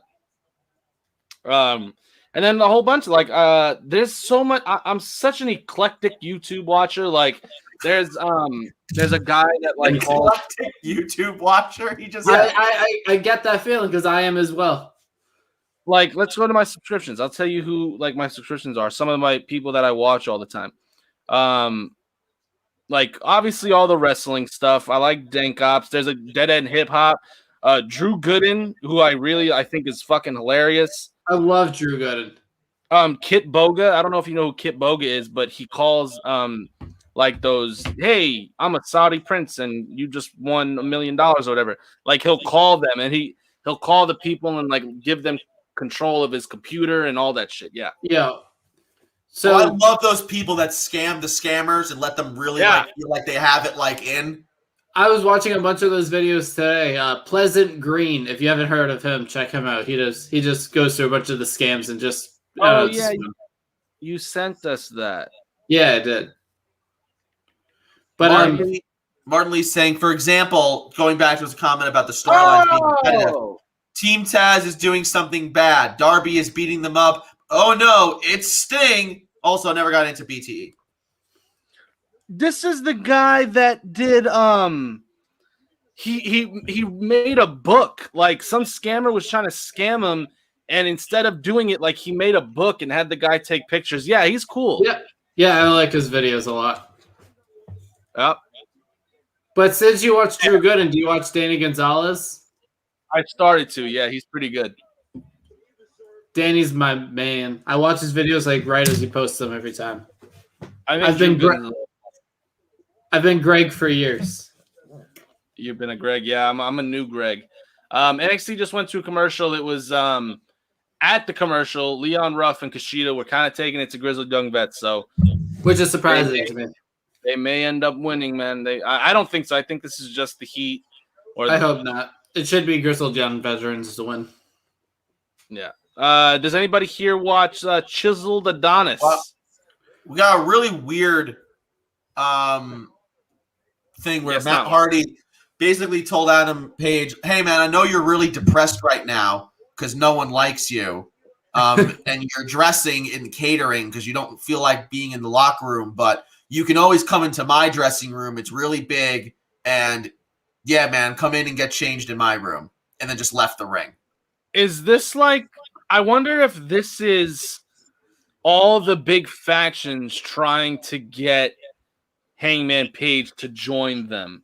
And then a whole bunch of there's so much. I'm such an eclectic YouTube watcher. There's a guy that eclectic YouTube watcher. He just I get that feeling because I am as well. Let's go to my subscriptions. I'll tell you who my subscriptions are. Some of my people that I watch all the time. Obviously all the wrestling stuff. I like Dank Ops. There's a Dead End Hip Hop. Drew Gooden, who I think is fucking hilarious. I love Drew Gooden. Kit Boga. I don't know if you know who Kit Boga is, but he calls those, hey, I'm a Saudi prince and you just won $1 million or whatever. He'll call them and he'll call the people and give them control of his computer and all that shit. Yeah. Yeah. So I love those people that scam the scammers and let them really feel like they have it in. I was watching a bunch of those videos today. Pleasant Green, if you haven't heard of him, check him out. He just goes through a bunch of the scams and just you sent us that. Yeah, I did. But Martin Lee's saying, for example, going back to his comment about the storyline being competitive, Team Taz is doing something bad. Darby is beating them up. Oh no, it's Sting. Also, never got into BTE. This is the guy that did he made a book. Some scammer was trying to scam him, and instead of doing it, he made a book and had the guy take pictures. Yeah, he's cool. Yeah, I like his videos a lot. Yep. But since you watch Drew Gooden, do you watch Danny Gonzalez? I started to. Yeah, he's pretty good. Danny's my man. I watch his videos right as he posts them every time. I've been Greg for years. You've been a Greg. Yeah, I'm a new Greg. NXT just went to a commercial. It was at the commercial, Leon Ruff and Kushida were kind of taking it to Grizzled Young Vets. So, which is surprising to me. They may end up winning, man. I don't think so. I think this is just the heat. I hope not. It should be Grizzled Young Veterans to win. Yeah. Does anybody here watch Chiseled Adonis? We got a really weird thing where Matt Hardy basically told Adam Page, "Hey man, I know you're really depressed right now because no one likes you, and you're dressing and catering because you don't feel like being in the locker room, but you can always come into my dressing room. It's really big, and yeah, man, come in and get changed in my room." And then just left the ring. Is this like? I wonder if this is all the big factions trying to get Hangman Page to join them.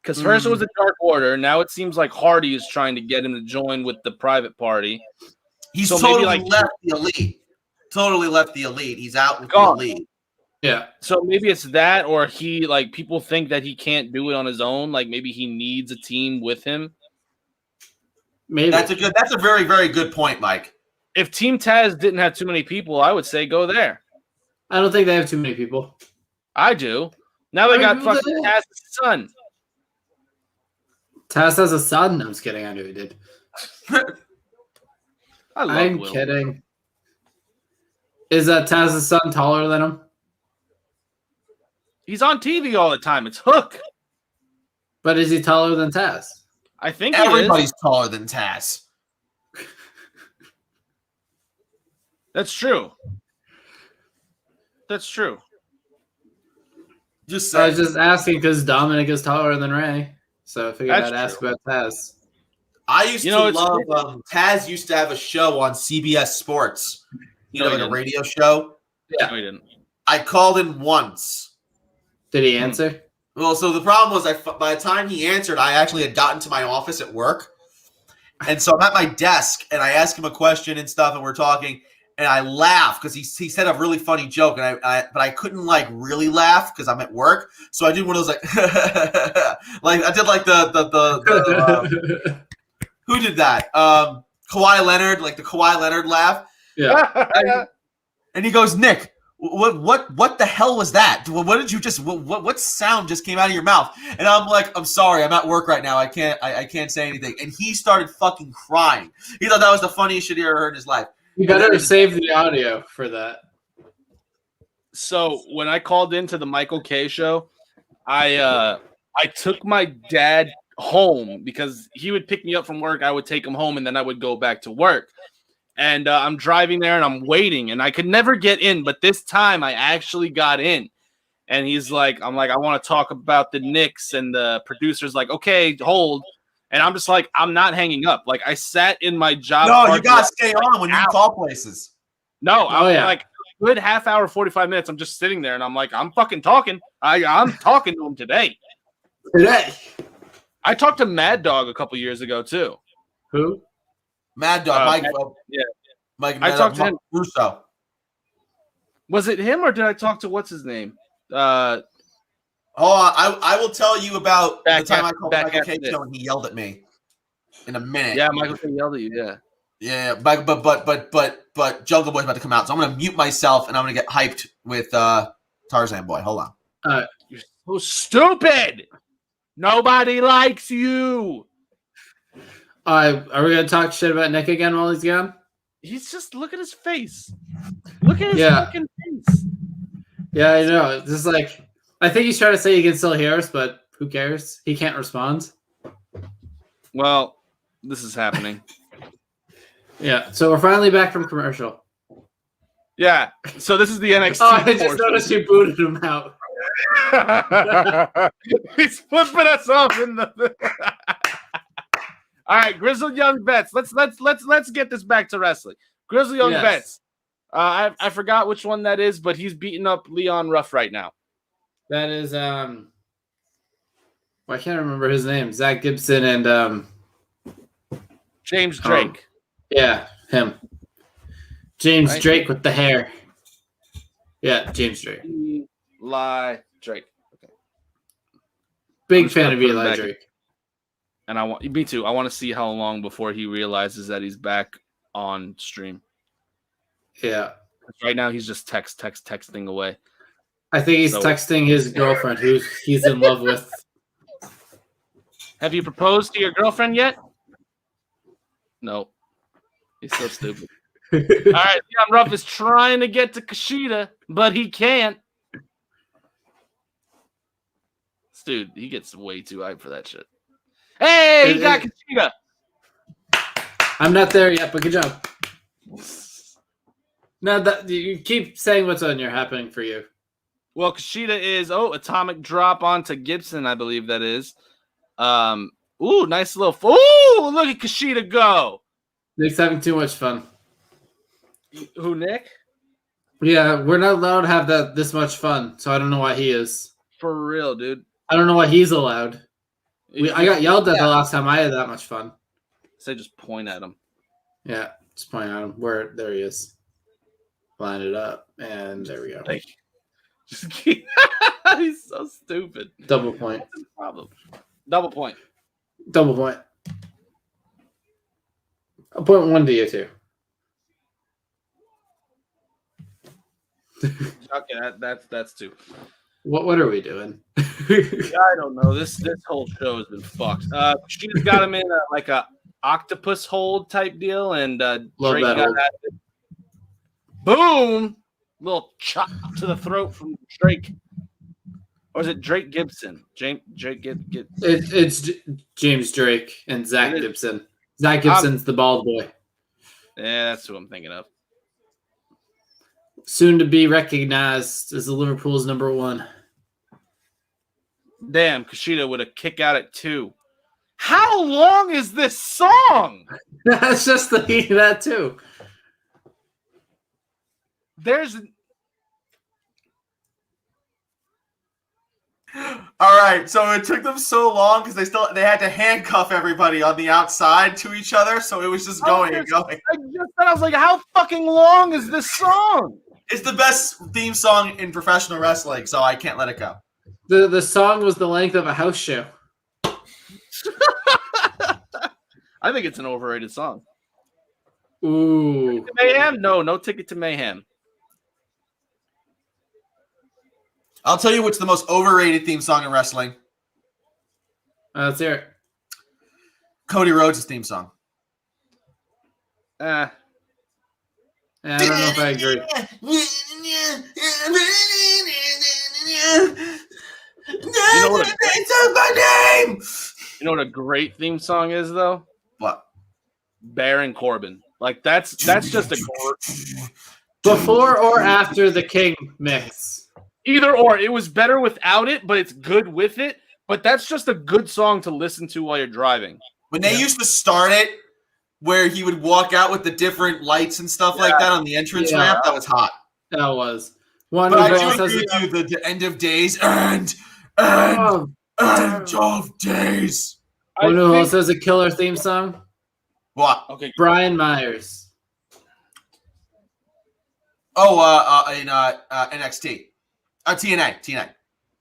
Because first it was the Dark Order. Now it seems like Hardy is trying to get him to join with the private party. He's So totally maybe, like, left the elite. Totally left the elite. He's out with Gone. the elite. Yeah. So maybe it's that, or he like people think that he can't do it on his own. Like maybe he needs a team with him. Maybe. That's a very, very good point, Mike. If Team Taz didn't have too many people, I would say go there. I don't think they have too many people. I do. Now they got I fucking do. Taz's son. Taz has a son. No, I'm just kidding. I knew he did. I love I'm Will. kidding. Is Taz's son taller than him? He's on TV all the time. It's Hook. But is he taller than Taz? I think he is. Everybody's taller than Taz. That's true. That's true. Just I was saying. just asking because Dominic is taller than Ray. So I figured That's I'd ask about Taz. I used You know, to it's love Taz used to have a show on CBS Sports. No, Like he a didn't. radio show. Yeah. No, he didn't. I called him once. Did he answer? Well, so the problem was by the time he answered, I actually had gotten to my office at work. And so I'm at my desk and I ask him a question and stuff and we're talking and I laugh because he said a really funny joke and but I couldn't like really laugh because I'm at work. So I did one of those like like I did like the who did that? Kawhi Leonard, like the Kawhi Leonard laugh. Yeah. And he goes, "Nick, what the hell was that? What did you just what sound just came out of your mouth?" And I'm like, "I'm sorry, I'm at work right now. I can't say anything." And he started fucking crying. He thought that was the funniest shit he ever heard in his life. You better save the audio for that. So when I called into the Michael K show, I took my dad home because he would pick me up from work. I would take him home and then I would go back to work. And I'm driving there and I'm waiting and I could never get in. But this time I actually got in. And I'm like, I want to talk about the Knicks. And the producer's like, okay, hold. And I'm just like, I'm not hanging up. Like I sat in my job. No, you gotta stay on when you call places. No, I'm yeah. like a good half hour, 45 minutes. I'm just sitting there and I'm like, I'm fucking talking. I'm talking to him today. Today. I talked to Mad Dog a couple years ago too. Who? Mad Dog, Mike. yeah. Mike. I talked to him. Russo. Was it him or did I talk to what's his name? Oh, I will tell you about the time I called Michael K. Show and he yelled at me in a minute. Yeah, Michael K. yelled at you. Yeah. Yeah, but Jungle Boy's about to come out, so I'm gonna mute myself and I'm gonna get hyped with Tarzan Boy. Hold on. You're so stupid. Nobody likes you. Are we gonna talk shit about Nick again while he's gone? He's just look at his face. Look at his fucking face. Yeah, I know. It's just like I think he's trying to say he can still hear us, but who cares? He can't respond. Well, this is happening. Yeah, so we're finally back from commercial. Yeah. So this is the NXT. Oh, I just portion. noticed you booted him out. He's flipping us off in the. All right, Grizzled Young Vets. Let's get this back to wrestling. Grizzled Young Yes. Vets. I forgot which one that is, but he's beating up Leon Ruff right now. That is well, I can't remember his name. Zach Gibson and James Drake. yeah, him. James Right. Drake with the hair. Yeah, James Drake. Eli Drake. Okay. Big just fan gonna of put him Eli back. Drake. And me too. I want to see how long before he realizes that he's back on stream. Yeah. Right now, he's just texting away. I think he's So- texting his girlfriend who he's in love with. Have you proposed to your girlfriend yet? No. He's so stupid. All right, Leon Ruff is trying to get to Kushida, but he can't. This dude, he gets way too hyped for that shit. Hey, he got Kushida. I'm not there yet, but good job. No, that you keep saying what's on your happening for you. Well, Kushida is atomic drop onto Gibson, I believe that is. Nice little. Look at Kushida go. Nick's having too much fun. Who, Nick? Yeah, we're not allowed to have this much fun, so I don't know why he is. For real, dude. I don't know why he's allowed. I got yelled at the last time I had that much fun. Say just point at him. Yeah, just point at him. There he is. Line it up, and there we go. Like, just keep. He's so stupid. Double point. What's the problem? Double point. Double point. I'll point one to you too. Okay, that's two. What are we doing? I don't know. This whole show has been fucked. She's got him in like a octopus hold type deal, and Drake got hold. at it. Boom! Little chop to the throat from Drake. Or is it Drake Gibson? Drake Gibson. It's James Drake and Zach Gibson. Zach Gibson's the bald boy. Yeah, that's who I'm thinking of. Soon to be recognized as the Liverpool's number one. Damn, Kushida with a kick out at 2. How long is this song? That's just the heat of that too. There's All right, so it took them so long because they had to handcuff everybody on the outside to each other, so it was just going and going. I was like, how fucking long is this song? It's the best theme song in professional wrestling, so I can't let it go. The song was the length of a house show. I think it's an overrated song. Ooh. Mayhem? No Ticket to Mayhem. I'll tell you what's the most overrated theme song in wrestling. Let's hear it. Cody Rhodes' theme song. I don't know if I agree. You know what a great theme song is, though? What? Baron Corbin. Like that's just a Before or after the King mix? either or. It was better without it, but it's good with it. But that's just a good song to listen to while you're driving. When they used to start it, where he would walk out with the different lights and stuff like that on the entrance ramp, that was hot. That was. But I do agree with you, the end of days and end of days. Who else has a killer theme song? What? Okay. Brian Myers. In NXT. TNA.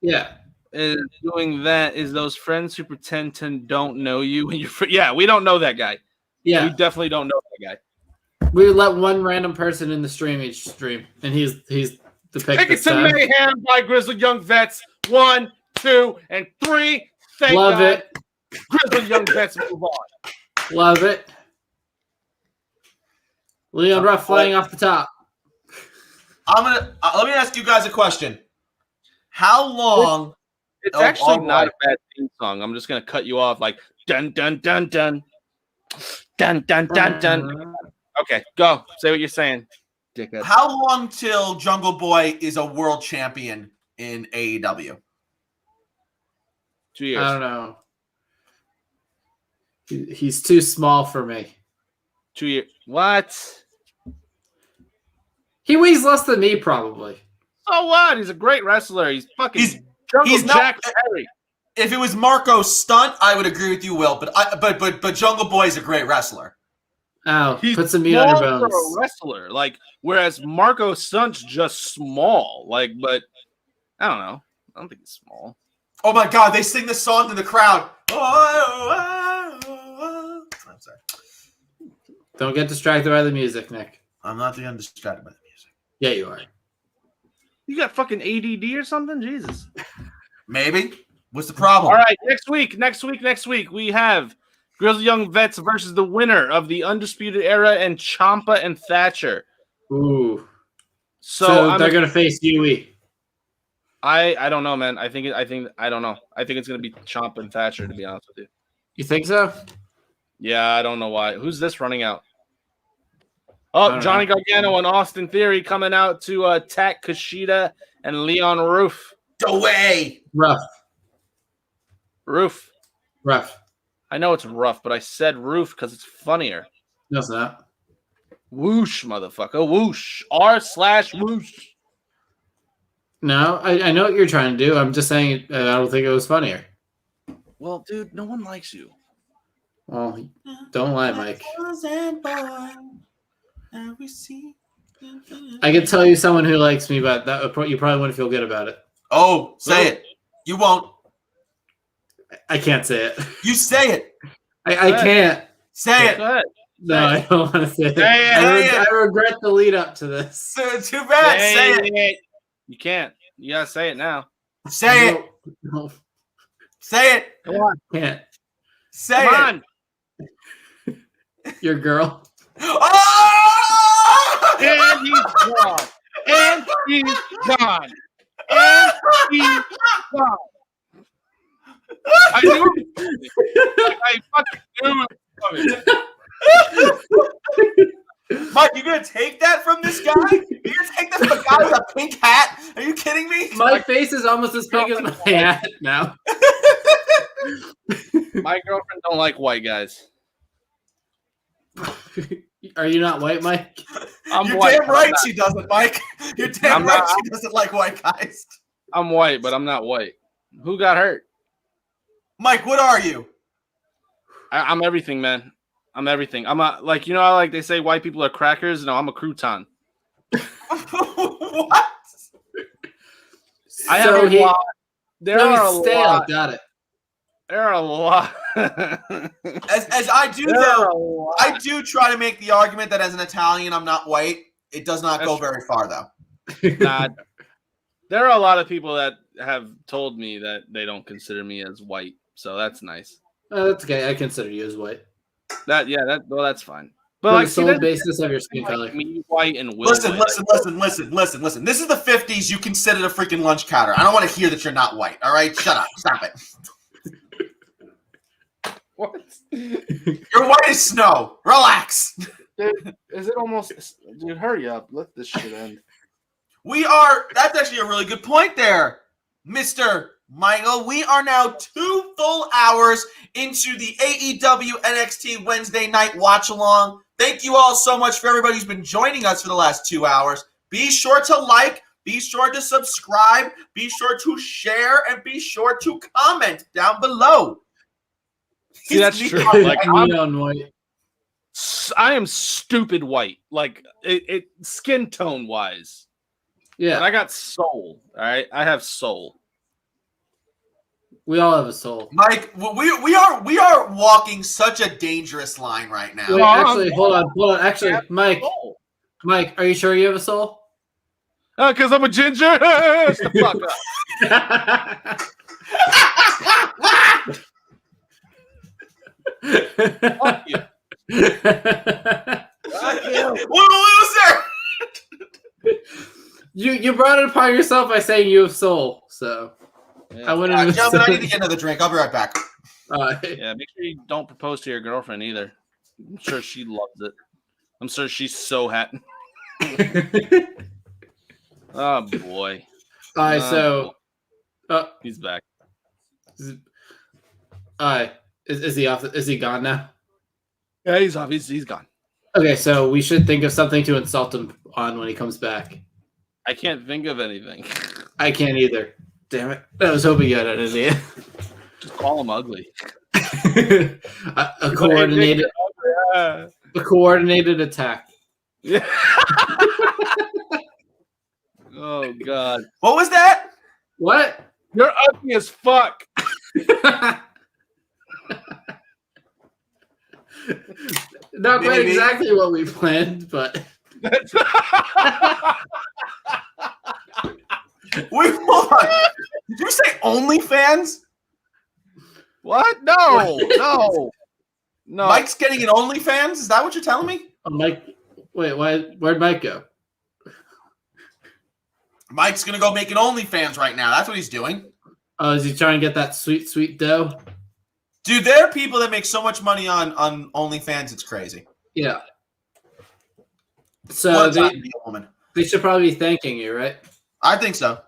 Yeah. Is doing that is those friends who pretend to don't know you when you're yeah, we don't know that guy. Yeah. We definitely don't know that guy. We let one random person in the stream each stream, and he's the pick. Take it to Mayhem by Grizzled Young Vets. 1, 2, and 3. Thank Love God. it. Grizzled Young Vets move on. Love it. Leon Ruff flying off the top. Let me ask you guys a question. How long? It's actually not a bad theme song. I'm just gonna cut you off like dun dun dun dun dun dun dun dun. Okay, go. Say what you're saying, dickhead. How long till Jungle Boy is a world champion in AEW? 2 years. I don't know. He's too small for me. 2 years. What? He weighs less than me, probably. So what? He's a great wrestler. He's fucking Jungle Jack Perry. If it was Marco Stunt, I would agree with you, Will. But Jungle Boy is a great wrestler. Oh, He's put some meat on your small bones. for a wrestler, like whereas Marco Stunt's just small. Like, but I don't know. I don't think he's small. Oh my God! They sing this song to the crowd. I'm sorry. Don't get distracted by the music, Nick. I'm not getting distracted by the music. Yeah, you are. You got fucking ADD or something? Jesus. Maybe. What's the problem? All right, next week, we have Grizzled Young Vets versus the winner of the Undisputed Era and Ciampa and Thatcher. Ooh. So they're gonna face Wwe. I don't know, man. I don't know. I think it's gonna be Ciampa and Thatcher, to be honest with you. You think so? Yeah, I don't know why. Who's this running out? I Oh, don't Johnny know. Gargano and Austin Theory coming out to attack Kushida and Leon Roof. Away. Rough. Roof. Rough. I know it's rough, but I said roof because it's funnier. No, it's not. Whoosh, motherfucker. Whoosh. R/whoosh. No, I know what you're trying to do. I'm just saying I don't think it was funnier. Well, dude, no one likes you. Well, don't lie, Mike. I can tell you someone who likes me, but you probably wouldn't feel good about it. Oh, say it. You won't. I can't say it. You say it. I can't. Say it. Go ahead. No, I don't want to say it. Say it. I regret the lead up to this. Too bad. Say it. You can't. You gotta say it now. Say it. No, Say it. Come on. can't. Say Come it. on. Your girl. Oh! And he's gone. And he's gone. And he's gone. I knew it was coming. I fucking knew it was coming. Mike, you gonna take that from this guy? You gonna take that from a guy with a pink hat? Are you kidding me? My face is almost as pink as my hat now. My girlfriend don't like white guys. Are you not white, Mike? I'm You're white. damn but right I'm not. she doesn't, Mike. You're damn I'm right not- she doesn't like white guys. I'm white, but I'm not white. Who got hurt? Mike, what are you? I'm everything, man. I'm everything. I'm a, like, you know how like they say white people are crackers? No, I'm a crouton. What? I have a lot. There No, are a he's stale. lot. Got it. There are a lot. As I do There are though, a lot. I do try to make the argument that as an Italian, I'm not white. It does not go That's very far though. Nah, there are a lot of people that have told me that they don't consider me as white, so that's nice. That's okay. I consider you as white. That's fine. But For like, the see, sole there's basis of your skin like color. me white and Will Listen, white. listen. This is the 50s. You considered a freaking lunch counter. I don't want to hear that you're not white. All right, shut up. Stop it. What? You're white as snow. Relax. Dude, is it almost? Dude, hurry up! Let this shit end. We are. That's actually a really good point there, Mr. Michael. We are now 2 full hours into the AEW NXT Wednesday night watch along. Thank you all so much for everybody who's been joining us for the last 2 hours. Be sure to like, be sure to subscribe, be sure to share, and be sure to comment down below. See, that's He's true. neon Like, white. Neon white. I am stupid white, like it skin tone wise. Yeah, But I got soul. All right, I have soul. we all have a soul. Mike, we are walking such a dangerous line right now. Wait, actually, hold on. Actually, Mike, Soul. are you sure you have a soul? Because I'm a ginger. Shut the fuck up. Fuck you. Fuck you. What a loser! You brought it upon yourself by saying you have soul. So I wouldn't. All right, have gentlemen, I said- need to get another drink. I'll be right back. Yeah, make sure you don't propose to your girlfriend either. I'm sure she loves it. I'm sure she's so happy. Oh boy. All right, so He's back. is he off? Is he gone now? Yeah, he's off. He's gone. Okay, so we should think of something to insult him on when he comes back. I can't think of anything. I can't either. Damn it! I was hoping you had an idea. Just call him ugly. a coordinated attack. Yeah. Oh god. What was that? What? You're ugly as fuck. Not quite Maybe. exactly what we planned, but Wait, hold on. Did you say OnlyFans? What? No. No. No. Mike's getting an OnlyFans? Is that what you're telling me? Mike. Wait, where'd Mike go? Mike's gonna go make an OnlyFans right now. That's what he's doing. Oh, is he trying to get that sweet, sweet dough? Dude, there are people that make so much money on OnlyFans. It's crazy. Yeah. So What a time to be a woman. they should probably be thanking you, right? I think so.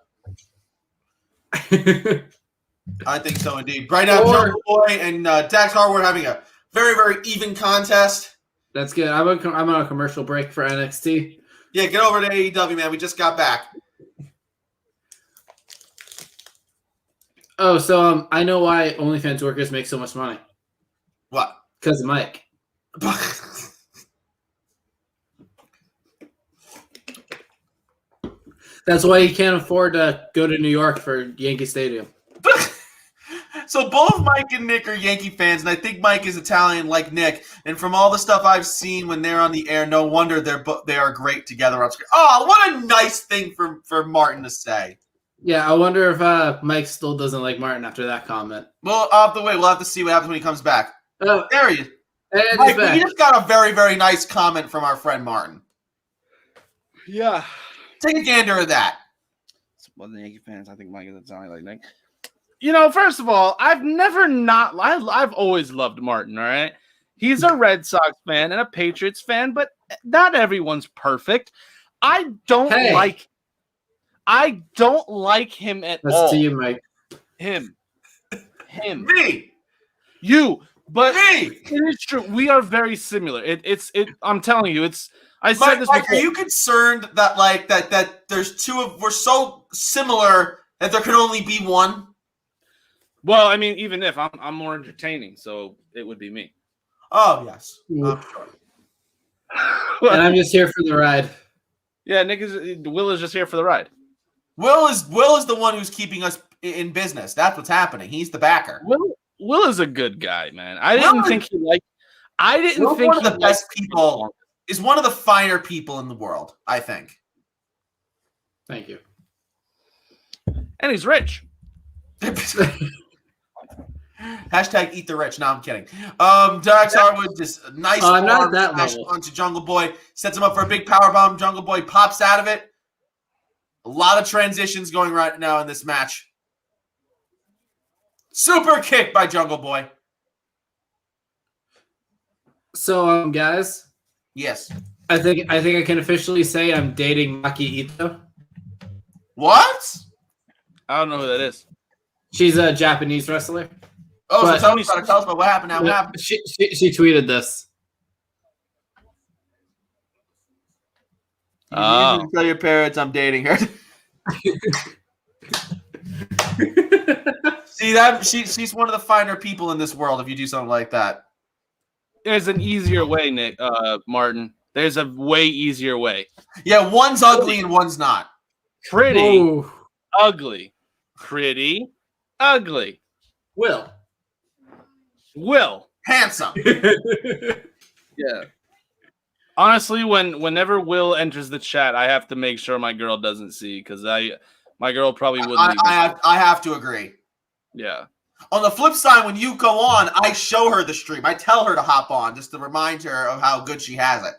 I think so indeed. Right now, Or- Jungle Boy and Dax Harwood having a very, very even contest. That's good. I'm on a commercial break for NXT. Yeah, get over to AEW, man. We just got back. Oh, so I know why OnlyFans workers make so much money. What? Because of Mike. That's why he can't afford to go to New York for Yankee Stadium. So both Mike and Nick are Yankee fans, and I think Mike is Italian like Nick. And from all the stuff I've seen when they're on the air, no wonder they are great together on screen. Oh, what a nice thing for Martin to say. Yeah, I wonder if Mike still doesn't like Martin after that comment. Well, I'll have to wait. We'll have to see what happens when he comes back. Oh, There he is. and he's Mike, back. we just got a very, very nice comment from our friend Martin. Yeah. Take a gander at that. Well, the Yankee fans, I think Mike is Italian like Nick. You know, first of all, I've always loved Martin, all right? He's a Red Sox fan and a Patriots fan, but not everyone's perfect. I don't like him at That's all. to you, Mike. Him. Me. You. But Me. it is true. We are very similar. I'm telling you, I said Mike, this Mike, before. are you concerned that that there's we're so similar that there can only be one? Well, I mean, even if I'm more entertaining, so it would be me. Oh yes. And I'm just here for the ride. Yeah, Will is just here for the ride. Will is the one who's keeping us in business. That's what's happening. He's the backer. Will is a good guy, man. I didn't Will's think one of the best people. Is one of the finer people in the world, I think. Thank you. And he's rich. Hashtag eat the rich. No, I'm kidding. Dax Harwood just nice I'm not arm that smash level. onto Jungle Boy. Sets him up for a big power bomb. Jungle Boy pops out of it. A lot of transitions going right now in this match. Super kick by Jungle Boy. So, guys, Yes. I think I can officially say I'm dating Maki Ito. What? I don't know who that is. She's a Japanese wrestler. Oh, But- so tell us about what happened now. What happened? She tweeted this. Oh. You need to tell your parents I'm dating her. See that she's one of the finer people in this world. If you do something like that, There's an easier way, Nick, Martin. There's a way easier way. yeah, one's ugly and one's not. Pretty, Ooh. ugly. Pretty, ugly. Will. Handsome. Yeah. Honestly, whenever Will enters the chat, I have to make sure my girl doesn't see because my girl probably wouldn't. I have to agree. Yeah. On the flip side, when you go on, I show her the stream. I tell her to hop on just to remind her of how good she has it.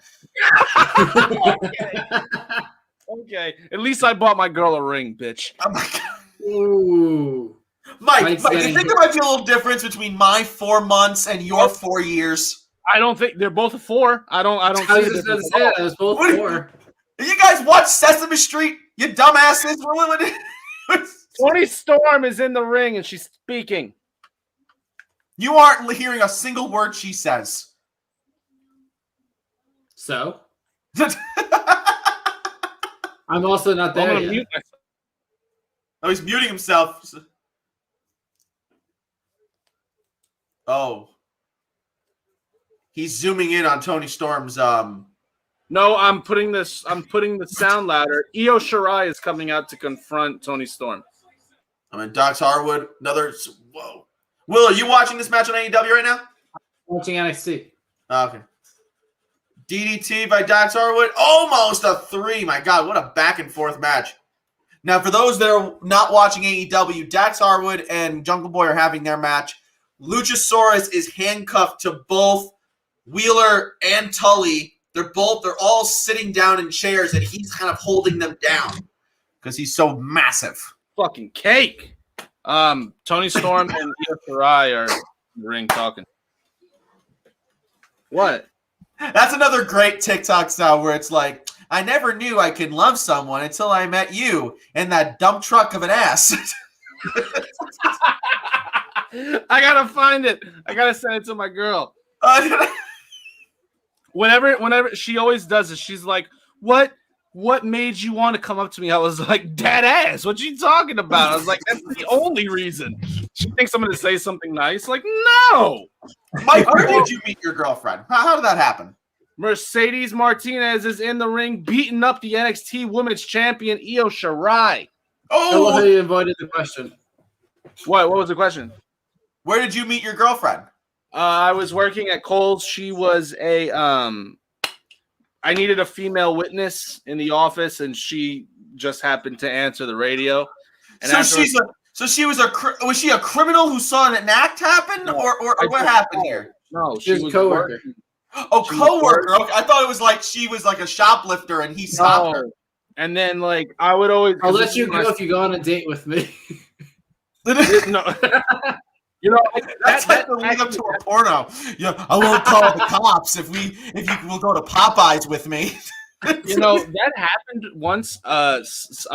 Okay. At least I bought my girl a ring, bitch. Oh my God. Ooh. Mike, you think there might be a little difference between my 4 months and your 4 years? I don't think they're both a 4. I don't I see was the just going to difference say at all. that. It was both What do you- 4. You guys watch Sesame Street? You dumbasses. Tony Storm is in the ring and she's speaking. You aren't hearing a single word she says. So? I'm also not I'm there gonna yet. mute myself. Oh, he's muting himself. Oh. He's zooming in on Tony Storm's No, I'm putting the sound louder. Io Shirai is coming out to confront Tony Storm. I mean Dax Harwood. Whoa. Will, are you watching this match on AEW right now? Watching NXT. Okay. DDT by Dax Harwood. Almost a 3. My God, what a back and forth match. Now, for those that are not watching AEW, Dax Harwood and Jungle Boy are having their match. Luchasaurus is handcuffed to both Wheeler and Tully. They're all sitting down in chairs, and he's kind of holding them down because he's so massive. Fucking cake. Tony Storm and Io Shirai in the ring talking. What? That's another great TikTok style where it's like, I never knew I could love someone until I met you and that dump truck of an ass. I gotta find it. I gotta send it to my girl. Whenever she always does it, she's like, "What made you want to come up to me?" I was like, "Dead ass. What you talking about?" I was like, "That's the only reason." She thinks I'm gonna say something nice. Like, no. Mike, where did you meet your girlfriend? How did that happen? Mercedes Martinez is in the ring, beating up the NXT Women's Champion Io Shirai. I love how you avoided the question. What was the question? Where did you meet your girlfriend? I was working at Kohl's. She was a I needed a female witness in the office, and she just happened to answer the radio. And was she a criminal who saw an act happen, or what happened here? No, She was a coworker. Oh, coworker. Okay. I thought it was like she was like a shoplifter and he stopped her. And then like I would always. I'll let you go if you go on a date with me. No. You know, that's like the lead up to a porno. Yeah, I won't call the cops if you will go to Popeyes with me. You know, that happened once. A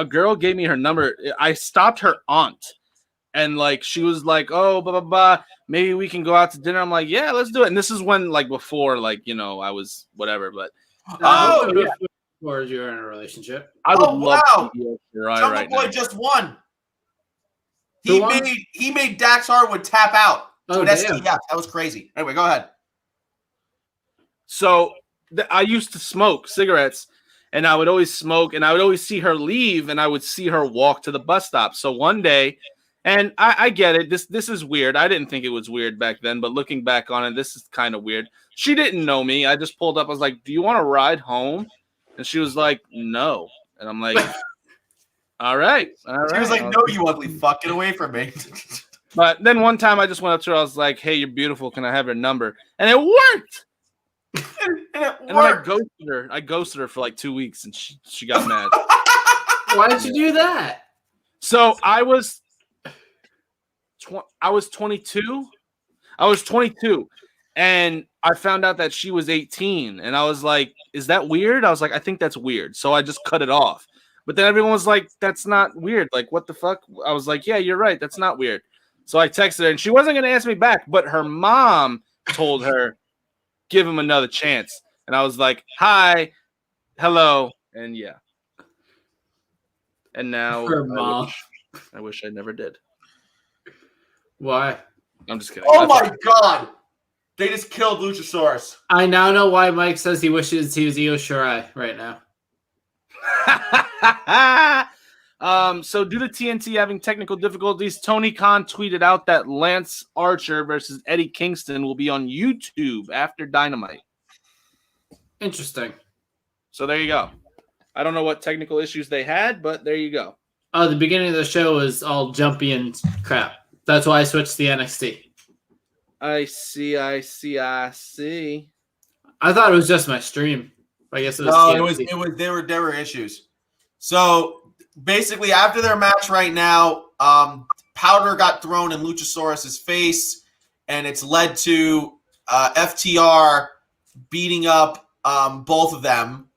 girl gave me her number. I stopped her aunt, and like she was like, "Oh, blah blah blah. Maybe we can go out to dinner." I'm like, "Yeah, let's do it." And this is when like before, like you know, I was whatever. But before you were in a relationship. I would love wow. to be right Jungle right Boy now. just won. He made Dax Harwood tap out. Oh, damn. damn. Yeah, that was crazy. Anyway, go ahead. So I used to smoke cigarettes, and I would always smoke, and I would always see her leave, and I would see her walk to the bus stop. So one day, and I get it. This is weird. I didn't think it was weird back then, but looking back on it, this is kind of weird. She didn't know me. I just pulled up. I was like, "Do you want to ride home?" And she was like, "No." And I'm like, All right. She was like, "No, you ugly fuck, get away from me." But then one time I just went up to her. I was like, "Hey, you're beautiful. Can I have your number?" And it worked. And then I ghosted her for like 2 weeks, and she got mad. Why did you do that? So I was 22. I was 22, and I found out that she was 18, and I was like, "Is that weird?" I was like, "I think that's weird." So I just cut it off. But then everyone was like, "That's not weird. Like, what the fuck?" I was like, "Yeah, you're right. That's not weird." So I texted her, and she wasn't going to answer me back, but her mom told her, "Give him another chance." And I was like, "Hi, hello," and yeah. And now Her mom. I wish I never did. Why? I'm just kidding. Oh my god. They just killed Luchasaurus. I now know why Mike says he wishes he was Io Shirai right now. So due to TNT having technical difficulties, Tony Khan tweeted out that Lance Archer versus Eddie Kingston will be on YouTube after Dynamite. Interesting. So there you go. I don't know what technical issues they had, but there you go. Oh, the beginning of the show was all jumpy and crap. That's why I switched to NXT. I see. I thought it was just my stream. I guess it was. No, TNT. there were issues. So basically, after their match right now, powder got thrown in Luchasaurus's face, and it's led to FTR beating up both of them.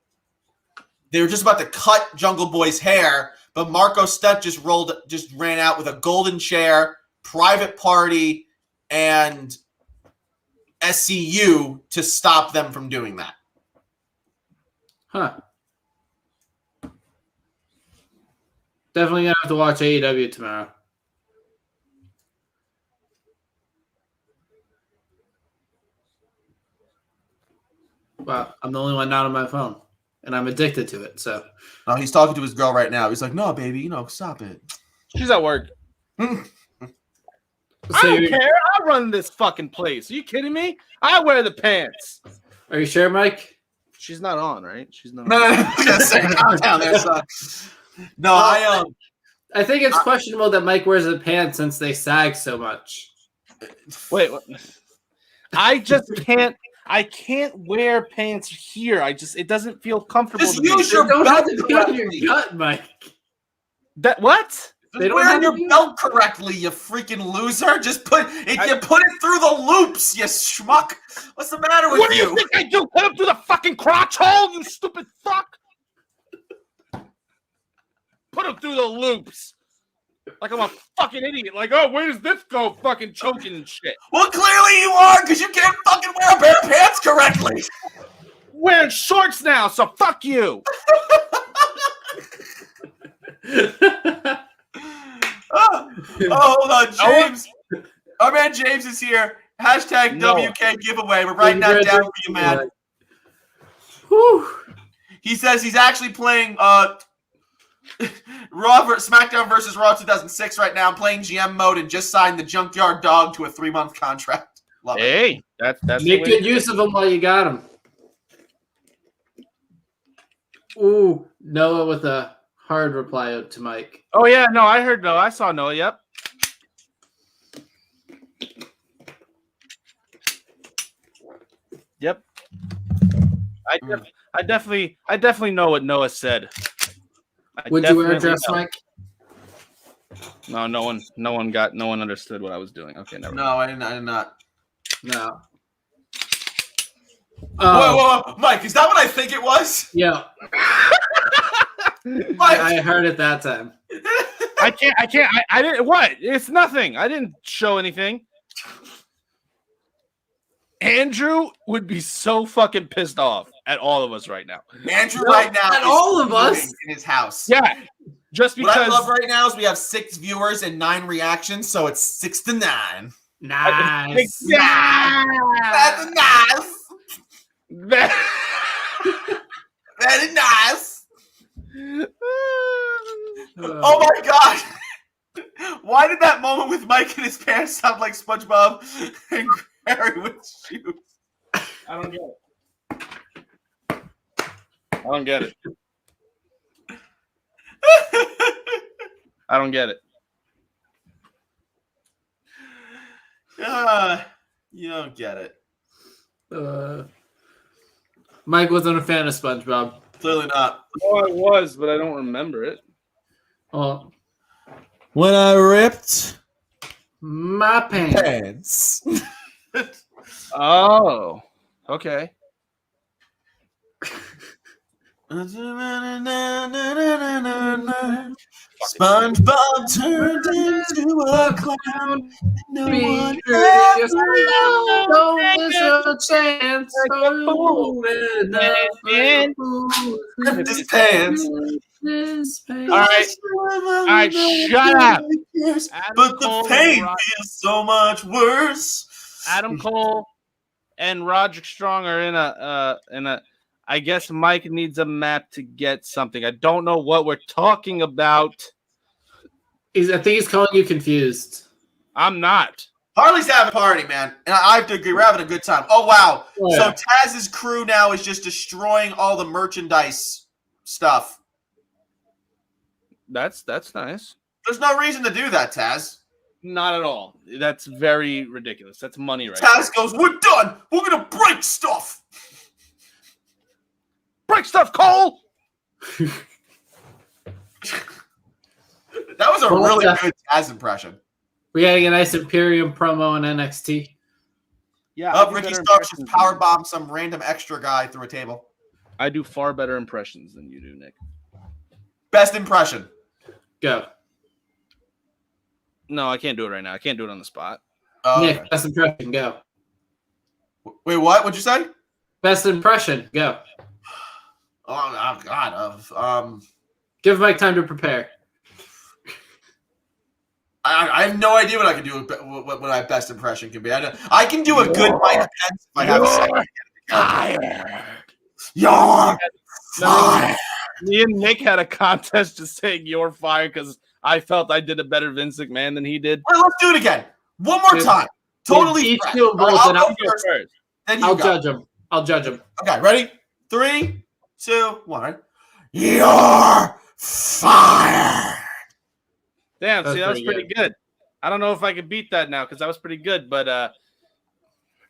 They were just about to cut Jungle Boy's hair, but Marco Stunt just ran out with a golden chair, private party, and SCU to stop them from doing that. Huh. Definitely gonna have to watch AEW tomorrow. Wow, I'm the only one not on my phone, and I'm addicted to it. So He's talking to his girl right now. He's like, "No, baby, stop it." She's at work. I don't care. I run this fucking place. Are you kidding me? I wear the pants. Are you sure, Mike? She's not on, right? She's not. No. Just say, calm down there, son. No, I think it's questionable that Mike wears the pants since they sag so much. Wait, what? I just can't. I can't wear pants here. It doesn't feel comfortable. Just to me. use your Don't have belt to be on your gut, Mike. That what? They don't wear have your to be- belt correctly, you freaking loser. Just put it through the loops, you schmuck. What's the matter with What do you think I do? Put him through the fucking crotch hole, you stupid fuck! Put him through the loops. Like I'm a fucking idiot. Like, oh, where does this go? Fucking choking and shit. Well, clearly you are, because you can't fucking wear a pair of pants correctly. Wearing shorts now, so fuck you. Oh, hold on, James. Our man James is here. Hashtag No. WK giveaway. We're writing that down for you, man. Whew. He says he's actually playing SmackDown versus Raw 2006 right now. I'm playing GM mode and just signed the Junkyard Dog to a 3-month contract. Love it. Hey, that's Make good use of them while you got them. Ooh, Noah with a hard reply to Mike. Oh yeah, no, I heard Noah. I saw Noah. Yep. Yep. I definitely know what Noah said. Would you wear a dress, Mike? No, no one understood what I was doing. Okay, never mind. No, I did not. No. Whoa, Mike, is that what I think it was? Yeah, Mike, I heard it that time. I didn't. What? It's nothing. I didn't show anything. Andrew would be so fucking pissed off at all of us right now. Andrew right now At is all of us? in his house. Yeah, just What I because. love right now is we have 6 viewers and 9 reactions, so it's 6-9. Nice. Yeah. That's nice. Very nice. Oh my god! Why did that moment with Mike and his parents sound like SpongeBob and Harry with shoes? I don't get it. I don't get it. I don't get it. You don't get it. Mike wasn't a fan of SpongeBob. Clearly not. Oh, I was, but I don't remember it. Oh, When I ripped my pants. pants. Oh, okay. SpongeBob turned into a clown. No one Don't miss a chance. ripped his pants. All right, shut up. But the pain feels so much worse. Adam Cole and Roderick Strong are in a. I guess Mike needs a map to get something. I don't know what we're talking about. I think he's calling you confused. I'm not. Harley's having a party, man. And I have to agree, we're having a good time. Oh, wow. Oh, yeah. So Taz's crew now is just destroying all the merchandise stuff. That's nice. There's no reason to do that, Taz. Not at all. That's very ridiculous. That's money right Taz goes, we're done. We're going to break stuff. Break stuff, Cole! That was a Well, really yeah. good Taz impression. We gotta get a nice Imperium promo on NXT. Yeah. Oh, Ricky Starks just powerbombed some random extra guy through a table. I do far better impressions than you do, Nick. Best impression. Go. No, I can't do it right now. I can't do it on the spot. Oh, Nick, okay. best impression, go. Wait, what? What'd you say? Best impression, go. Oh, God. Give Mike time to prepare. I have no idea what I can do. What my best impression can be. I can do a good Mike Pence if I have a second. You're fired. Me and Nick had a contest just saying you're fired because I felt I did a better Vince McMahon than he did. All right, let's do it again. One more time. Totally Each fresh. do a All right, vote, I'll and go I'll first. Then you I'll go. judge him. I'll judge him. Okay, ready? 3, 2, 1. You're fired. Damn, That's see, that was pretty pretty good. I don't know if I could beat that now because that was pretty good, but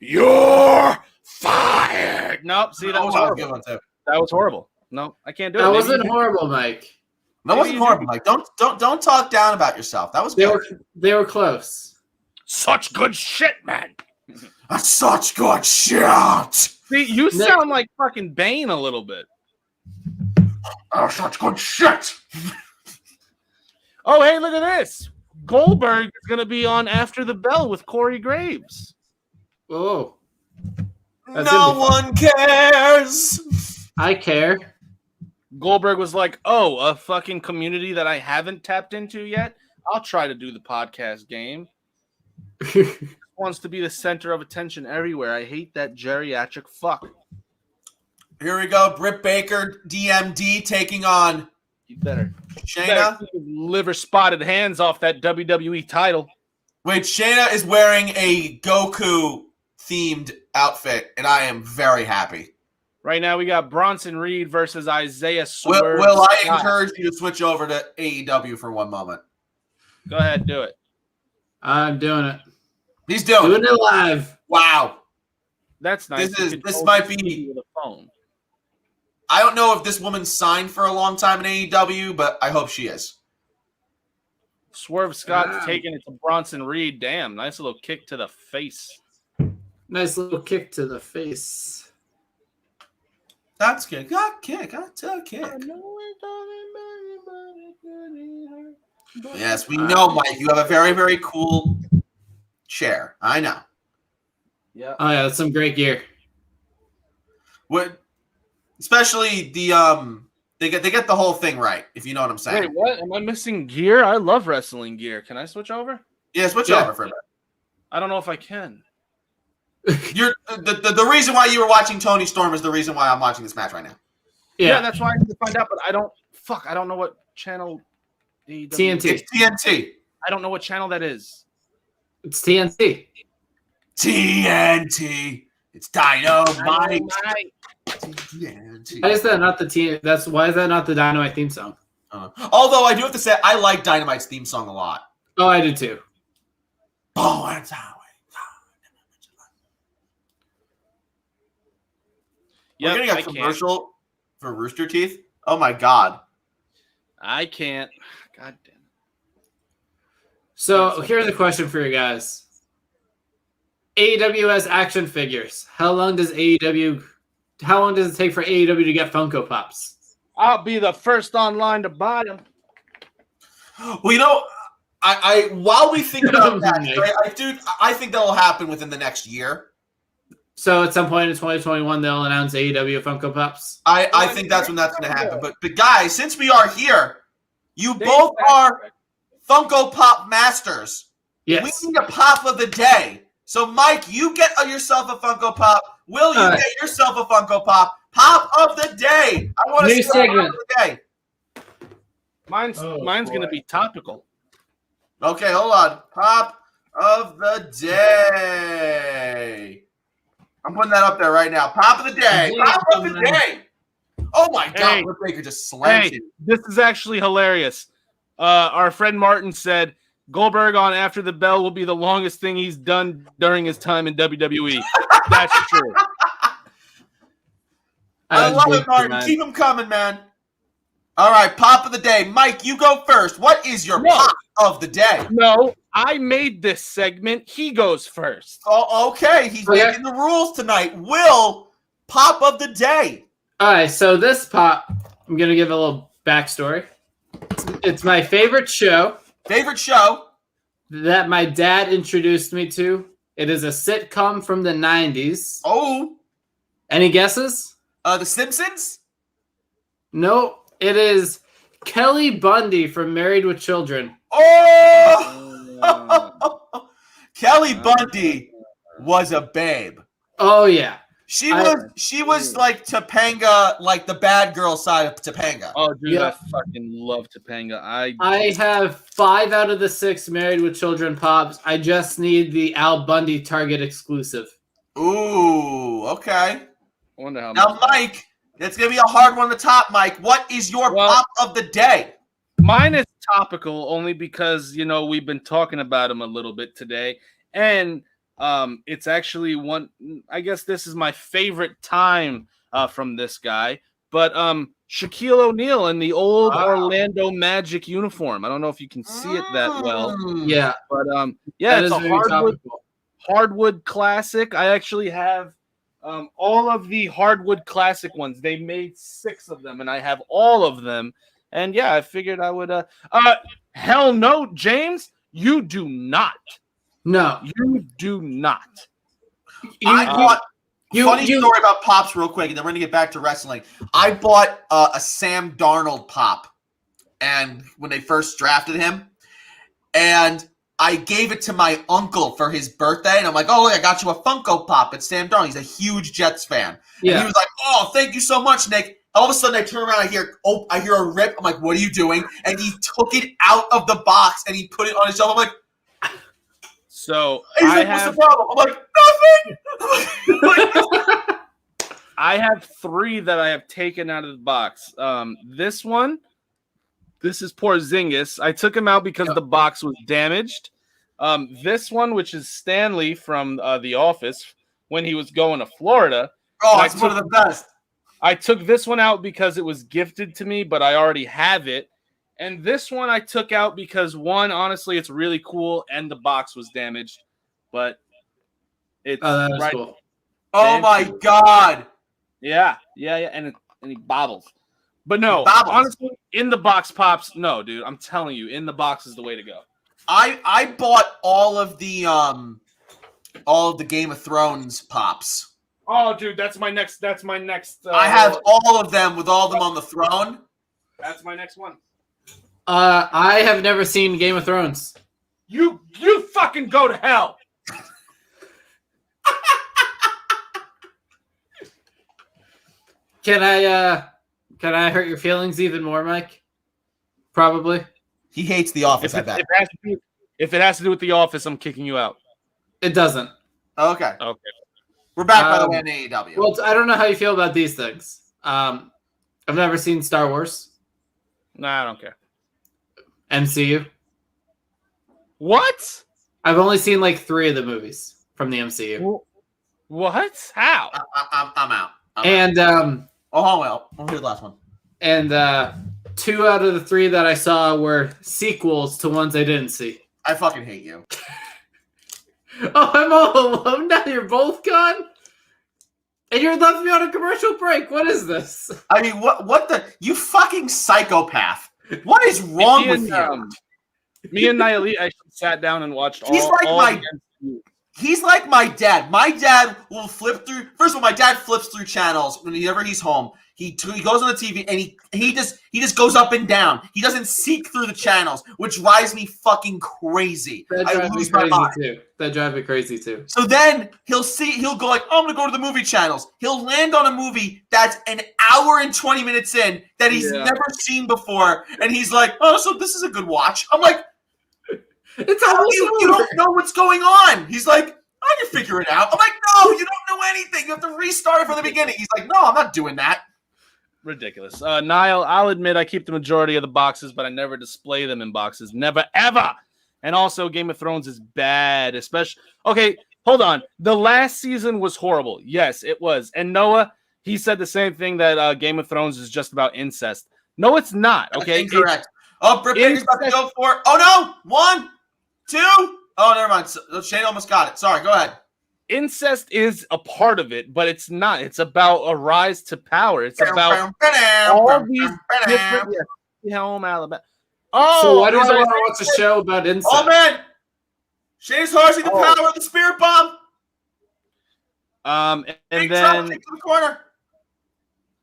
you're fired. Nope, see, that was a horrible. good one too. That was horrible. No, I can't do it. That Maybe wasn't you- horrible, Mike. That wasn't horrible, Mike. Don't talk down about yourself. That was good. They were close. Such good shit, man. That's such good shit. See, you sound like fucking Bane a little bit. Oh, such good shit. Oh, hey, look at this. Goldberg is going to be on After the Bell with Corey Graves. Oh. No one cares. I care. Goldberg was like, oh, a fucking community that I haven't tapped into yet? I'll try to do the podcast game. Wants to be the center of attention everywhere. I hate that geriatric fuck. Here we go. Britt Baker, DMD, taking on You better Shayna. keep his liver spotted hands off that WWE title. Wait, Shayna is wearing a Goku-themed outfit, and I am very happy. Right now, we got Bronson Reed versus Isaiah Swerve. Will I Scott. encourage you to switch over to AEW for one moment? Go ahead, do it. I'm doing it. He's doing Doing it live. Wow. That's nice. This might be with a phone. I don't know if this woman's signed for a long time in AEW, but I hope she is. Swerve Scott's taking it to Bronson Reed. Damn, nice little kick to the face. Nice little kick to the face. That's good. Got kick. Got to kick. Yes, we know, Mike. You have a very, very cool chair. I know. Yeah. Oh yeah, that's some great gear. What? Especially the they get the whole thing right. If you know what I'm saying. Wait, what? Am I missing gear? I love wrestling gear. Can I switch over? Yeah, switch over for a minute. I don't know if I can. You're the reason why you were watching Tony Storm is the reason why I'm watching this match right now. Yeah, that's why I need to find out. But I don't. Fuck, I don't know what channel. TNT. It's TNT. I don't know what channel that is. It's TNT. TNT. It's Dynamite. TNT. Why is that not the T? Why is that not the Dynamite theme song? Although I do have to say I like Dynamite's theme song a lot. Oh, I do too. Oh, it's Yeah, We're getting a commercial for Rooster Teeth. Oh my god. I can't. God damn. So here's a question for you guys. AEW has action figures. How long does it take for AEW to get Funko Pops? I'll be the first online to buy them. Well, you know, I while we think about that, I think that will happen within the next year. So at some point in 2021, they'll announce AEW Funko Pops. I think that's when that's going to happen. But guys, since we are here, you both are Funko Pop masters. Yes. We need a pop of the day. So, Mike, you get yourself a Funko Pop. Will, you get yourself a Funko Pop. Pop of the day. I want to see segment. Pop of the day. Mine's going to be topical. Okay, hold on. Pop of the day. I'm putting that up there right now. Pop of the day. Pop of the day. Oh, my God. Britt Baker just slammed you. This is actually hilarious. Our friend Martin said, Goldberg on After the Bell will be the longest thing he's done during his time in WWE. That's true. I love it, Martin. Keep them coming, man. All right, pop of the day. Mike, you go first. What is your pop of the day? No, I made this segment. He goes first. Oh, okay. He's making the rules tonight. Will, pop of the day. All right, so this pop, I'm going to give a little backstory. It's my favorite show. Favorite show? That my dad introduced me to. It is a sitcom from the 90s. Oh. Any guesses? The Simpsons? No, it is Kelly Bundy from Married with Children. Oh! Kelly Bundy was a babe. Oh, yeah. She was like Topanga, like the bad girl side of Topanga. Oh, dude, I fucking love Topanga. I have 5 out of the 6 Married with Children pops. I just need the Al Bundy Target exclusive. Ooh, okay. I wonder how now, much Mike, it's going to be a hard one to top, Mike. What is your pop of the day? Mine is topical only because, you know, we've been talking about him a little bit today. And it's actually one, I guess this is my favorite time from this guy. but Shaquille O'Neal in the old Orlando Magic uniform. I don't know if you can see it that well. Yeah, But that it's is a very topical. hardwood classic. I actually have all of the hardwood classic ones. They made 6 of them, and I have all of them. And yeah, I figured I would. Hell no, James, you do not. No, You do not. I bought. Funny you- story about Pops, real quick, and then we're gonna get back to wrestling. I bought a Sam Darnold Pop, and when they first drafted him, and I gave it to my uncle for his birthday, and I'm like, "Oh, look, I got you a Funko Pop. It's Sam Darnold. He's a huge Jets fan." And he was like, "Oh, thank you so much, Nick." All of a sudden, I turn around, I hear a rip. I'm like, "What are you doing?" And he took it out of the box and he put it on his shelf. I'm like, So he's like, "What's the problem?" I'm like, "Nothing." I have 3 that I have taken out of the box. This one, this is Porzingis. I took him out because the box was damaged. This one, which is Stanley from The Office when he was going to Florida. Oh, it's one of the best. I took this one out because it was gifted to me, but I already have it. And this one I took out because, one, honestly, it's really cool, and the box was damaged. But it's that is right. cool. Oh my God. Yeah, and he bobbles. But no, Bobbles. honestly, in the box Pops, no, dude. I'm telling you, in the box is the way to go. I bought all of the Game of Thrones Pops. Oh, dude, that's my next. I have all of them with all of them on the throne. That's my next one. I have never seen Game of Thrones. You fucking go to hell. Can I hurt your feelings even more, Mike? Probably. He hates The Office, I bet. If it has to do with The Office, I'm kicking you out. It doesn't. Okay. Okay. We're back, by the way, in AEW. Well, I don't know how you feel about these things. I've never seen Star Wars. Nah, I don't care. MCU. What? I've only seen like 3 of the movies from the MCU. What? How? I'm out. And Oh, well. I'll do the last one. and 2 out of the 3 that I saw were sequels to ones I didn't see. I fucking hate you. Oh, I'm all alone now. You're both gone? And you're left me on a commercial break. What is this? I mean, what the... You fucking psychopath. What is wrong with you? Me and Naili actually sat down and watched He's He's like my dad. My dad will flip through... First of all, my dad flips through channels whenever he's home. He goes on the TV and he just goes up and down. He doesn't seek through the channels, which drives me fucking crazy. I lose my mind. That drives me crazy too. So then he'll go like, oh, I'm gonna go to the movie channels. He'll land on a movie that's an hour and 20 minutes in that he's never seen before, and he's like, oh, so this is a good watch. I'm like, it's how you don't know what's going on? He's like, I can figure it out. I'm like, no, you don't know anything. You have to restart it from the beginning. He's like, no, I'm not doing that. Ridiculous. Niall, I'll admit I keep the majority of the boxes, but I never display them in boxes. Never, ever. And also, Game of Thrones is bad, especially... Okay, hold on. The last season was horrible. Yes, it was. And Noah, he said the same thing, that Game of Thrones is just about incest. No, it's not, okay? That's incorrect. Britt Baker's about to go for... Oh, no! 1, 2... Oh, never mind. Shane almost got it. Sorry, go ahead. Incest is a part of it, but it's not. It's about a rise to power. It's about all these different... Home, Alabama. Oh, so why do I want to watch a show about incest? Oh, man! Shane's harnessing the power of the spirit bomb! And Big then... Take to the corner.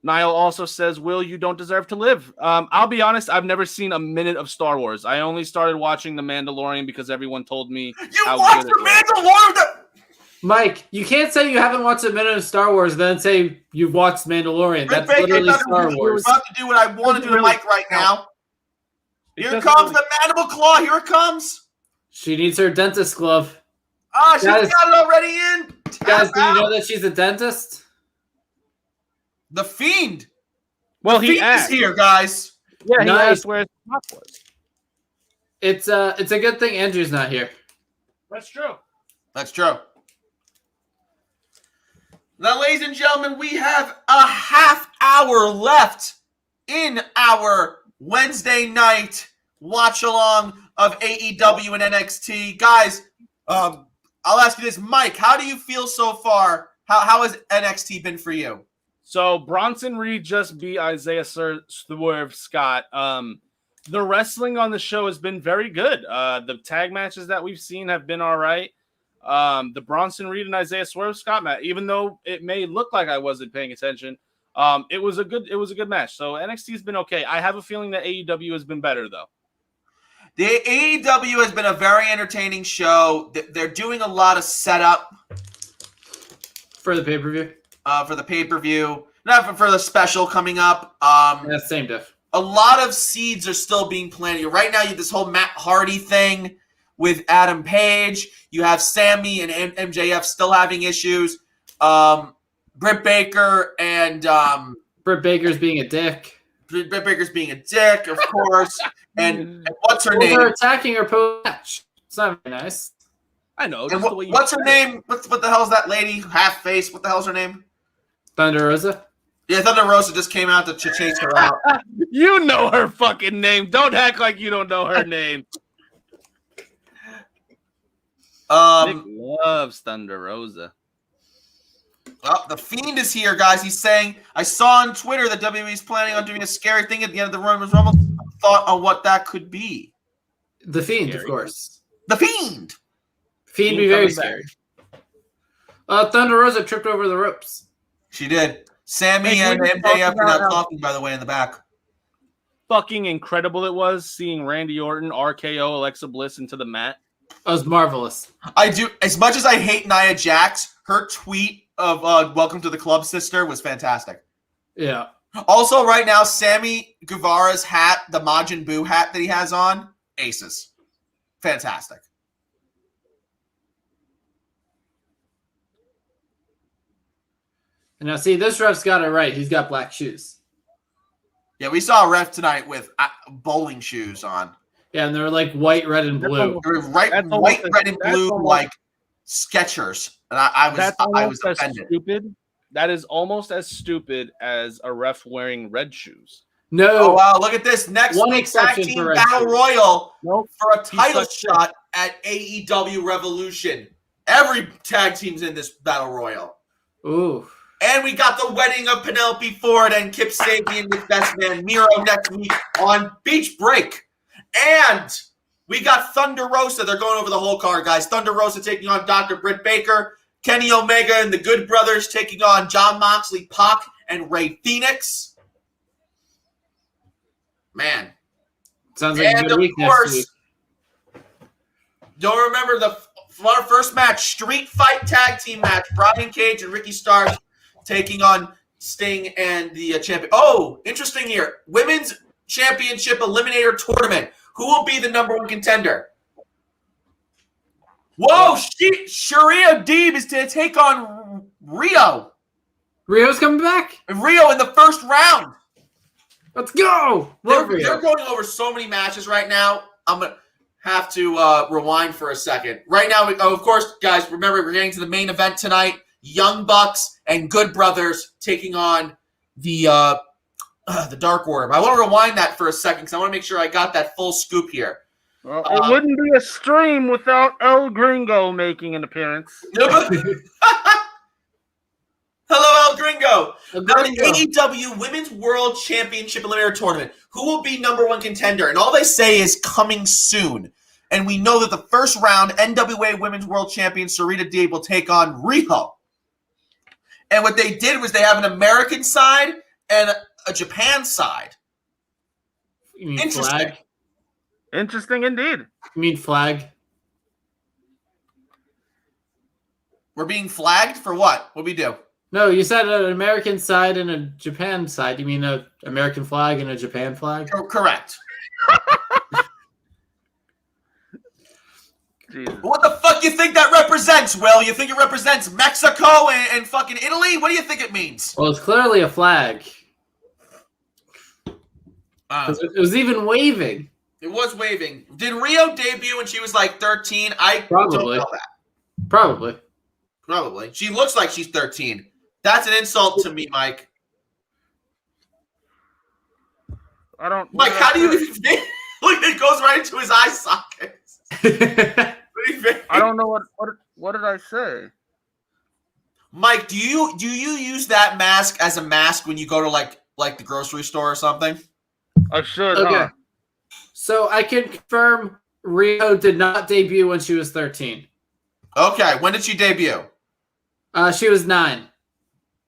Niall also says, Will, you don't deserve to live. I'll be honest, I've never seen a minute of Star Wars. I only started watching The Mandalorian because everyone told me how watched The Mandalorian? Mike, you can't say you haven't watched a minute of Star Wars, then say you've watched Mandalorian. That's literally Star Wars. I'm about to do what I want to do to Mike right now. Here comes the mandible claw. Here it comes. She needs her dentist glove. Ah, she's got it already in. Guys, do you know that she's a dentist? The Fiend. Well, the he Fiend asked. is here, guys. Yeah, he asked where his top was. It's a good thing Andrew's not here. That's true. That's true. Now, ladies and gentlemen, we have a half hour left in our Wednesday night watch along of AEW and NXT. Guys, I'll ask you this. Mike, how do you feel so far? How has NXT been for you? So Bronson Reed just beat Isaiah Swerve Scott. The wrestling on the show has been very good. The tag matches that we've seen have been all right. The Bronson Reed and Isaiah Swerve Scott match, even though it may look like I wasn't paying attention, it was a good match. So NXT's been okay. I have a feeling that AEW has been better though. The AEW has been a very entertaining show. They're doing a lot of setup For the pay-per-view? For the pay-per-view, not for the special coming up. Yeah, same diff. A lot of seeds are still being planted. Right now, you have this whole Matt Hardy thing with Adam Page. You have Sammy and MJF still having issues. Britt Baker and Britt Baker's being a dick. Britt Baker's being a dick, of course. And what's her name? They're attacking her post-match. It's not very nice. I know. And what's her name? What the hell is that lady? Half face. What the hell's her name? Thunder Rosa? Yeah, Thunder Rosa just came out to chase her out. You know her fucking name. Don't act like you don't know her name. Nick loves Thunder Rosa. Well, the Fiend is here, guys. He's saying, I saw on Twitter that WWE is planning on doing a scary thing at the end of the Royal Rumble. Thought on what that could be. The Fiend, Scary. of course. The Fiend! Fiend be very scary. Thunder Rosa tripped over the ropes. She did. Sammy Hey, and we MJF are talked not about- talking, by the way, in the back. Fucking incredible it was seeing Randy Orton RKO Alexa Bliss into the mat. That was marvelous. I do. As much as I hate Nia Jax, her tweet of welcome to the club, sister, was fantastic. Yeah. Also, right now, Sammy Guevara's hat, the Majin Buu hat that he has on, aces. Fantastic. And now, see, this ref's got it right. He's got black shoes. Yeah, we saw a ref tonight with bowling shoes on. Yeah, and they're like white, red, and blue. They were white, That's red, almost- and that's blue, almost- like Skechers. And I That's was almost as offended. stupid. That is almost as stupid as a ref wearing red shoes. No. Oh, wow, look at this. Next One week, tag exception team for red battle shoes. royal Nope. for a title such shit. shot at AEW Revolution. Every tag team's in this battle royal. Ooh. And we got the wedding of Penelope Ford and Kip Sabian with Best Man Miro next week on Beach Break. And we got Thunder Rosa. They're going over the whole card, guys. Thunder Rosa taking on Dr. Britt Baker. Kenny Omega and the Good Brothers taking on Jon Moxley, Pac, and Rey Fenix. Man. Sounds like a And good of week next course, week. don't remember our first match, Street Fight Tag Team match. Brian Cage and Ricky Starks taking on Sting and the champion. Oh, interesting here. Women's Championship Eliminator Tournament. Who will be the number one contender? Whoa, Sharia Deeb is to take on Rio. Rio's coming back. Rio in the first round. Let's go. They're Love Rio. going over so many matches right now. I'm going to have to rewind for a second. Right now, of course, guys, remember we're getting to the main event tonight. Young Bucks and Good Brothers taking on the Dark Order. I want to rewind that for a second because I want to make sure I got that full scoop here. Well, it wouldn't be a stream without El Gringo making an appearance. Hello, El Gringo. El Now, the Gringo. AEW Women's World Championship Eliminator Tournament. Who will be number one contender? And all they say is coming soon. And we know that the first round, NWA Women's World Champion Sarita Deeb will take on Riho. And what they did was they have an American side and a Japan side. You mean Interesting. flag? Interesting indeed. You mean flag? We're being flagged for what? What'd we do? No, you said an American side and a Japan side. You mean an American flag and a Japan flag? Correct. Jesus. What the fuck you think that represents, Will? You think it represents Mexico and fucking Italy? What do you think it means? Well, it's clearly a flag. 'Cause it was even waving. It was waving. Did Rio debut when she was like 13? I Probably. don't know that. Probably. Probably. She looks like she's 13. That's an insult to me, Mike. I don't. Mike, how do you even think? Look, it goes right into his eye sockets. I don't know what did I say? Mike, do you use that mask as a mask when you go to like the grocery store or something? I should. Okay. So I can confirm Rio did not debut when she was 13. Okay, when did she debut? She was 9.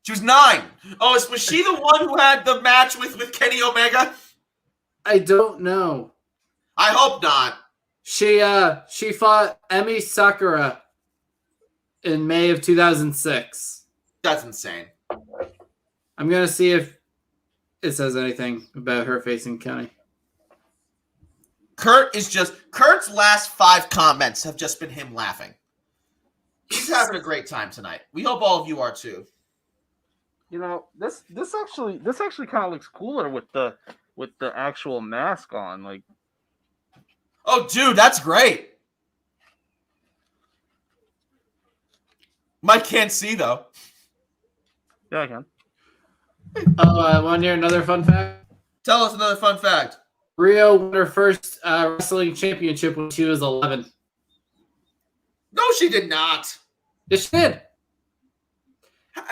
She was 9. Oh, was she the one who had the match with Kenny Omega? I don't know. I hope not. She fought Emi Sakura in May of 2006. That's insane. I'm gonna see if it says anything about her facing Kenny. Kurt's last 5 comments have just been him laughing. He's having a great time tonight. We hope all of you are too. You know, this actually kind of looks cooler with the actual mask on. Like, oh, dude, that's great. Mike can't see though. yeah, I can. Oh, want to hear another fun fact? Tell us another fun fact. Rio won her first wrestling championship when she was 11. No, she did not. Yes, she did.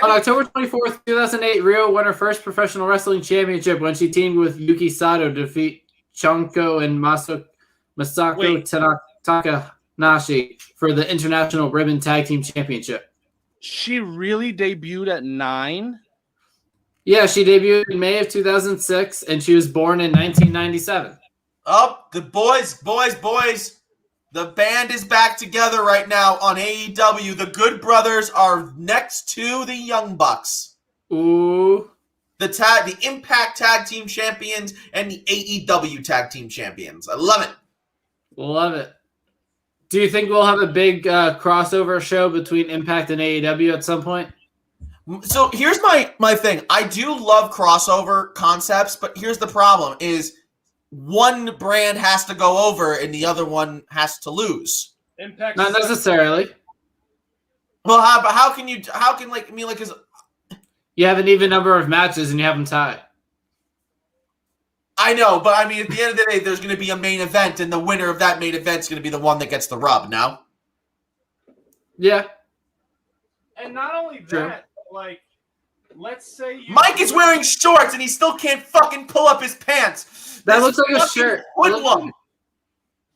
On October 24th, 2008, Rio won her first professional wrestling championship when she teamed with Yuki Sato to defeat Chonko and Masako Takanashi for the International Ribbon Tag Team Championship. She really debuted at 9? Yeah, she debuted in May of 2006, and she was born in 1997. Oh, the boys. The band is back together right now on AEW. The Good Brothers are next to the Young Bucks. Ooh. The Impact Tag Team Champions and the AEW Tag Team Champions. I love it. Love it. Do you think we'll have a big crossover show between Impact and AEW at some point? So here's my thing. I do love crossover concepts, but here's the problem is one brand has to go over and the other one has to lose. Impact. Not necessarily. Well, how can is You have an even number of matches and you have them tied. I know, but I mean, at the end of the day, there's going to be a main event, and the winner of that main event is going to be the one that gets the rub. No. Yeah. And not only that, True. like, let's say you Mike is wearing shorts and he still can't fucking pull up his pants. That This looks like a fucking shirt. hoodlum.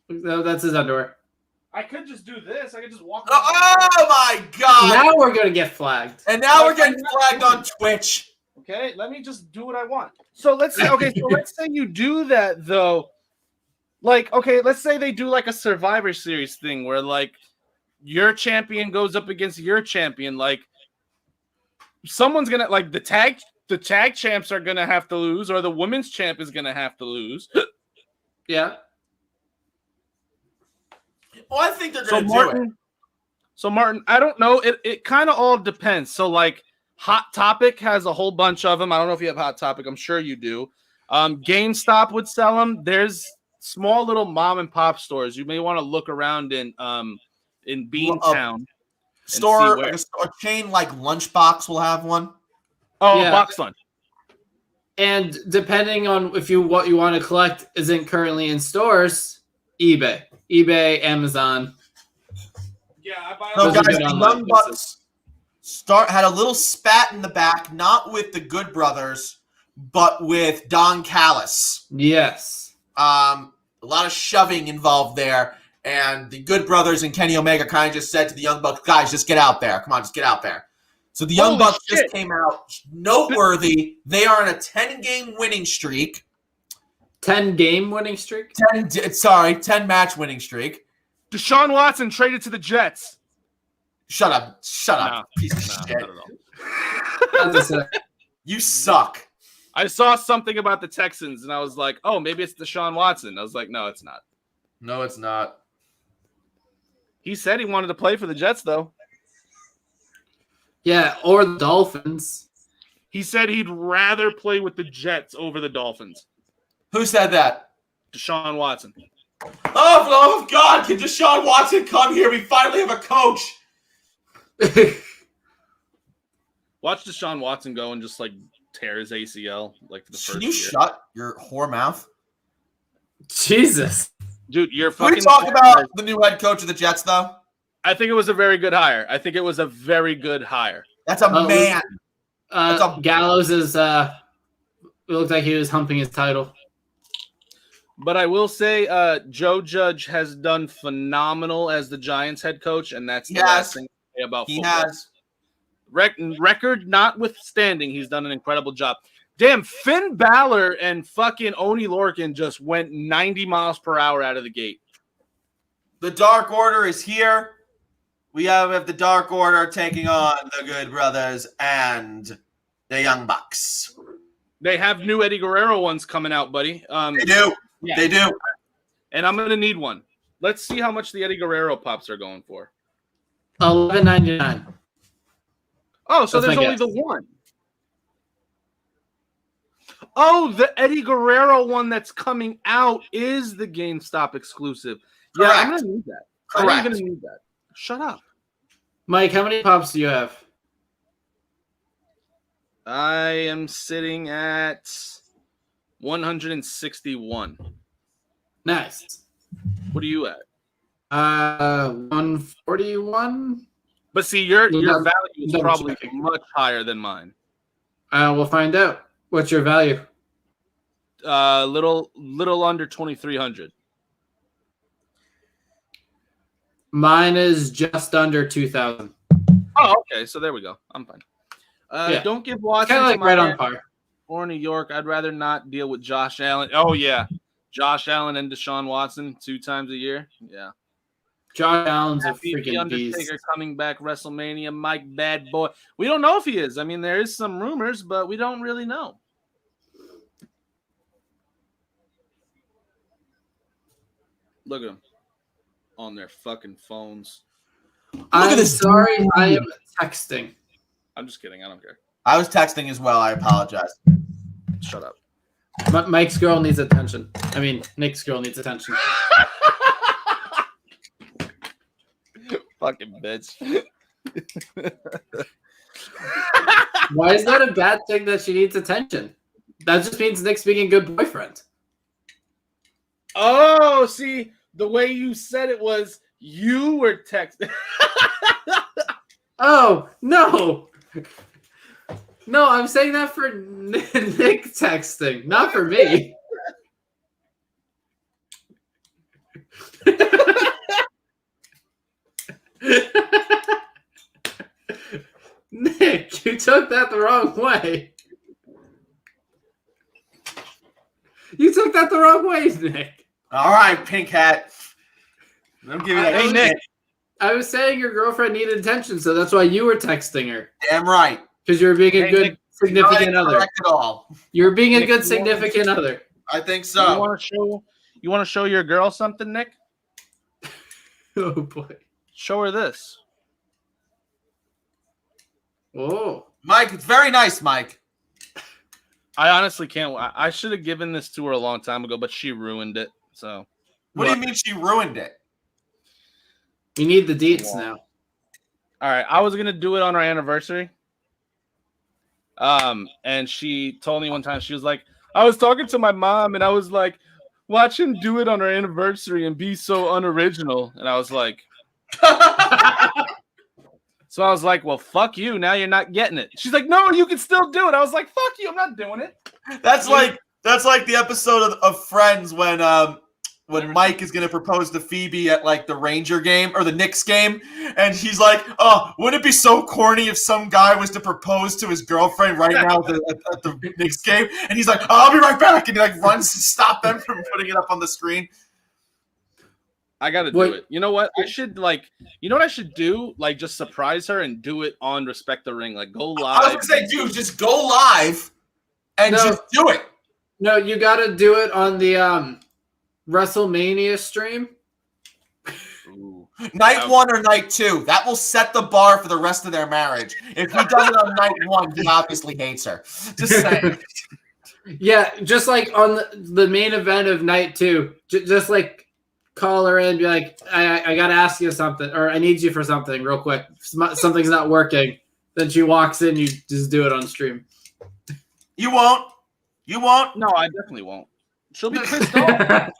No, that's his underwear. I could just do this. I could just walk. Oh my god! Now we're going to get flagged. And now we're getting flagged on Twitch. Okay, let me just do what I want. So let's say you do that though. Like, okay, let's say they do like a Survivor Series thing where like your champion goes up against your champion. Like, someone's gonna like the tag champs are gonna have to lose, or the women's champ is gonna have to lose. Yeah. Well, I think they're going to do it. So Martin, I don't know. It kind of all depends. So like Hot Topic has a whole bunch of them. I don't know if you have Hot Topic. I'm sure you do. GameStop would sell them. There's small little mom and pop stores. You may want to look around in Beantown. A chain like Lunchbox will have one. Oh, Yeah. Box Lunch. And depending on what you want to collect isn't currently in stores, eBay, Amazon. Yeah, I buy. So Those are guys, good the online Young Bucks had a little spat in the back, not with the Good Brothers, but with Don Callis. Yes. A lot of shoving involved there, and the Good Brothers and Kenny Omega kind of just said to the Young Bucks, guys, just get out there. Come on, just get out there. So the Young Holy Bucks shit. just came out noteworthy. They are on a 10-game winning streak. 10-game winning streak? 10-match winning streak. Deshaun Watson traded to the Jets. Shut up. No. Piece of shit. Not at all. That's a- You suck. I saw something about the Texans, and I was like, oh, maybe it's Deshaun Watson. I was like, no, it's not. No, it's not. He said he wanted to play for the Jets, though. Yeah, or the Dolphins. He said he'd rather play with the Jets over the Dolphins. Who said that? Deshaun Watson. Oh God, can Deshaun Watson come here? We finally have a coach. Watch Deshaun Watson go and just like tear his ACL like the first Can you year. shut your whore mouth? Jesus. Dude, you're Can we fucking. talk about the new head coach of the Jets, though? I think it was a very good hire. That's a man. That's a- Gallows is. It looked like he was humping his title. But I will say, Joe Judge has done phenomenal as the Giants head coach, and that's the last thing to say about He football. has. Record notwithstanding, he's done an incredible job. Damn, Finn Balor and fucking Oni Lorcan just went 90 miles per hour out of the gate. The Dark Order is here. We have the Dark Order taking on the Good Brothers and the Young Bucks. They have new Eddie Guerrero ones coming out, buddy. They do. Yeah. They do. And I'm going to need one. Let's see how much the Eddie Guerrero pops are going for. $11.99. Oh, so That's there's my only guess. the one. Oh, the Eddie Guerrero one that's coming out is the GameStop exclusive. Yeah, I'm Correct. going to need that. Correct. I'm going to need that. Shut up. Mike, how many pops do you have? I am sitting at 161. Nice. What are you at? 141. But see, your Double- value is double probably checking. much higher than mine. We'll find out. What's your value? Little under 2,300. Mine is just under 2,000. Oh, okay. So there we go. I'm fine. Yeah. Don't give Watson Kind of to like right on Miami par. or New York. I'd rather not deal with Josh Allen. Oh yeah, Josh Allen and Deshaun Watson 2 times a year. Yeah. Josh Allen's a The freaking Undertaker beast. coming back WrestleMania. Mike Bad Boy. We don't know if he is. I mean, there is some rumors, but we don't really know. Look at them on their fucking phones. I'm this sorry, dude. I am texting. I'm just kidding. I don't care. I was texting as well. I apologize. Shut up. Mike's girl needs attention. I mean, Nick's girl needs attention. Fucking bitch. Why is that a bad thing that she needs attention? That just means Nick's being a good boyfriend. Oh, see, the way you said it was you were texting. Oh, no. No, I'm saying that for Nick texting, not for me. Nick, you took that the wrong way. You took that the wrong way, Nick. All right, Pink Hat. I'm giving that. Hey, Nick. I was saying your girlfriend needed attention, so that's why you were texting her. Damn right. Because you were being a Hey, good Nick, significant Not other. correct at all. You were being a Nick, good you want- significant other. I think You so. want to show your girl something, Nick? Oh, boy. Show her this. Oh. Mike, it's very nice, Mike. I honestly can't. I should have given this to her a long time ago, but she ruined it. So What do you mean she ruined it? You need the deets now. all right, I was gonna do it on our anniversary. And she told me one time, she was like, I was talking to my mom and I was like, watch him do it on our anniversary and be so unoriginal. And I was like, so I was like, well, fuck you. Now you're not getting it. She's like, no, you can still do it. I was like, fuck you. I'm not doing it. That's like the episode of Friends when Mike is gonna propose to Phoebe at like the Ranger game or the Knicks game, and he's like, "Oh, wouldn't it be so corny if some guy was to propose to his girlfriend right now at the Knicks game?" And he's like, oh, "I'll be right back," and he like runs to stop them from putting it up on the screen. I gotta do it. You know what? I should you know what I should do? Like just surprise her and do it on Respect the Ring. Like go live. I was gonna say, dude, just go live and No. just do it. No, you got to do it on the WrestleMania stream. Ooh. Night 1 or night 2. That will set the bar for the rest of their marriage. If he does it on night 1, he obviously hates her. Just saying. Yeah, just like on the main event of night 2, just like call her in and be like, I got to ask you something, or I need you for something real quick. Something's not working. Then she walks in, you just do it on stream. You won't. You won't. No, I definitely won't. She'll be pissed off.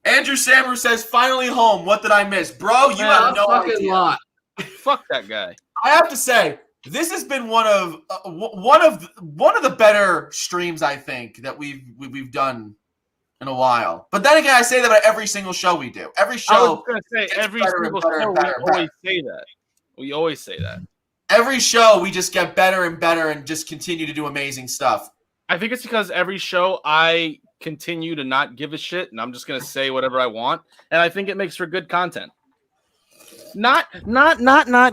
Andrew Sammer says, "Finally home. What did I miss, bro? You have no fucking idea." lot. Fuck that guy. I have to say, this has been one of the better streams I think that we've done in a while. But then again, I say that about every single show we do. Every I show, was gonna say gets every better and single better show and better and we always say that. We always say that. every show we just get better and better and just continue to do amazing stuff. I think it's because every show I continue to not give a shit and I'm just gonna say whatever I want, and I think it makes for good content. Not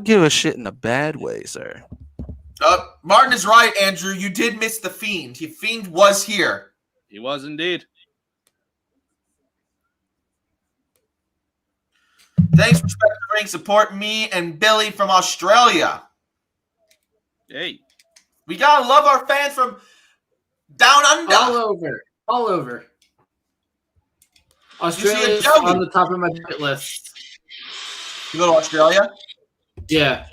give a shit in a bad way, sir. Martin is right, Andrew. You did miss the Fiend. The Fiend was here. He was indeed. Thanks, Respect the Ring. Support me and Billy from Australia. Hey, We gotta love our fans from down under. All over. see a Australia's Joey? on the top of my bucket list. You go to Australia? Yeah.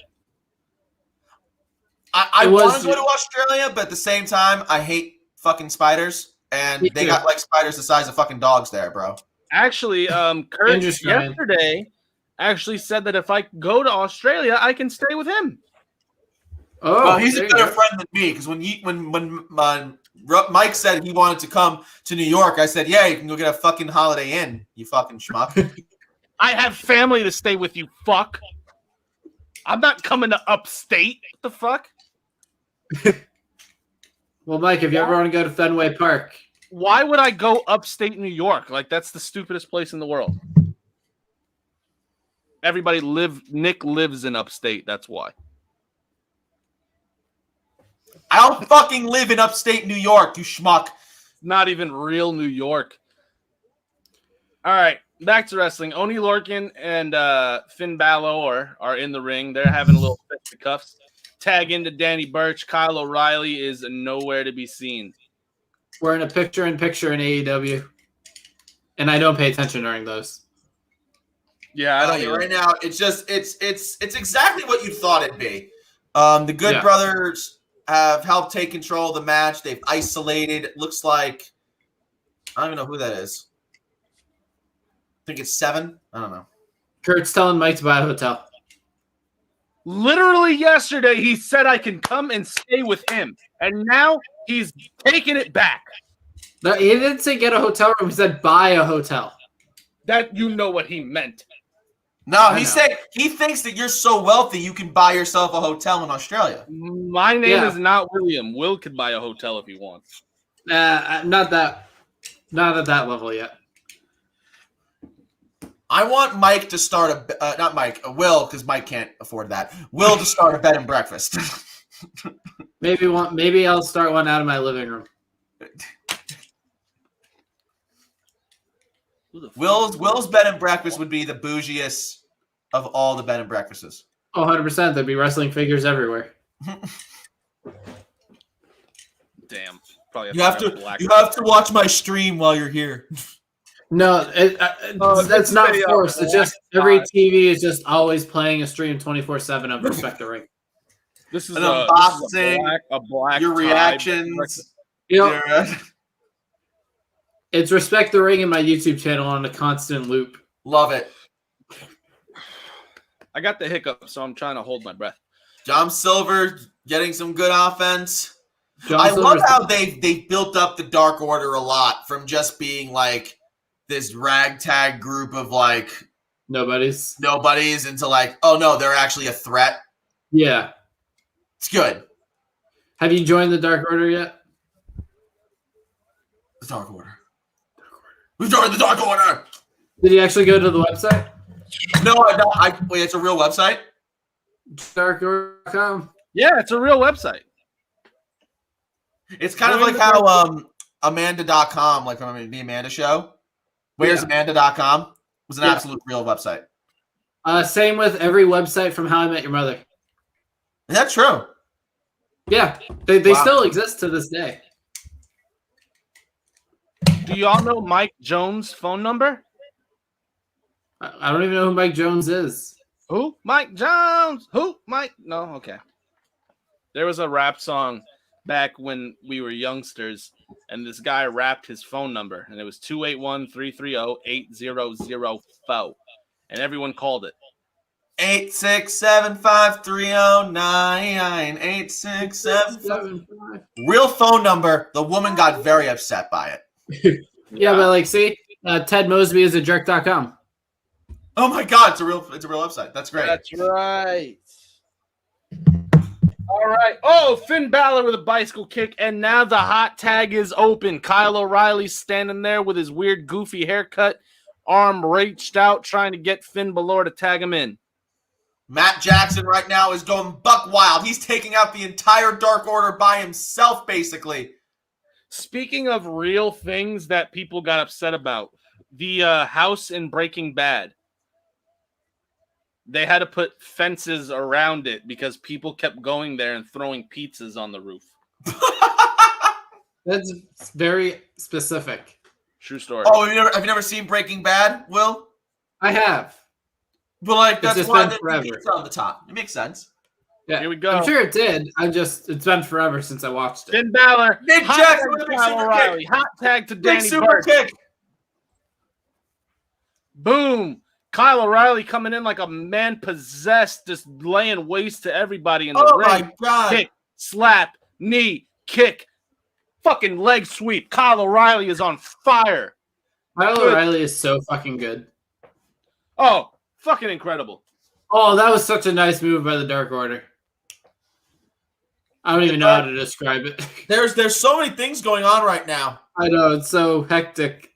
I It want was- to go to Australia, but at the same time, I hate fucking spiders. And Me they too. got like spiders the size of fucking dogs there, bro. actually, Kurt Andrew's trying. yesterday actually said that if I go to Australia, I can stay with him. Oh, Well, he's there a you better go. friend than me because when Mike said he wanted to come to New York, I said, "Yeah, you can go get a fucking Holiday Inn, you fucking schmuck." I have family to stay with, you fuck. I'm not coming to upstate. What the fuck? Well, Mike, if you ever want to go to Fenway Park, Why would I go upstate New York? Like, that's the stupidest place in the world. Nick lives in upstate, that's why. I don't fucking live in upstate New York, you schmuck. Not even real New York. All right, back to wrestling. Oni Lorcan and Finn Balor are in the ring. They're having a little fisticuffs. Tag into Danny Burch. Kyle O'Reilly is nowhere to be seen. we're in a picture-in-picture in AEW, and I don't pay attention during those. Yeah, I don't either. Right now, it's exactly what you thought it'd be. The Good Yeah. Brothers have helped take control of the match. They've isolated. It looks like I don't even know who that is. I think it's 7. I don't know. Kurt's telling Mike to buy a hotel. Literally yesterday, he said I can come and stay with him, and now he's taking it back. No, he didn't say get a hotel room. He said buy a hotel. That you know what he meant. No, I he know. said he thinks that you're so wealthy you can buy yourself a hotel in Australia. My name Yeah. is not William. Will could buy a hotel if he wants. Not at that level yet. I want Mike to start not Mike, Will, because Mike can't afford that. Will to start a bed and breakfast. Maybe I'll start one out of my living room. Who the fuck? Will's bed and breakfast would be the bougiest of all the bed and breakfasts. Oh, 100%. There'd be wrestling figures everywhere. Damn. Probably You have to watch my stream while you're here. No, that's not stay up forced. It's just every TV is just always playing a stream 24/7 of Respect the Ring. This is An a unboxing, black Your tie reactions. You know, Yeah. it's Respect the Ring in my YouTube channel on a constant loop. Love it. I got the hiccup, so I'm trying to hold my breath. John Silver getting some good offense. John I love Silver's- how they built up the Dark Order a lot from just being like this ragtag group of like Nobody's. nobodies into like, oh no, they're actually a threat. Yeah. It's good. Have you joined the Dark Order yet? The Dark Order. We joined the Dark Order. Did you actually go to the website? No, wait, it's a real website. Darkorder.com. Yeah, it's a real website. It's kind of like how Amanda.com, like from the Amanda Show. Where's Yeah. Amanda.com? Was an Yeah. absolute real website. Same with every website from How I Met Your Mother. Is that true? Yeah, they Wow. still exist to this day. Do y'all know Mike Jones' phone number? I don't even know who Mike Jones is. Who? Mike Jones. Who? Mike? No, okay. There was a rap song back when we were youngsters, and this guy rapped his phone number, and it was 281-330-8004, and everyone called it. 8675309 8675. Real phone number. The woman got very upset by it. Yeah, but like, see, Ted Mosby is a jerk.com. Oh my God, it's a real website. That's great. That's right. All right. Oh, Finn Balor with a bicycle kick, and now the hot tag is open. Kyle O'Reilly's standing there with his weird, goofy haircut, arm reached out, trying to get Finn Balor to tag him in. Matt Jackson right now is going buck wild. He's taking out the entire Dark Order by himself, basically. Speaking of real things that people got upset about, the house in Breaking Bad, they had to put fences around it because people kept going there and throwing pizzas on the roof. That's very specific. True story. Oh, have you never seen Breaking Bad, Will? I have. But like that's just why been the forever. pizza on the top. It makes sense. Yeah, Here we go. I'm sure it did. It's been forever since I watched it. Finn Balor, Nick hot Jackson tag with a to big Kyle super O'Reilly, kick. hot tag to Big Danny super Burch. kick. Boom. Kyle O'Reilly coming in like a man possessed, just laying waste to everybody in the Oh ring. my God. Kick, slap, knee, kick, fucking leg sweep. Kyle O'Reilly is on fire. Kyle Good. O'Reilly is so fucking good. Oh, fucking incredible. Oh, that was such a nice move by the Dark Order. I don't even know how to describe it. There's so many things going on right now. I know, it's so hectic.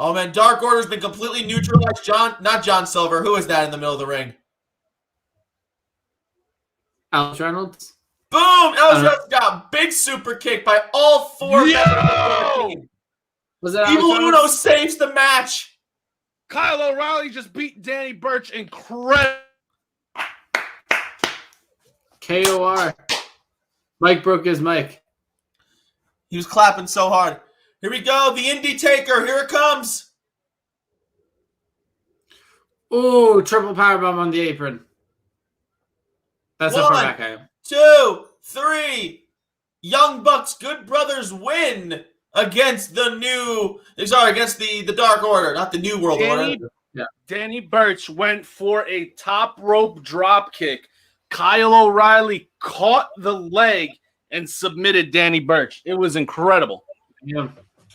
Oh man, Dark Order's been completely neutralized. Not John Silver. Who is that in the middle of the ring? Alex Reynolds? Boom! Ellsworth got a big super kick by all four members of the team. Was it Evil Alex Uno Reynolds? saves the match. Kyle O'Reilly just beat Danny Burch. Incredible. KOR. Mike broke his mic. He was clapping so hard. Here we go. The Indie Taker. Here it comes. Ooh, triple powerbomb on the apron. That's how far One. back I am. 2, 3. Young Bucks Good Brothers win against the Dark Order, not the New World Order. Danny Burch went for a top rope drop kick. Kyle O'Reilly caught the leg and submitted Danny Burch. It was incredible. Yeah.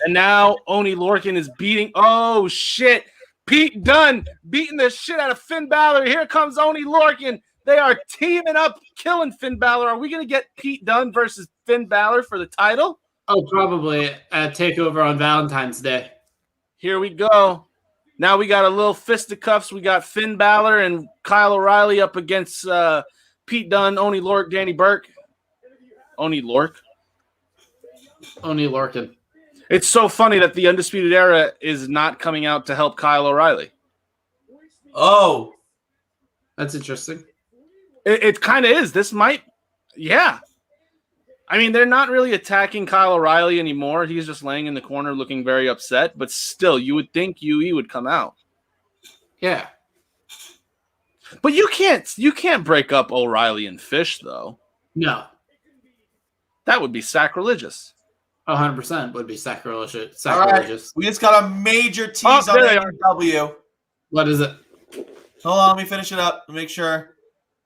And now Oney Lorcan is beating. Oh, shit. Pete Dunne beating the shit out of Finn Balor. Here comes Oney Lorcan. They are teaming up, killing Finn Balor. Are we going to get Pete Dunne versus Finn Balor for the title? Oh, probably at TakeOver on Valentine's Day. Here we go. Now we got a little fisticuffs. We got Finn Balor and Kyle O'Reilly up against Pete Dunne, Oney Lorcan, Danny Burke. Oney Lorcan. Oney Lorcan. It's so funny that the Undisputed Era is not coming out to help Kyle O'Reilly. Oh. That's interesting. It kind of is. This might, yeah. I mean, they're not really attacking Kyle O'Reilly anymore. He's just laying in the corner looking very upset. But still, you would think UE would come out. Yeah. But you can't break up O'Reilly and Fish, though. No. That would be sacrilegious. 100% would be sacrilegious. All right. We just got a major tease on there they are. AEW. What is it? Hold on, let me finish it up. Make sure.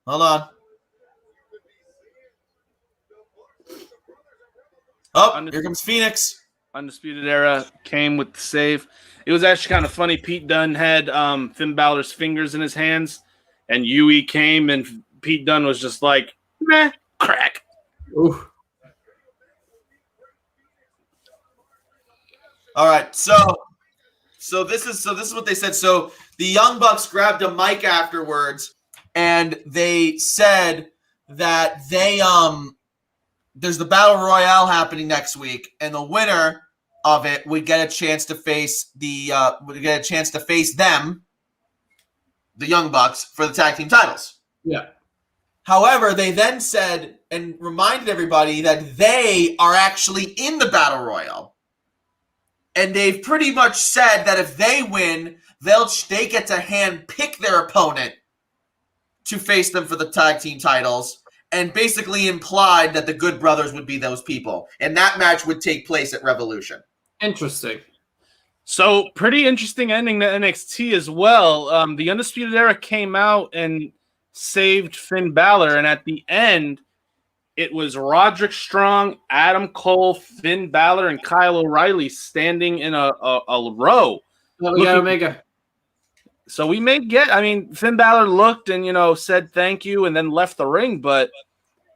Hold on. Oh, here comes Phoenix. Undisputed Era came with the save. It was actually kind of funny. Pete Dunne had Finn Balor's fingers in his hands, and UE came, and Pete Dunne was just like, meh, crack. Ooh. All right, so this is what they said. So the Young Bucks grabbed a mic afterwards, and they said that there's the Battle Royale happening next week, and the winner of it would get a chance to face them, the Young Bucks, for the tag team titles. Yeah. However, they then said and reminded everybody that they are actually in the Battle Royale. And they've pretty much said that if they win, they get to hand pick their opponent to face them for the tag team titles. and basically implied that the Good Brothers would be those people. And that match would take place at Revolution. Interesting. So pretty interesting ending to NXT as well. The Undisputed Era came out and saved Finn Balor, and at the end, it was Roderick Strong, Adam Cole, Finn Balor, and Kyle O'Reilly standing in a row. Well, we got Omega. So we may get, I mean, Finn Balor looked and, said thank you and then left the ring, but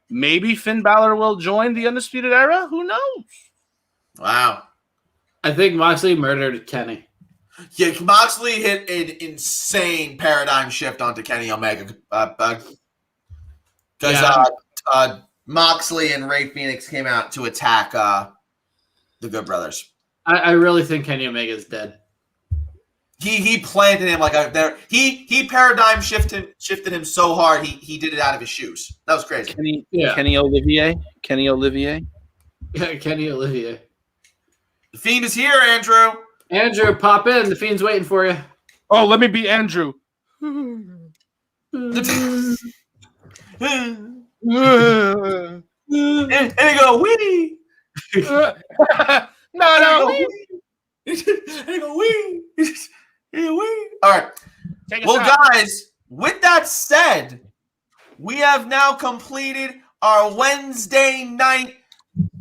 maybe Finn Balor will join the Undisputed Era? Who knows? Wow. I think Moxley murdered Kenny. Yeah, Moxley hit an insane paradigm shift onto Kenny Omega. Because Moxley and Ray Phoenix came out to attack the Good Brothers. I really think Kenny Omega is dead. He planted him like he paradigm shifted him so hard he did it out of his shoes. That was crazy. Kenny Olivier. Yeah, Kenny Olivier. The Fiend is here, Andrew. Andrew, pop in. The Fiend's waiting for you. Oh, let me be Andrew. And they go, wee. No. And they go, wee. Wee. All right. Well, Well, guys, with that said, we have now completed our Wednesday night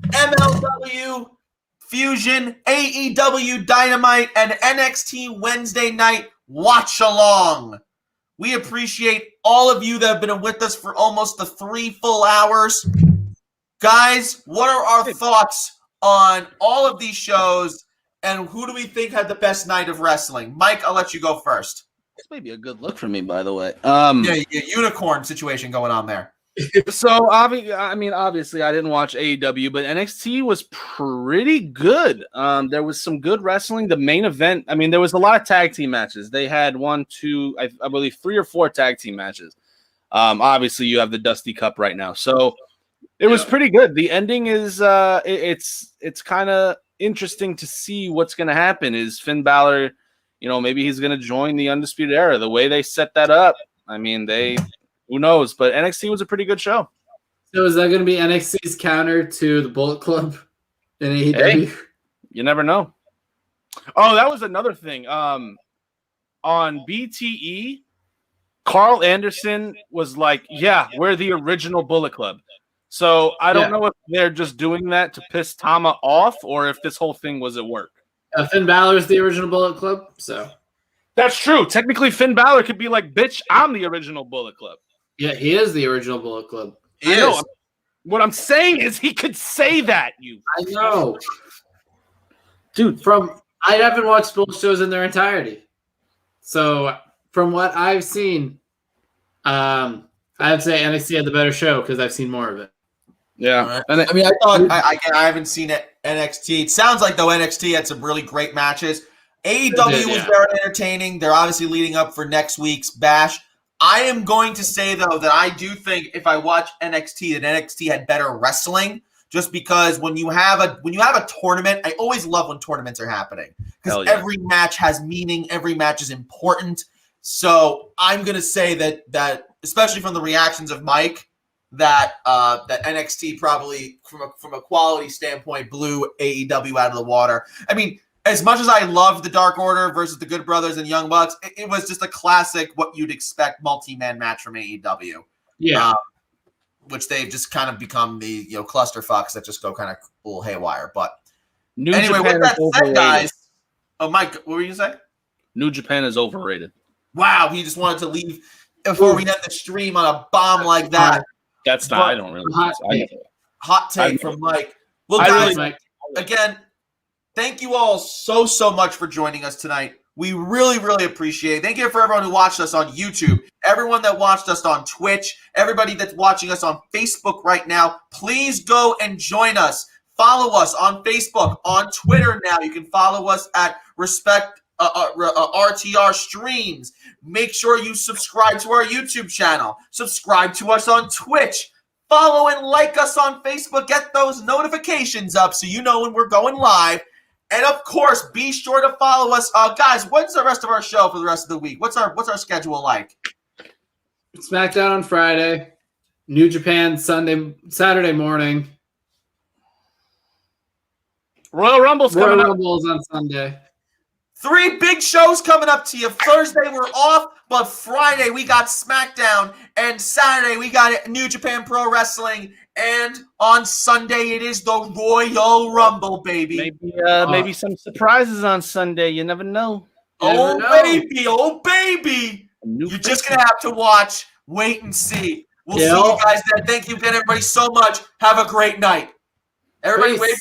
MLW Fusion, AEW Dynamite, and NXT Wednesday night watch along. We appreciate all of you that have been with us for almost the 3 full hours. Guys, what are our thoughts on all of these shows, and who do we think had the best night of wrestling? Mike, I'll let you go first. this may be a good look for me, by the way. Yeah, unicorn situation going on there. So, obviously, I didn't watch AEW, but NXT was pretty good. There was some good wrestling. The main event, there was a lot of tag team matches. They had 1, 2, I believe 3 or 4 tag team matches. Obviously, you have the Dusty Cup right now, so it was pretty good. The ending is it's kind of interesting to see what's going to happen. Is Finn Balor, maybe he's going to join the Undisputed Era. The way they set that up, who knows? But NXT was a pretty good show. So is that going to be NXT's counter to the Bullet Club in AEW? Hey, you never know. Oh, that was another thing. On BTE, Carl Anderson was like, yeah, we're the original Bullet Club. So I don't know if they're just doing that to piss Tama off or if this whole thing was at work. Finn Balor is the original Bullet Club, so. That's true. Technically, Finn Balor could be like, bitch, I'm the original Bullet Club. Yeah, he is the original Bullet Club. He I know. is. What I'm saying is he could say that, I know. dude. I haven't watched both shows in their entirety. So from what I've seen, I would say NXT had the better show because I've seen more of it. Yeah. And I thought I haven't seen it NXT. It sounds like though NXT had some really great matches. AEW was very entertaining. They're obviously leading up for next week's Bash. I am going to say though that I do think if I watch NXT, that NXT had better wrestling. Just because when you have a tournament, I always love when tournaments are happening because every match has meaning, every match is important. So I'm gonna say that especially from the reactions of Mike, that NXT probably from a quality standpoint blew AEW out of the water. As much as I loved the Dark Order versus the Good Brothers and Young Bucks, it was just a classic what you'd expect multi-man match from AEW. Yeah. Which they've just kind of become the clusterfucks that just go kind of a little haywire. But New anyway, Japan with that is said, overrated. guys. Oh, Mike, what were you gonna say? New Japan is overrated. Wow, he just wanted to leave before we end the stream on a bomb like that. That's not. I don't really. Hot take from Mike. Well, guys, again, thank you all so much for joining us tonight. We really, really appreciate it. Thank you for everyone who watched us on YouTube, everyone that watched us on Twitch, everybody that's watching us on Facebook right now. Please go and join us. Follow us on Facebook, on Twitter now. You can follow us at RTR Streams. Make sure you subscribe to our YouTube channel. Subscribe to us on Twitch. Follow and like us on Facebook. Get those notifications up so you know when we're going live. And of course, be sure to follow us. Guys, what's the rest of our show for the rest of the week? What's our schedule like? SmackDown on Friday, New Japan Saturday morning. Royal Rumble's Royal coming up. Rumble's on Sunday. 3 big shows coming up to you. Thursday we're off, but Friday we got SmackDown, and Saturday we got New Japan Pro Wrestling, and on Sunday it is the Royal Rumble, baby. Maybe some surprises on Sunday. You never know. Oh, Never know. baby, oh, baby. You're just going to have to watch, wait and see. We'll see you guys then. Thank you again, everybody, so much. Have a great night. Everybody, Peace. wait